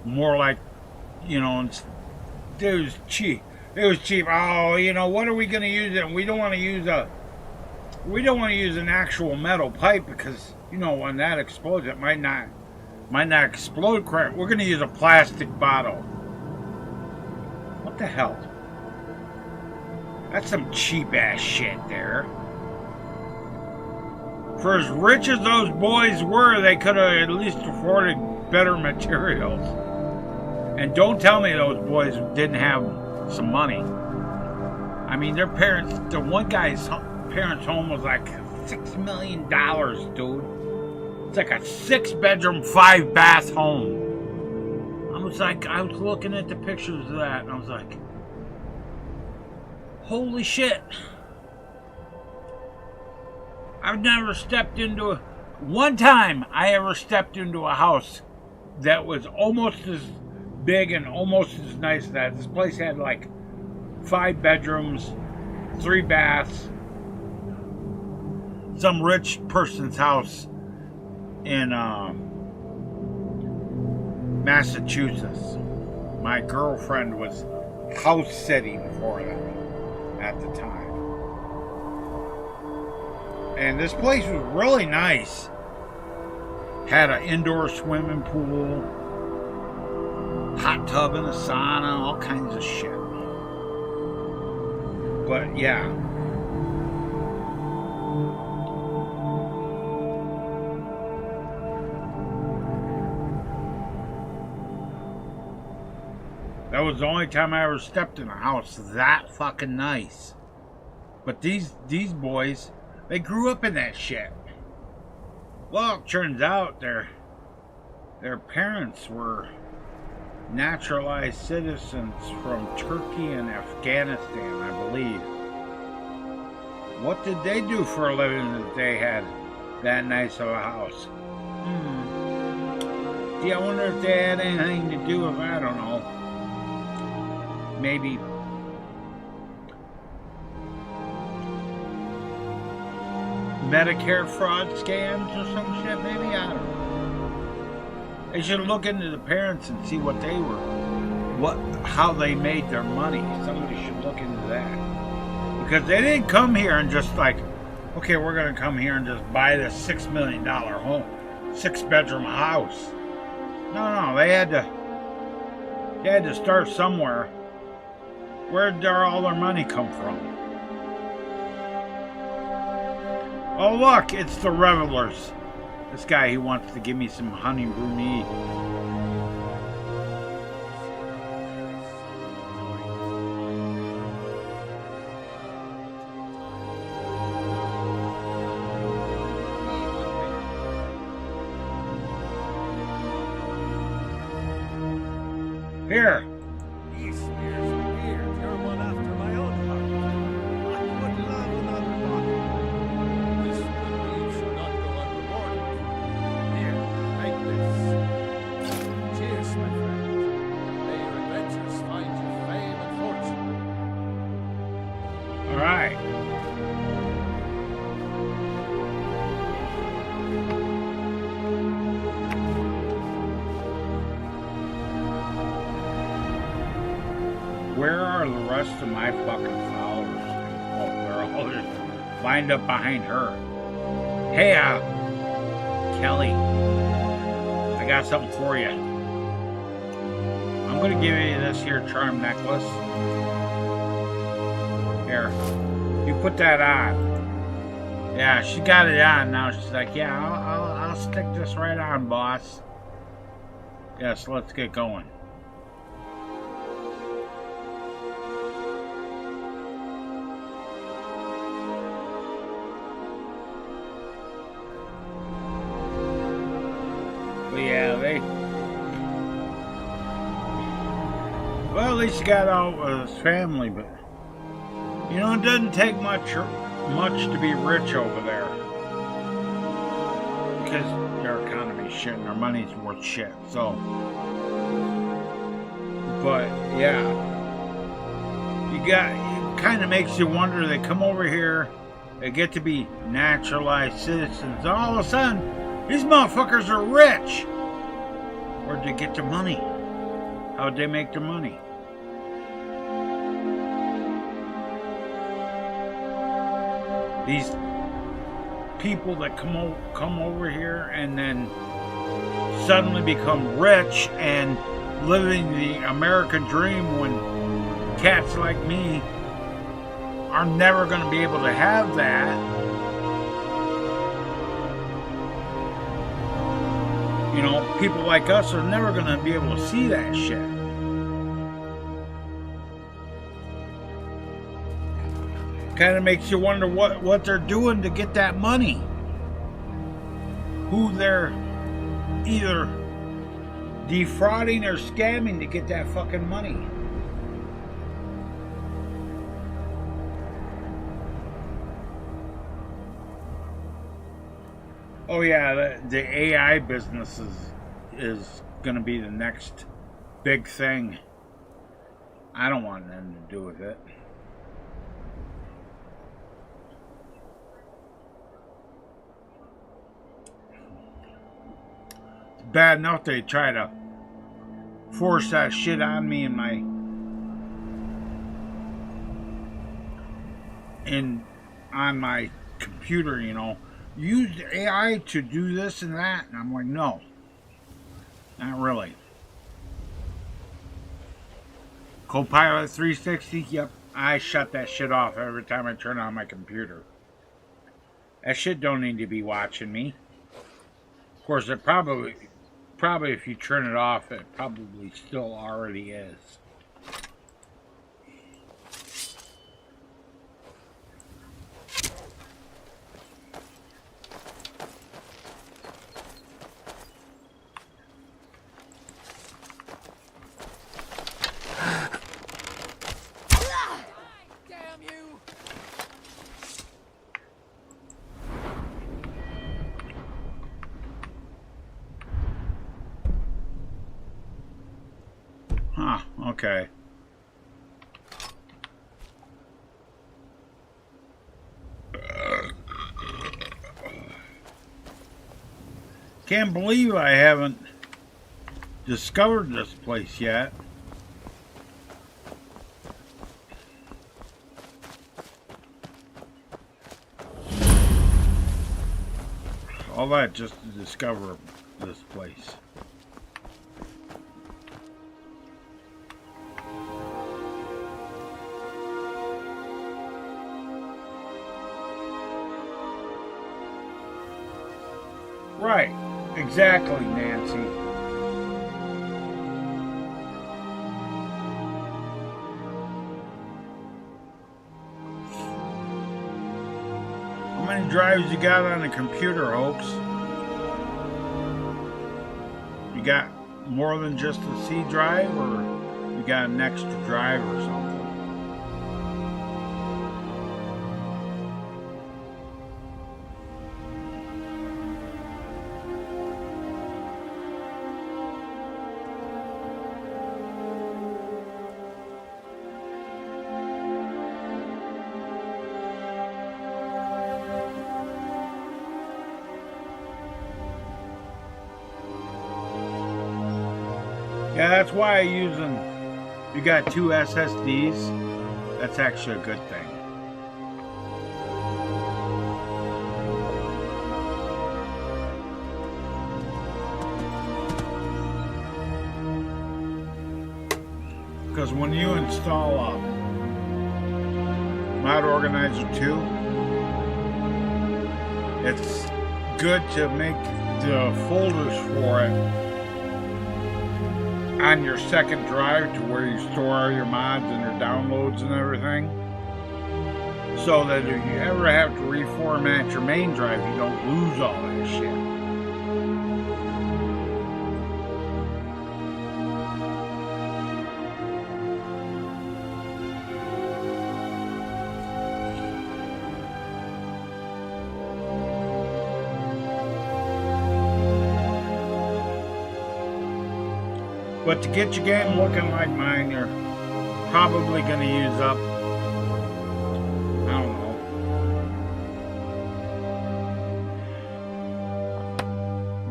more like, it was cheap. It was cheap. Oh, what are we going to use it? We don't want to use an actual metal pipe because, when that explodes, it might not explode correct. We're going to use a plastic bottle. What the hell? That's some cheap ass shit there. For as rich as those boys were, they could have at least afforded better materials. And don't tell me those boys didn't have some money. I mean, the one guy's parents' home was like $6 million, dude. It's like a 6-bedroom, 5-bath home. I was looking at the pictures of that, and I was like, holy shit. I've never stepped into one time I ever stepped into a house that was almost as big and almost as nice as that. This place had like 5 bedrooms, 3 baths. Some rich person's house in Massachusetts. My girlfriend was house sitting for them at the time. And this place was really nice. Had an indoor swimming pool, hot tub and a sauna, all kinds of shit. But yeah. That was the only time I ever stepped in a house that fucking nice. But these boys, they grew up in that shit. Well, it turns out their parents were naturalized citizens from Turkey and Afghanistan, I believe. What did they do for a living that they had that nice of a house? Gee, I wonder if they had anything to do with, I don't know, maybe Medicare fraud scams or some shit, maybe? I don't know. They should look into the parents and see what they were, how they made their money. Somebody should look into that. Because they didn't come here and just like, okay, we're going to come here and just buy this $6 million home, 6-bedroom house. No, they had to start somewhere. Where did all their money come from? Oh look, it's the revelers. This guy, he wants to give me some honey bruni. Here. He smears me here. You're one after my own heart. I would love another bottle. This good deed should not go unrewarded. Here, take this. Cheers, my friend. May your adventures find you fame and fortune. All right. Where are the rest of my fucking followers? Oh, they're all just lined up behind her. Hey, Kelly, I got something for you. I'm gonna give you this here charm necklace. Here, you put that on. Yeah, she got it on now. She's like, yeah, I'll stick this right on, boss. Yes, let's get going. Yeah, well, at least he got out with his family, but you know, it doesn't take much to be rich over there, because their economy's shit and their money's worth shit. So, but yeah, it kind of makes you wonder. They come over here, they get to be naturalized citizens, and all of a sudden, these motherfuckers are rich. Where'd they get their money? How'd they make their money? These people that come over here and then suddenly become rich and living the American dream, when cats like me are never going to be able to have that. You know, people like us are never going to be able to see that shit. Kind of makes you wonder what they're doing to get that money. Who they're either defrauding or scamming to get that fucking money. Oh yeah, the AI business is going to be the next big thing. I don't want nothing to do with it. It's bad enough they try to force that shit on me on my computer, you know. Use AI to do this and that, and I'm like, no, not really. Copilot 360, yep, I shut that shit off every time I turn on my computer. That shit don't need to be watching me. Of course, it probably if you turn it off, it probably still already is. Ah, okay. Can't believe I haven't discovered this place yet. All that just to discover this place. Right, exactly, Nancy. How many drives you got on the computer, Oaks? You got more than just a C drive, or you got an extra drive or something? Yeah, that's why I'm using, you got 2 SSDs, that's actually a good thing. Because when you install a Mod Organizer 2, it's good to make the folders for it on your second drive to where you store all your mods and your downloads and everything, so that if you ever have to reformat your main drive, you don't lose all that shit. But to get your game looking like mine, you're probably going to use up, I don't know.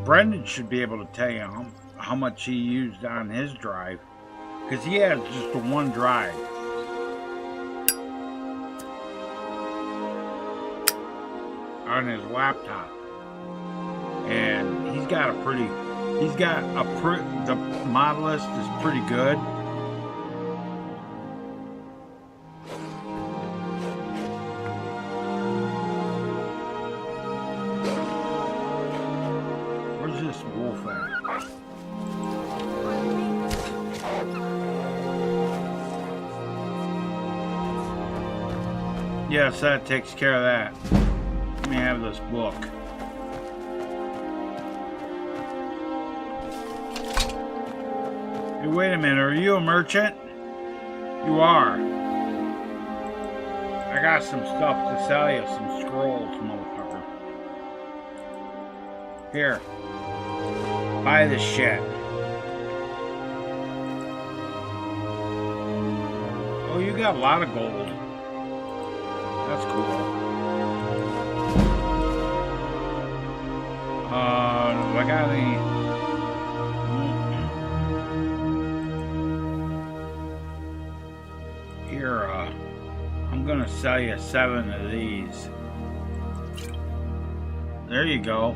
Brendan should be able to tell you how much he used on his drive, because he has just the one drive. On his laptop. And he's got a pretty... the mod list is pretty good. Where's this wolf at? Yes, that takes care of that. Let me have this book. Hey, wait a minute, are you a merchant? You are. I got some stuff to sell you, some scrolls, motherfucker. Here. Buy this shit. Oh, you got a lot of gold. That's cool. Do I got any... I'm gonna sell you 7 of these. There you go.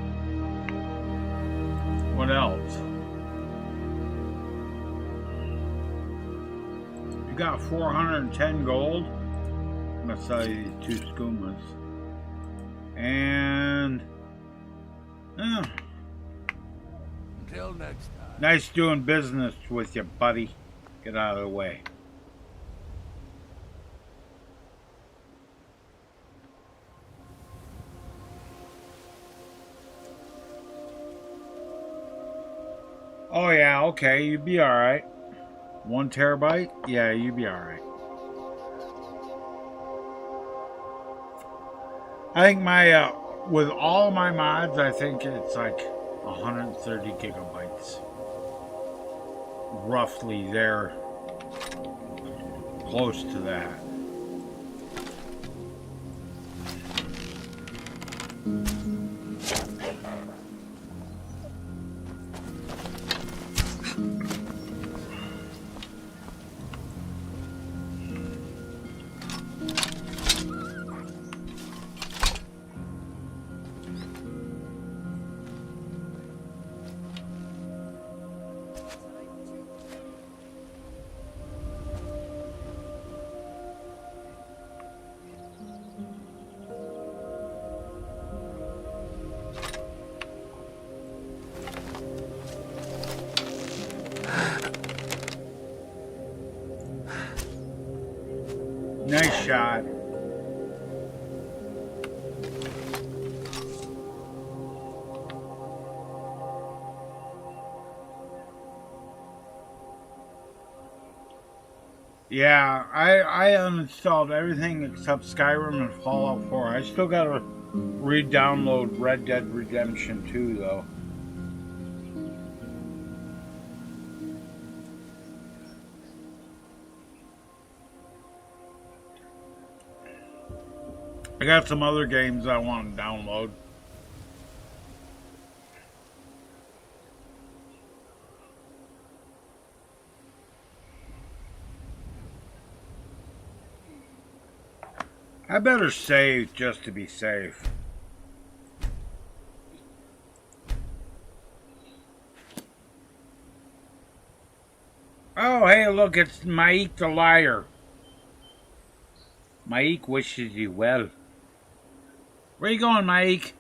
What else? You got 410 gold. I'm gonna sell you these 2 skoomers. And Until next time. nice doing business with you, buddy. Get out of the way. Oh yeah, okay, you'd be alright. 1 terabyte? Yeah, you'd be alright. I think my, with all my mods, I think it's like 130 gigabytes. Roughly there close to that. Nice shot. Yeah, I uninstalled everything except Skyrim and Fallout 4. I still gotta re-download Red Dead Redemption 2 though. I got some other games I want to download. I better save just to be safe. Oh, hey, look, it's Mike the Liar. Mike wishes you well. Where you going, Mike?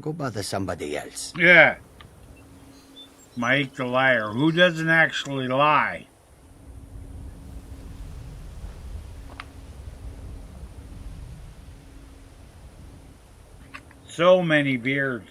Go bother somebody else. Yeah. Mike the Liar. Who doesn't actually lie? So many beards.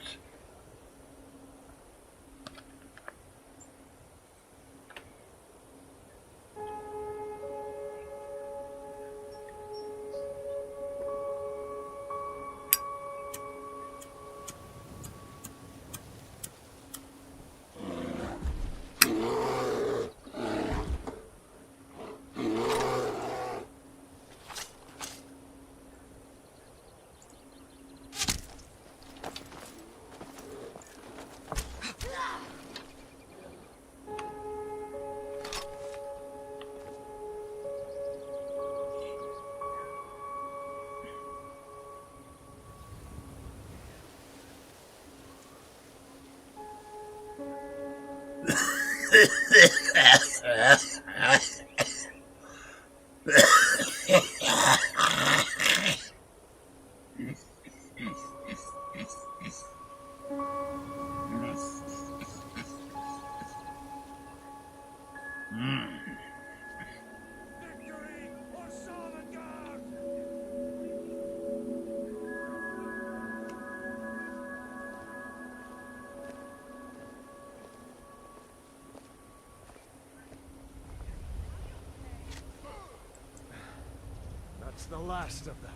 That's the last of them.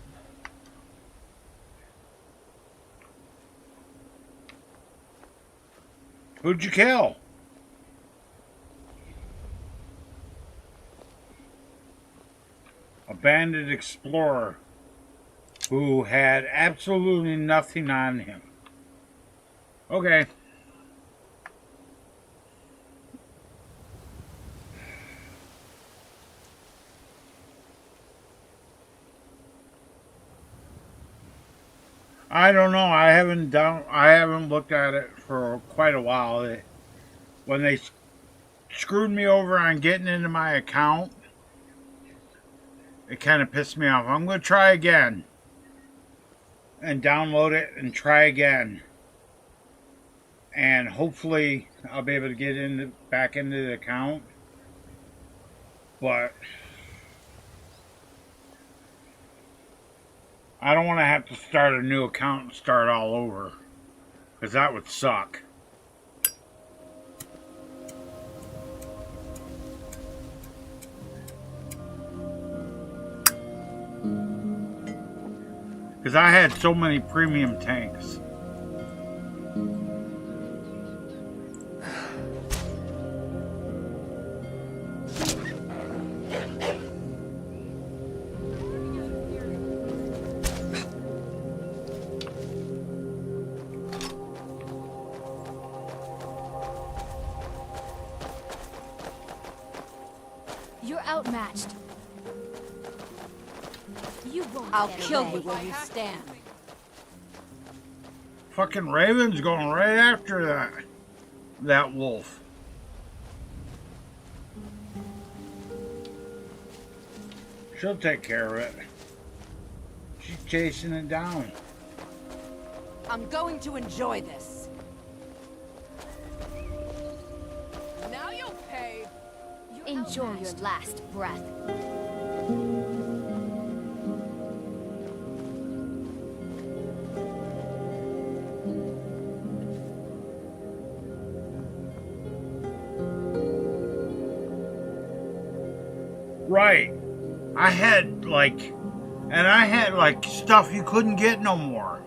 Who'd you kill? A bandit explorer who had absolutely nothing on him. Okay. I don't know. I haven't looked at it for quite a while. When they screwed me over on getting into my account, it kind of pissed me off. I'm going to try again and download it and try again and hopefully I'll be able to get back into the account. But I don't want to have to start a new account and start all over, because that would suck. Because I had so many premium tanks. You're outmatched. You won't I'll get kill away. you where you stand. Fucking Raven's going right after that wolf. She'll take care of it. She's chasing it down. I'm going to enjoy this. Now you'll pay. Enjoy your last breath. Right. I had like stuff you couldn't get no more.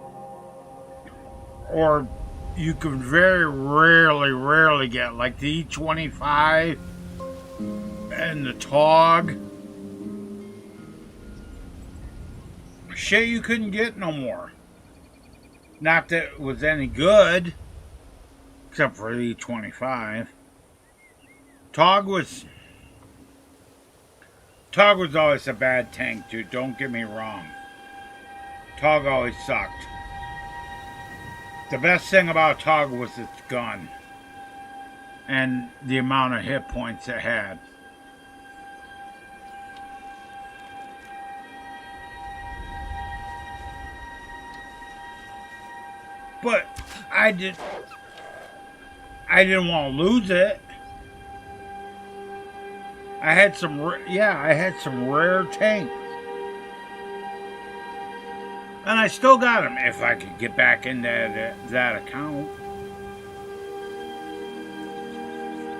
Or you could very rarely get, like the E25 and the TOG. Shit you couldn't get no more. Not that it was any good, except for the E25. TOG was always a bad tank, dude. Don't get me wrong. TOG always sucked. The best thing about TOG was its gun. And the amount of hit points it had. But I didn't want to lose it. I had some rare tanks. And I still got them if I could get back into that account.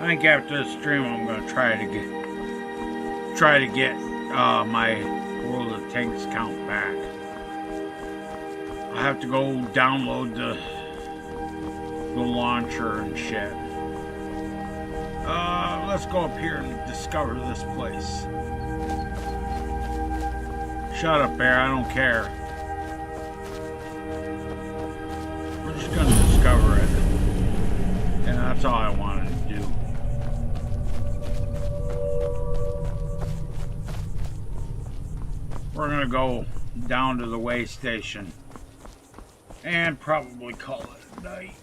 I think after this stream I'm going to try to get my World of Tanks account back. I have to go download the launcher and shit. Let's go up here and discover this place. Shut up, Bear. I don't care. We're just gonna discover it. And that's all I wanted to do. We're gonna go down to the way station. And probably call it a night.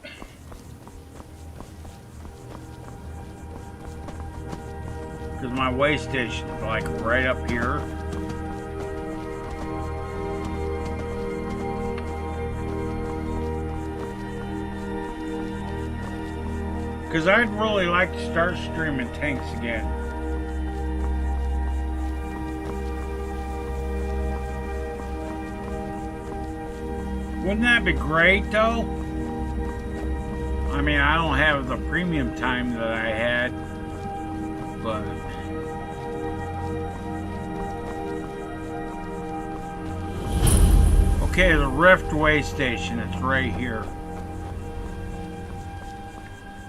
Because my way station is like right up here. Because I'd really like to start streaming tanks again. Wouldn't that be great though? I mean, I don't have the premium time that I had, but okay, the Rift way station, it's right here.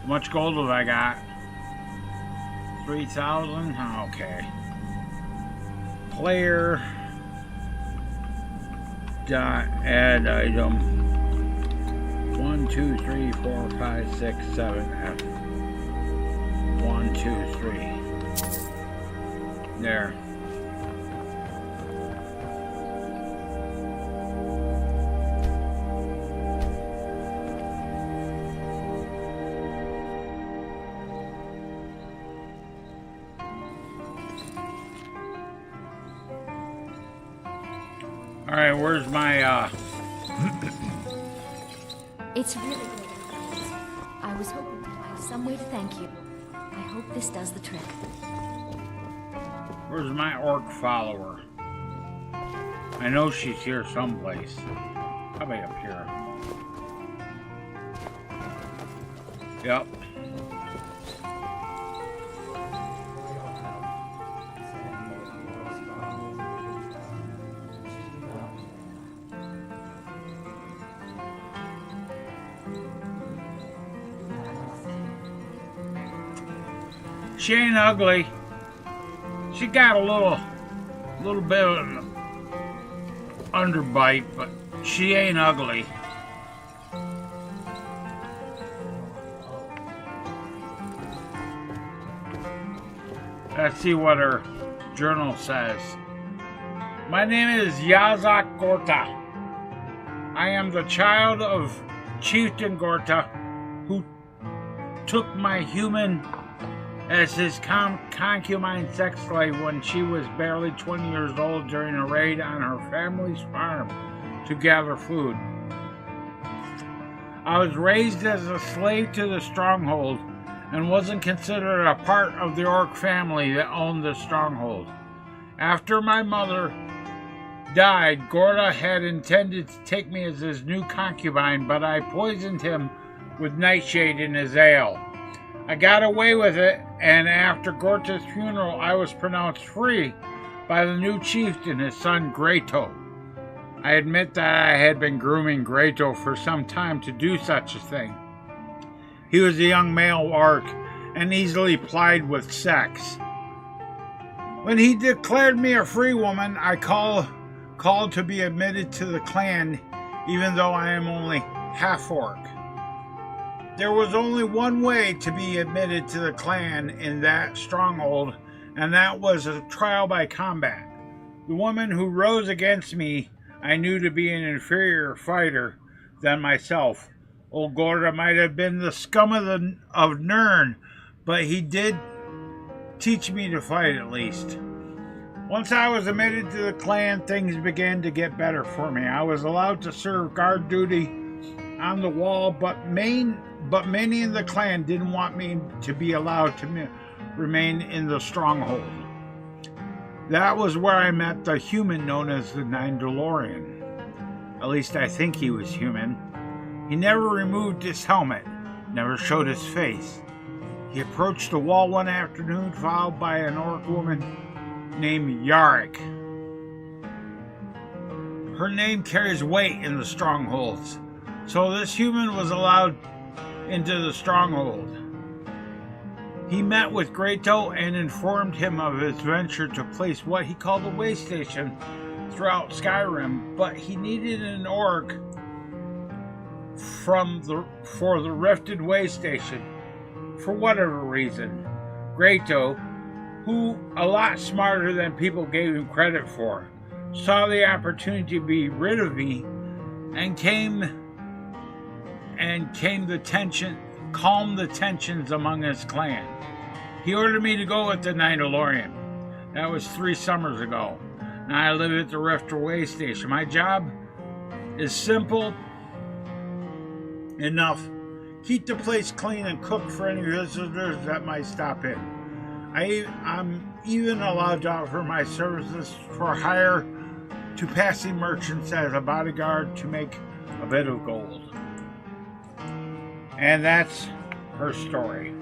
How much gold have I got? 3,000? Okay. Player dot add item 1 2 3 4 5 6 7 F 1 2 3 there. Alright, where's my It's really good. I I was hoping to find some way to thank you. I hope this does the trick. Where's my orc follower? I know she's here someplace. Probably up here. Yep. She ain't ugly. She got a little bit of an underbite, but she ain't ugly. Let's see what her journal says. My name is Yazak Gorta. I am the child of Chieftain Gorta, who took my human as his concubine sex slave when she was barely 20 years old during a raid on her family's farm to gather food. I was raised as a slave to the stronghold and wasn't considered a part of the orc family that owned the stronghold. After my mother died, Gorta had intended to take me as his new concubine, but I poisoned him with nightshade in his ale. I got away with it, and after Gorta's funeral, I was pronounced free by the new chieftain, his son Greto. I admit that I had been grooming Greto for some time to do such a thing. He was a young male orc and easily plied with sex. When he declared me a free woman, I called to be admitted to the clan, even though I am only half orc. There was only one way to be admitted to the clan in that stronghold, and that was a trial by combat. The woman who rose against me I knew to be an inferior fighter than myself. Old Gorta might have been the scum of Nirn, but he did teach me to fight at least. Once I was admitted to the clan, things began to get better for me. I was allowed to serve guard duty on the wall, but many in the clan didn't want me to be allowed to remain in the stronghold. That was where I met the human known as the Nindalorian. At least I think he was human. He never removed his helmet, never showed his face. He approached the wall one afternoon, followed by an orc woman named Yarrick. Her name carries weight in the strongholds, so this human was allowed into the stronghold. He met with Greto and informed him of his venture to place what he called a way station throughout Skyrim, but he needed an orc for the rifted way station. For whatever reason, Greto, who a lot smarter than people gave him credit for, saw the opportunity to be rid of me and calm the tensions among his clan. He ordered me to go with the Nindalorian. That was 3 summers ago. Now I live at the Rifter Way Station. My job is simple enough. Keep the place clean and cook for any visitors that might stop in. I'm even allowed to offer my services for hire to passing merchants as a bodyguard to make a bit of gold. And that's her story.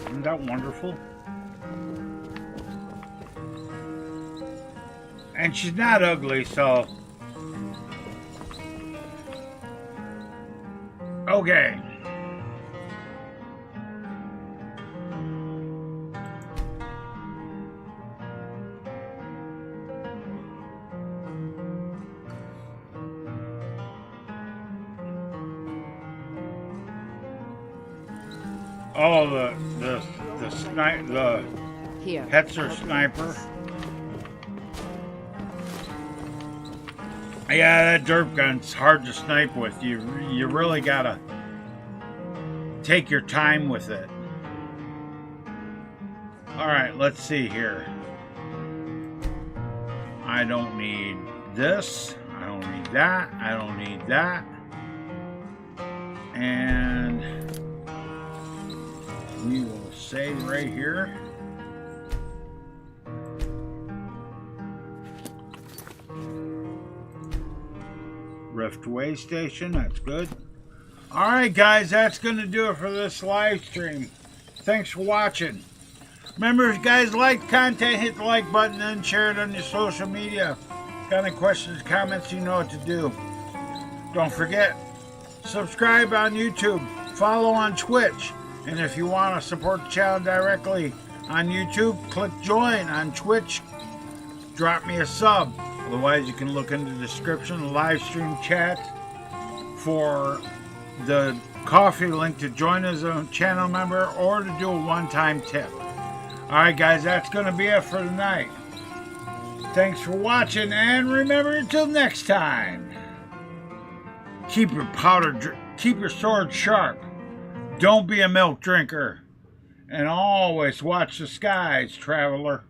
Isn't that wonderful? And she's not ugly, so... Okay. Oh, the Hetzer sniper. Yeah, that derp gun's hard to snipe with. You really gotta take your time with it. Alright, let's see here. I don't need this. I don't need that. I don't need that. And save right here. Rift Way Station, that's good. Alright guys, that's going to do it for this live stream. Thanks for watching. Remember, if you guys like content, hit the like button and share it on your social media. Got any questions, comments, you know what to do. Don't forget, subscribe on YouTube, follow on Twitch, and if you want to support the channel directly on YouTube, click join on Twitch, drop me a sub. Otherwise, you can look in the description, the live stream chat for the coffee link to join as a channel member or to do a one-time tip. Alright guys, that's going to be it for tonight. Thanks for watching, and remember, until next time, keep your sword sharp, don't be a milk drinker, and always watch the skies, traveler.